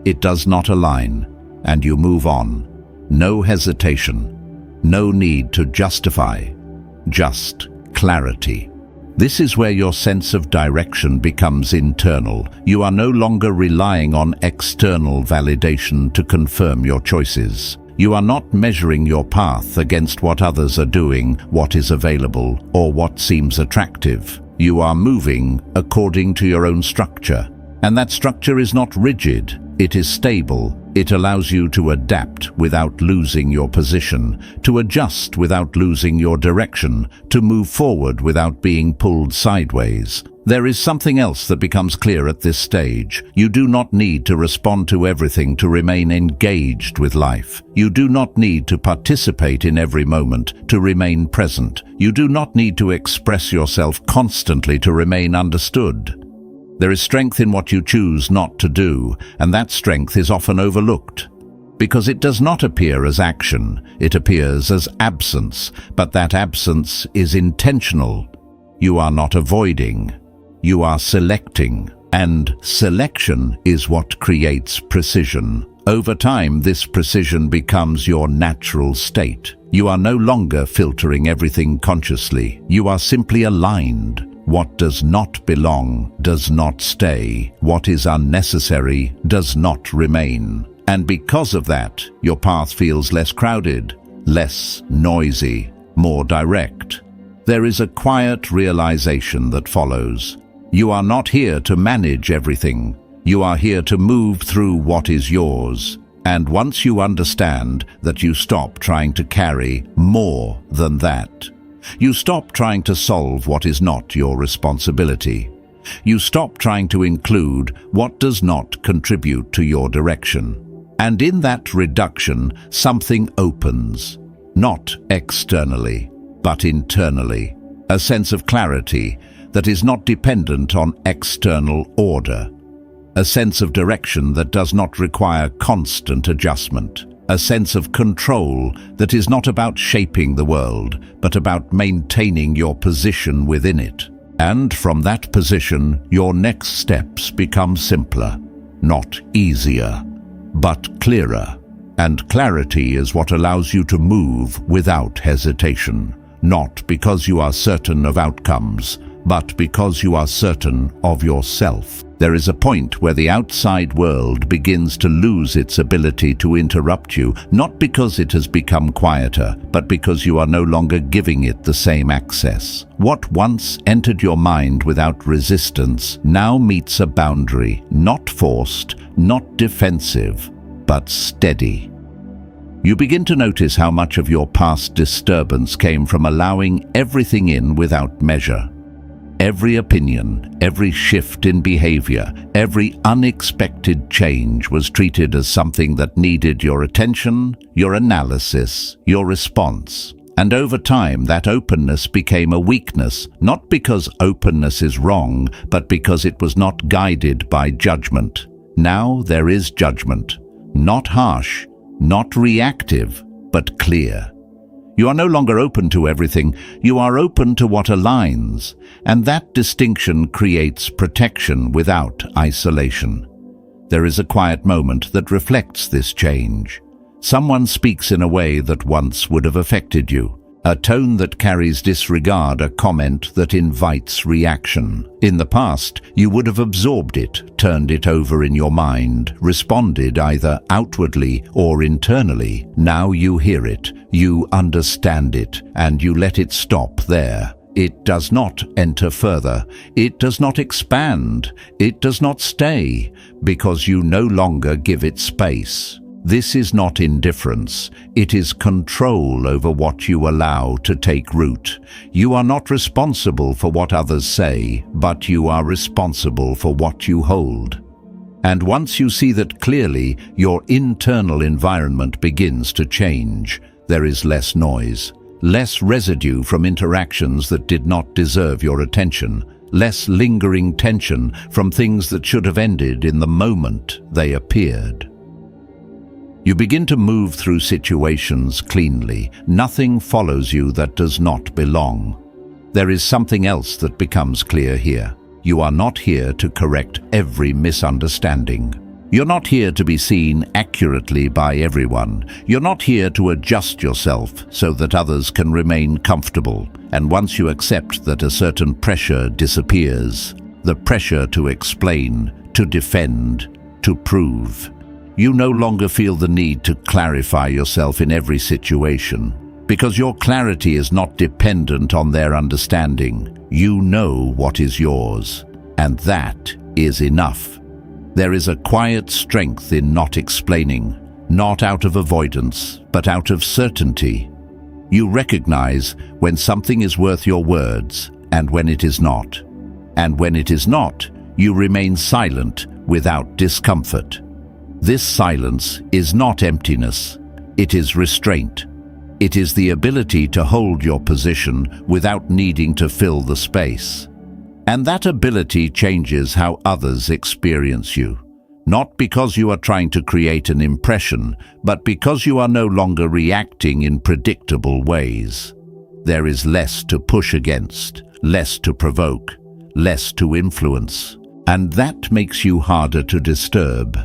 It does not align, and you move on. No hesitation, no need to justify, just clarity. This is where your sense of direction becomes internal. You are no longer relying on external validation to confirm your choices. You are not measuring your path against what others are doing, what is available, or what seems attractive. You are moving according to your own structure. And that structure is not rigid, it is stable. It allows you to adapt without losing your position, to adjust without losing your direction, to move forward without being pulled sideways. There is something else that becomes clear at this stage. You do not need to respond to everything to remain engaged with life. You do not need to participate in every moment to remain present. You do not need to express yourself constantly to remain understood. There is strength in what you choose not to do, and that strength is often overlooked. Because it does not appear as action, it appears as absence, but that absence is intentional. You are not avoiding. You are selecting. And selection is what creates precision. Over time, this precision becomes your natural state. You are no longer filtering everything consciously. You are simply aligned. What does not belong does not stay. What is unnecessary does not remain. And because of that, your path feels less crowded, less noisy, more direct. There is a quiet realization that follows. You are not here to manage everything. You are here to move through what is yours. And once you understand that, you stop trying to carry more than that. You stop trying to solve what is not your responsibility. You stop trying to include what does not contribute to your direction. And in that reduction, something opens, not externally, but internally. A sense of clarity that is not dependent on external order. A sense of direction that does not require constant adjustment. A sense of control that is not about shaping the world, but about maintaining your position within it. And from that position, your next steps become simpler, not easier, but clearer. And clarity is what allows you to move without hesitation, not because you are certain of outcomes, but because you are certain of yourself. There is a point where the outside world begins to lose its ability to interrupt you, not because it has become quieter, but because you are no longer giving it the same access. What once entered your mind without resistance now meets a boundary, not forced, not defensive, but steady. You begin to notice how much of your past disturbance came from allowing everything in without measure. Every opinion, every shift in behavior, every unexpected change was treated as something that needed your attention, your analysis, your response. And over time, that openness became a weakness, not because openness is wrong, but because it was not guided by judgment. Now there is judgment, not harsh, not reactive, but clear. You are no longer open to everything, you are open to what aligns, and that distinction creates protection without isolation. There is a quiet moment that reflects this change. Someone speaks in a way that once would have affected you, a tone that carries disregard, a comment that invites reaction. In the past, you would have absorbed it, turned it over in your mind, responded either outwardly or internally. Now you hear it, you understand it, and you let it stop there. It does not enter further. It does not expand. It does not stay, because you no longer give it space. This is not indifference. It is control over what you allow to take root. You are not responsible for what others say, but you are responsible for what you hold. And once you see that clearly, your internal environment begins to change. There is less noise, less residue from interactions that did not deserve your attention, less lingering tension from things that should have ended in the moment they appeared. You begin to move through situations cleanly. Nothing follows you that does not belong. There is something else that becomes clear here. You are not here to correct every misunderstanding. You're not here to be seen accurately by everyone. You're not here to adjust yourself so that others can remain comfortable. And once you accept that a certain pressure disappears, the pressure to explain, to defend, to prove, you no longer feel the need to clarify yourself in every situation, because your clarity is not dependent on their understanding. You know what is yours, and that is enough. There is a quiet strength in not explaining, not out of avoidance, but out of certainty. You recognize when something is worth your words and when it is not. And when it is not, you remain silent without discomfort. This silence is not emptiness, it is restraint. It is the ability to hold your position without needing to fill the space. And that ability changes how others experience you, not because you are trying to create an impression, but because you are no longer reacting in predictable ways. there is less to push against, less to provoke, less to influence, and that makes you harder to disturb.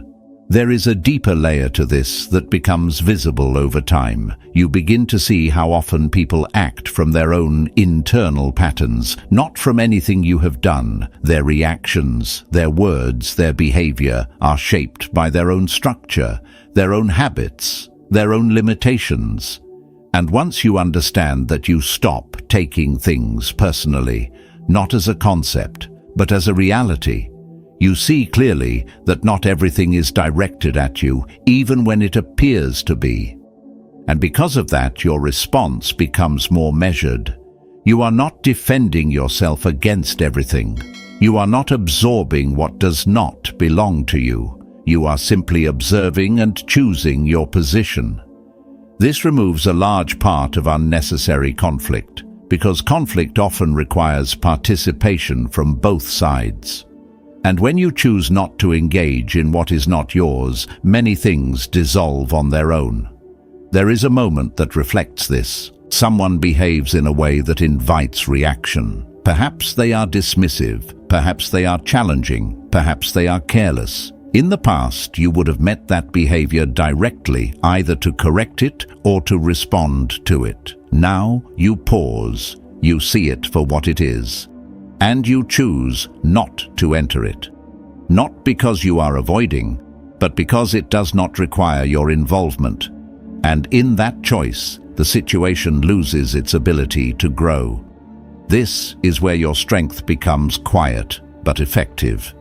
There is a deeper layer to this that becomes visible over time. You begin to see how often people act from their own internal patterns, not from anything you have done. Their reactions, their words, their behavior are shaped by their own structure, their own habits, their own limitations. And once you understand that, you stop taking things personally, not as a concept, but as a reality. You see clearly that not everything is directed at you, even when it appears to be. And because of that, your response becomes more measured. You are not defending yourself against everything. You are not absorbing what does not belong to you. You are simply observing and choosing your position. This removes a large part of unnecessary conflict, because conflict often requires participation from both sides. And when you choose not to engage in what is not yours, many things dissolve on their own. There is a moment that reflects this. Someone behaves in a way that invites reaction. Perhaps they are dismissive, perhaps they are challenging, perhaps they are careless. In the past, you would have met that behavior directly, either to correct it or to respond to it. Now, you pause, you see it for what it is, and you choose not to enter it. Not because you are avoiding, but because it does not require your involvement. And in that choice, the situation loses its ability to grow. This is where your strength becomes quiet but effective.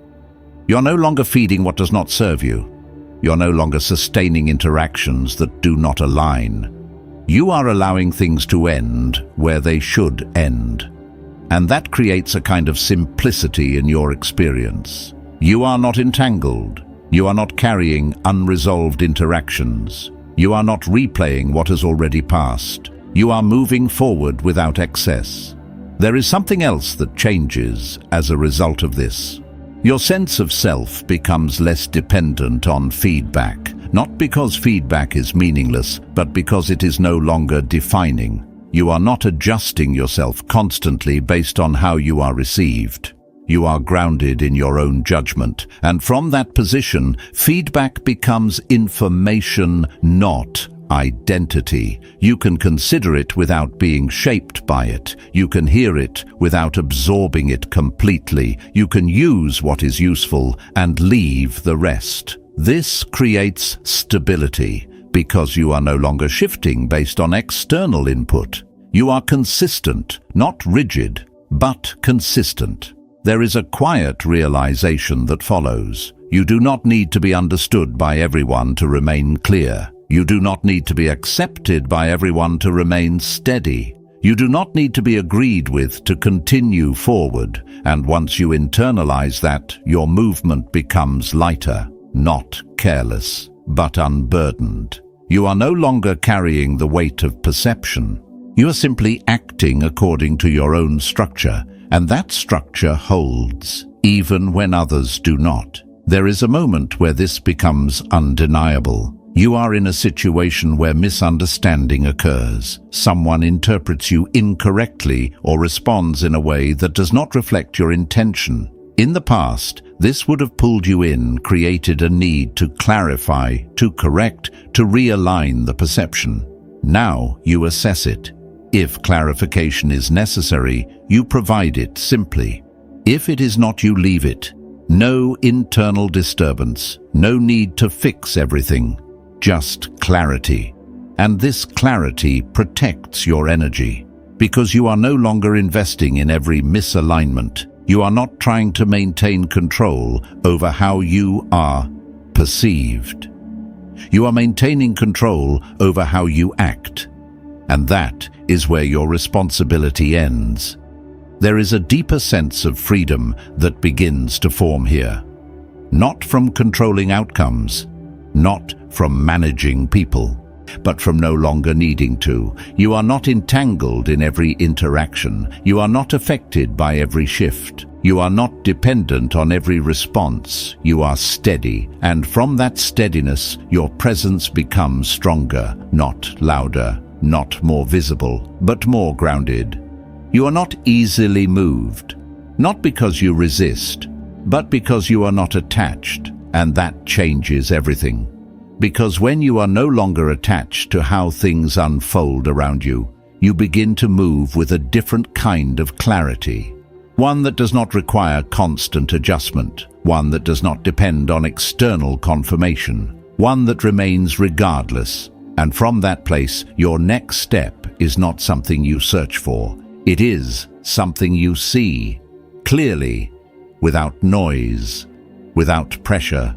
You're no longer feeding what does not serve you. You're no longer sustaining interactions that do not align. You are allowing things to end where they should end. And that creates a kind of simplicity in your experience. You are not entangled. You are not carrying unresolved interactions. You are not replaying what has already passed. You are moving forward without excess. There is something else that changes as a result of this. Your sense of self becomes less dependent on feedback, not because feedback is meaningless, but because it is no longer defining. You are not adjusting yourself constantly based on how you are received. You are grounded in your own judgment, and from that position, feedback becomes information, not identity. You can consider it without being shaped by it. You can hear it without absorbing it completely. You can use what is useful and leave the rest. This creates stability, because you are no longer shifting based on external input. You are consistent, not rigid, but consistent. There is a quiet realization that follows. You do not need to be understood by everyone to remain clear. You do not need to be accepted by everyone to remain steady. You do not need to be agreed with to continue forward. And once you internalize that, your movement becomes lighter, not careless, but unburdened. You are no longer carrying the weight of perception. You are simply acting according to your own structure, and that structure holds, even when others do not. There is a moment where this becomes undeniable. You are in a situation where misunderstanding occurs. Someone interprets you incorrectly or responds in a way that does not reflect your intention. In the past, this would have pulled you in, created a need to clarify, to correct, to realign the perception. Now you assess it. If clarification is necessary, you provide it simply. If it is not, you leave it. No internal disturbance, no need to fix everything, just clarity. And this clarity protects your energy, because you are no longer investing in every misalignment. You are not trying to maintain control over how you are perceived. You are maintaining control over how you act. And that is where your responsibility ends. There is a deeper sense of freedom that begins to form here. Not from controlling outcomes, not from managing people, but from no longer needing to. You are not entangled in every interaction. You are not affected by every shift. You are not dependent on every response. You are steady, and from that steadiness, your presence becomes stronger, not louder. not more visible, but more grounded. You are not easily moved, not because you resist, but because you are not attached, and that changes everything. Because when you are no longer attached to how things unfold around you, you begin to move with a different kind of clarity. One that does not require constant adjustment, one that does not depend on external confirmation, one that remains regardless. And from that place, your next step is not something you search for. It is something you see clearly, without noise, without pressure,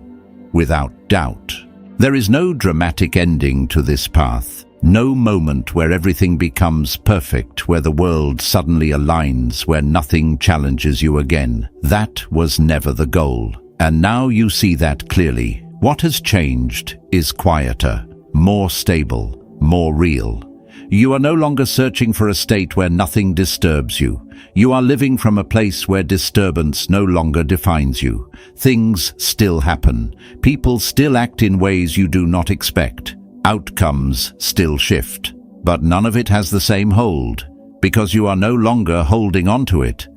without doubt. There is no dramatic ending to this path, no moment where everything becomes perfect, where the world suddenly aligns, where nothing challenges you again. That was never the goal, and now you see that clearly. What has changed is quieter, more stable, more real. You are no longer searching for a state where nothing disturbs you. You are living from a place where disturbance no longer defines you. Things still happen. People still act in ways you do not expect. Outcomes still shift. But none of it has the same hold, because you are no longer holding on to it.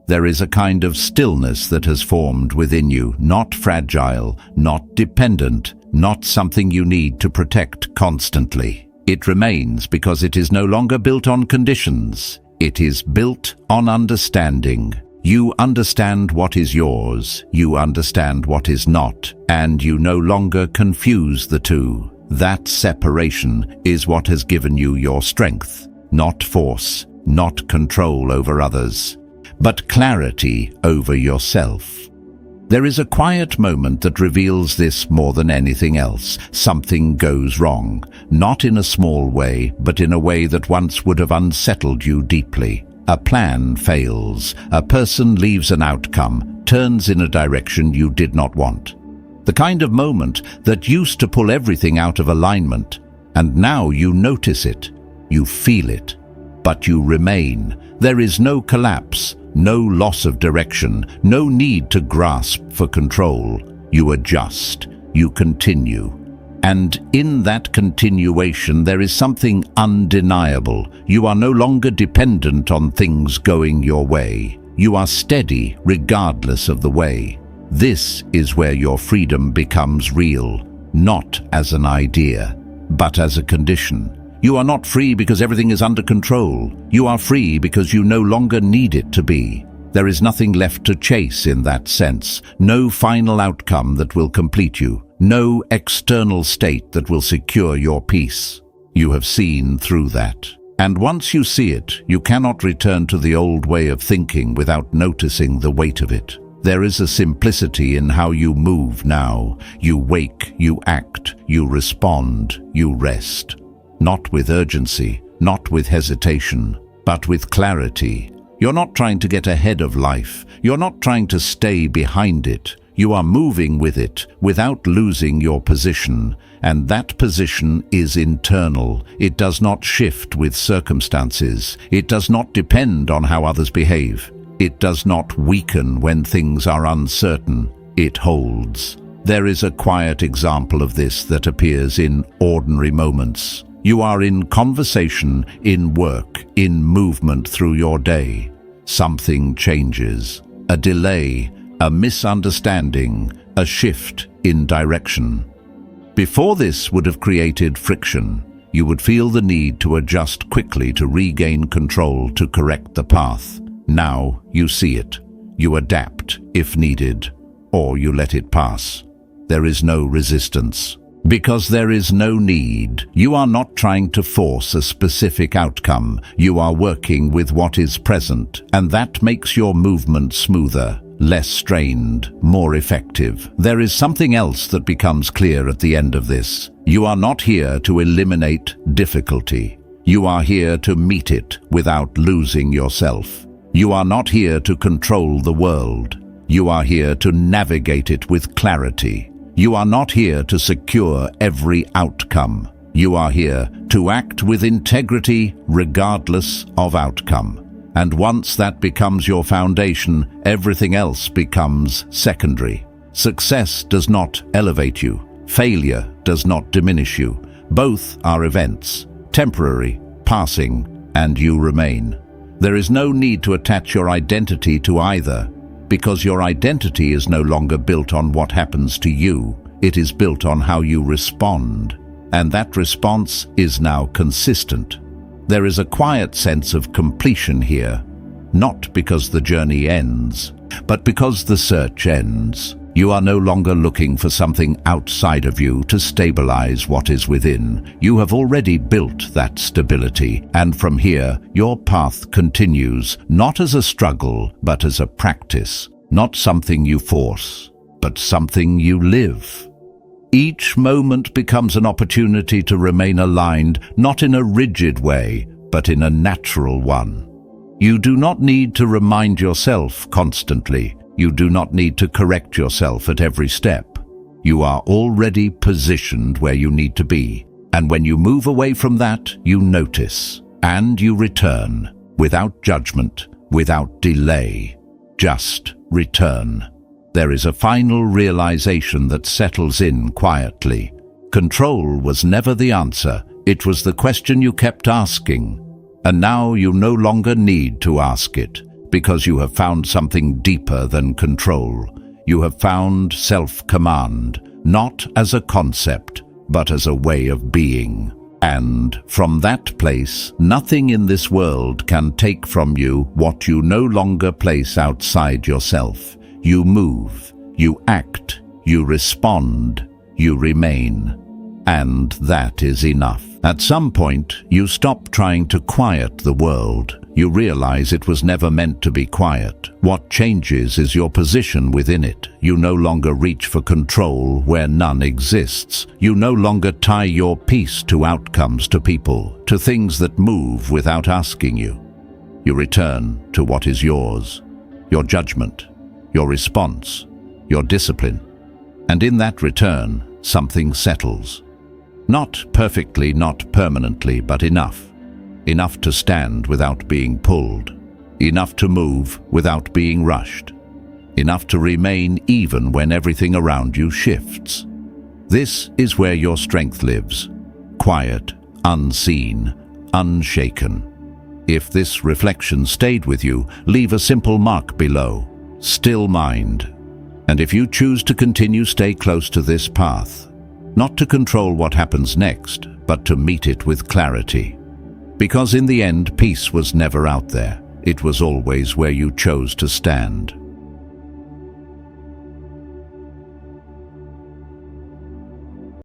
There is a kind of stillness that has formed within you, not fragile, not dependent, not something you need to protect constantly. It remains because it is no longer built on conditions. It is built on understanding. You understand what is yours, you understand what is not, and you no longer confuse the two. That separation is what has given you your strength, not force, not control over others, but clarity over yourself. There is a quiet moment that reveals this more than anything else. Something goes wrong, not in a small way, but in a way that once would have unsettled you deeply. A plan fails, a person leaves an outcome, turns in a direction you did not want. The kind of moment that used to pull everything out of alignment, and now you notice it, you feel it, but you remain. There is no collapse, no loss of direction, no need to grasp for control. You adjust, you continue. And in that continuation there is something undeniable. You are no longer dependent on things going your way. You are steady regardless of the way. This is where your freedom becomes real, not as an idea, but as a condition. You are not free because everything is under control. You are free because you no longer need it to be. There is nothing left to chase in that sense, no final outcome that will complete you, no external state that will secure your peace. You have seen through that. And once you see it, you cannot return to the old way of thinking without noticing the weight of it. There is a simplicity in how you move now. You wake, you act, you respond, you rest. Not with urgency, not with hesitation, but with clarity. You're not trying to get ahead of life. You're not trying to stay behind it. You are moving with it without losing your position, and that position is internal. It does not shift with circumstances. It does not depend on how others behave. It does not weaken when things are uncertain. It holds. There is a quiet example of this that appears in ordinary moments. You are in conversation, in work, in movement through your day. Something changes. A delay, a misunderstanding, a shift in direction. Before this would have created friction. You would feel the need to adjust quickly to regain control, to correct the path. Now you see it. You adapt if needed, or you let it pass. There is no resistance. Because there is no need. You are not trying to force a specific outcome. You are working with what is present, and that makes your movement smoother, less strained, more effective. There is something else that becomes clear at the end of this. You are not here to eliminate difficulty. You are here to meet it without losing yourself. You are not here to control the world. You are here to navigate it with clarity. You are not here to secure every outcome. You are here to act with integrity regardless of outcome. And once that becomes your foundation, everything else becomes secondary. Success does not elevate you. Failure does not diminish you. Both are events, temporary, passing, and you remain. There is no need to attach your identity to either, because your identity is no longer built on what happens to you. It is built on how you respond, and that response is now consistent. There is a quiet sense of completion here, not because the journey ends, but because the search ends. You are no longer looking for something outside of you to stabilize what is within. You have already built that stability, and from here, your path continues, not as a struggle, but as a practice. Not something you force, but something you live. Each moment becomes an opportunity to remain aligned, not in a rigid way, but in a natural one. You do not need to remind yourself constantly. You do not need to correct yourself at every step. You are already positioned where you need to be. And when you move away from that, you notice. And you return, without judgment, without delay. Just return. There is a final realization that settles in quietly. Control was never the answer. It was the question you kept asking. And now you no longer need to ask it, because you have found something deeper than control. You have found self-command, not as a concept, but as a way of being. And from that place, nothing in this world can take from you what you no longer place outside yourself. You move, you act, you respond, you remain. And that is enough. At some point, you stop trying to quiet the world. You realize it was never meant to be quiet. What changes is your position within it. You no longer reach for control where none exists. You no longer tie your peace to outcomes, to people, to things that move without asking you. You return to what is yours, your judgment, your response, your discipline. And in that return, something settles. Not perfectly, not permanently, but enough. Enough to stand without being pulled. Enough to move without being rushed. Enough to remain even when everything around you shifts. This is where your strength lives. Quiet, unseen, unshaken. If this reflection stayed with you, leave a simple mark below. Still mind. And if you choose to continue, stay close to this path. Not to control what happens next, but to meet it with clarity. Because in the end, peace was never out there. It was always where you chose to stand.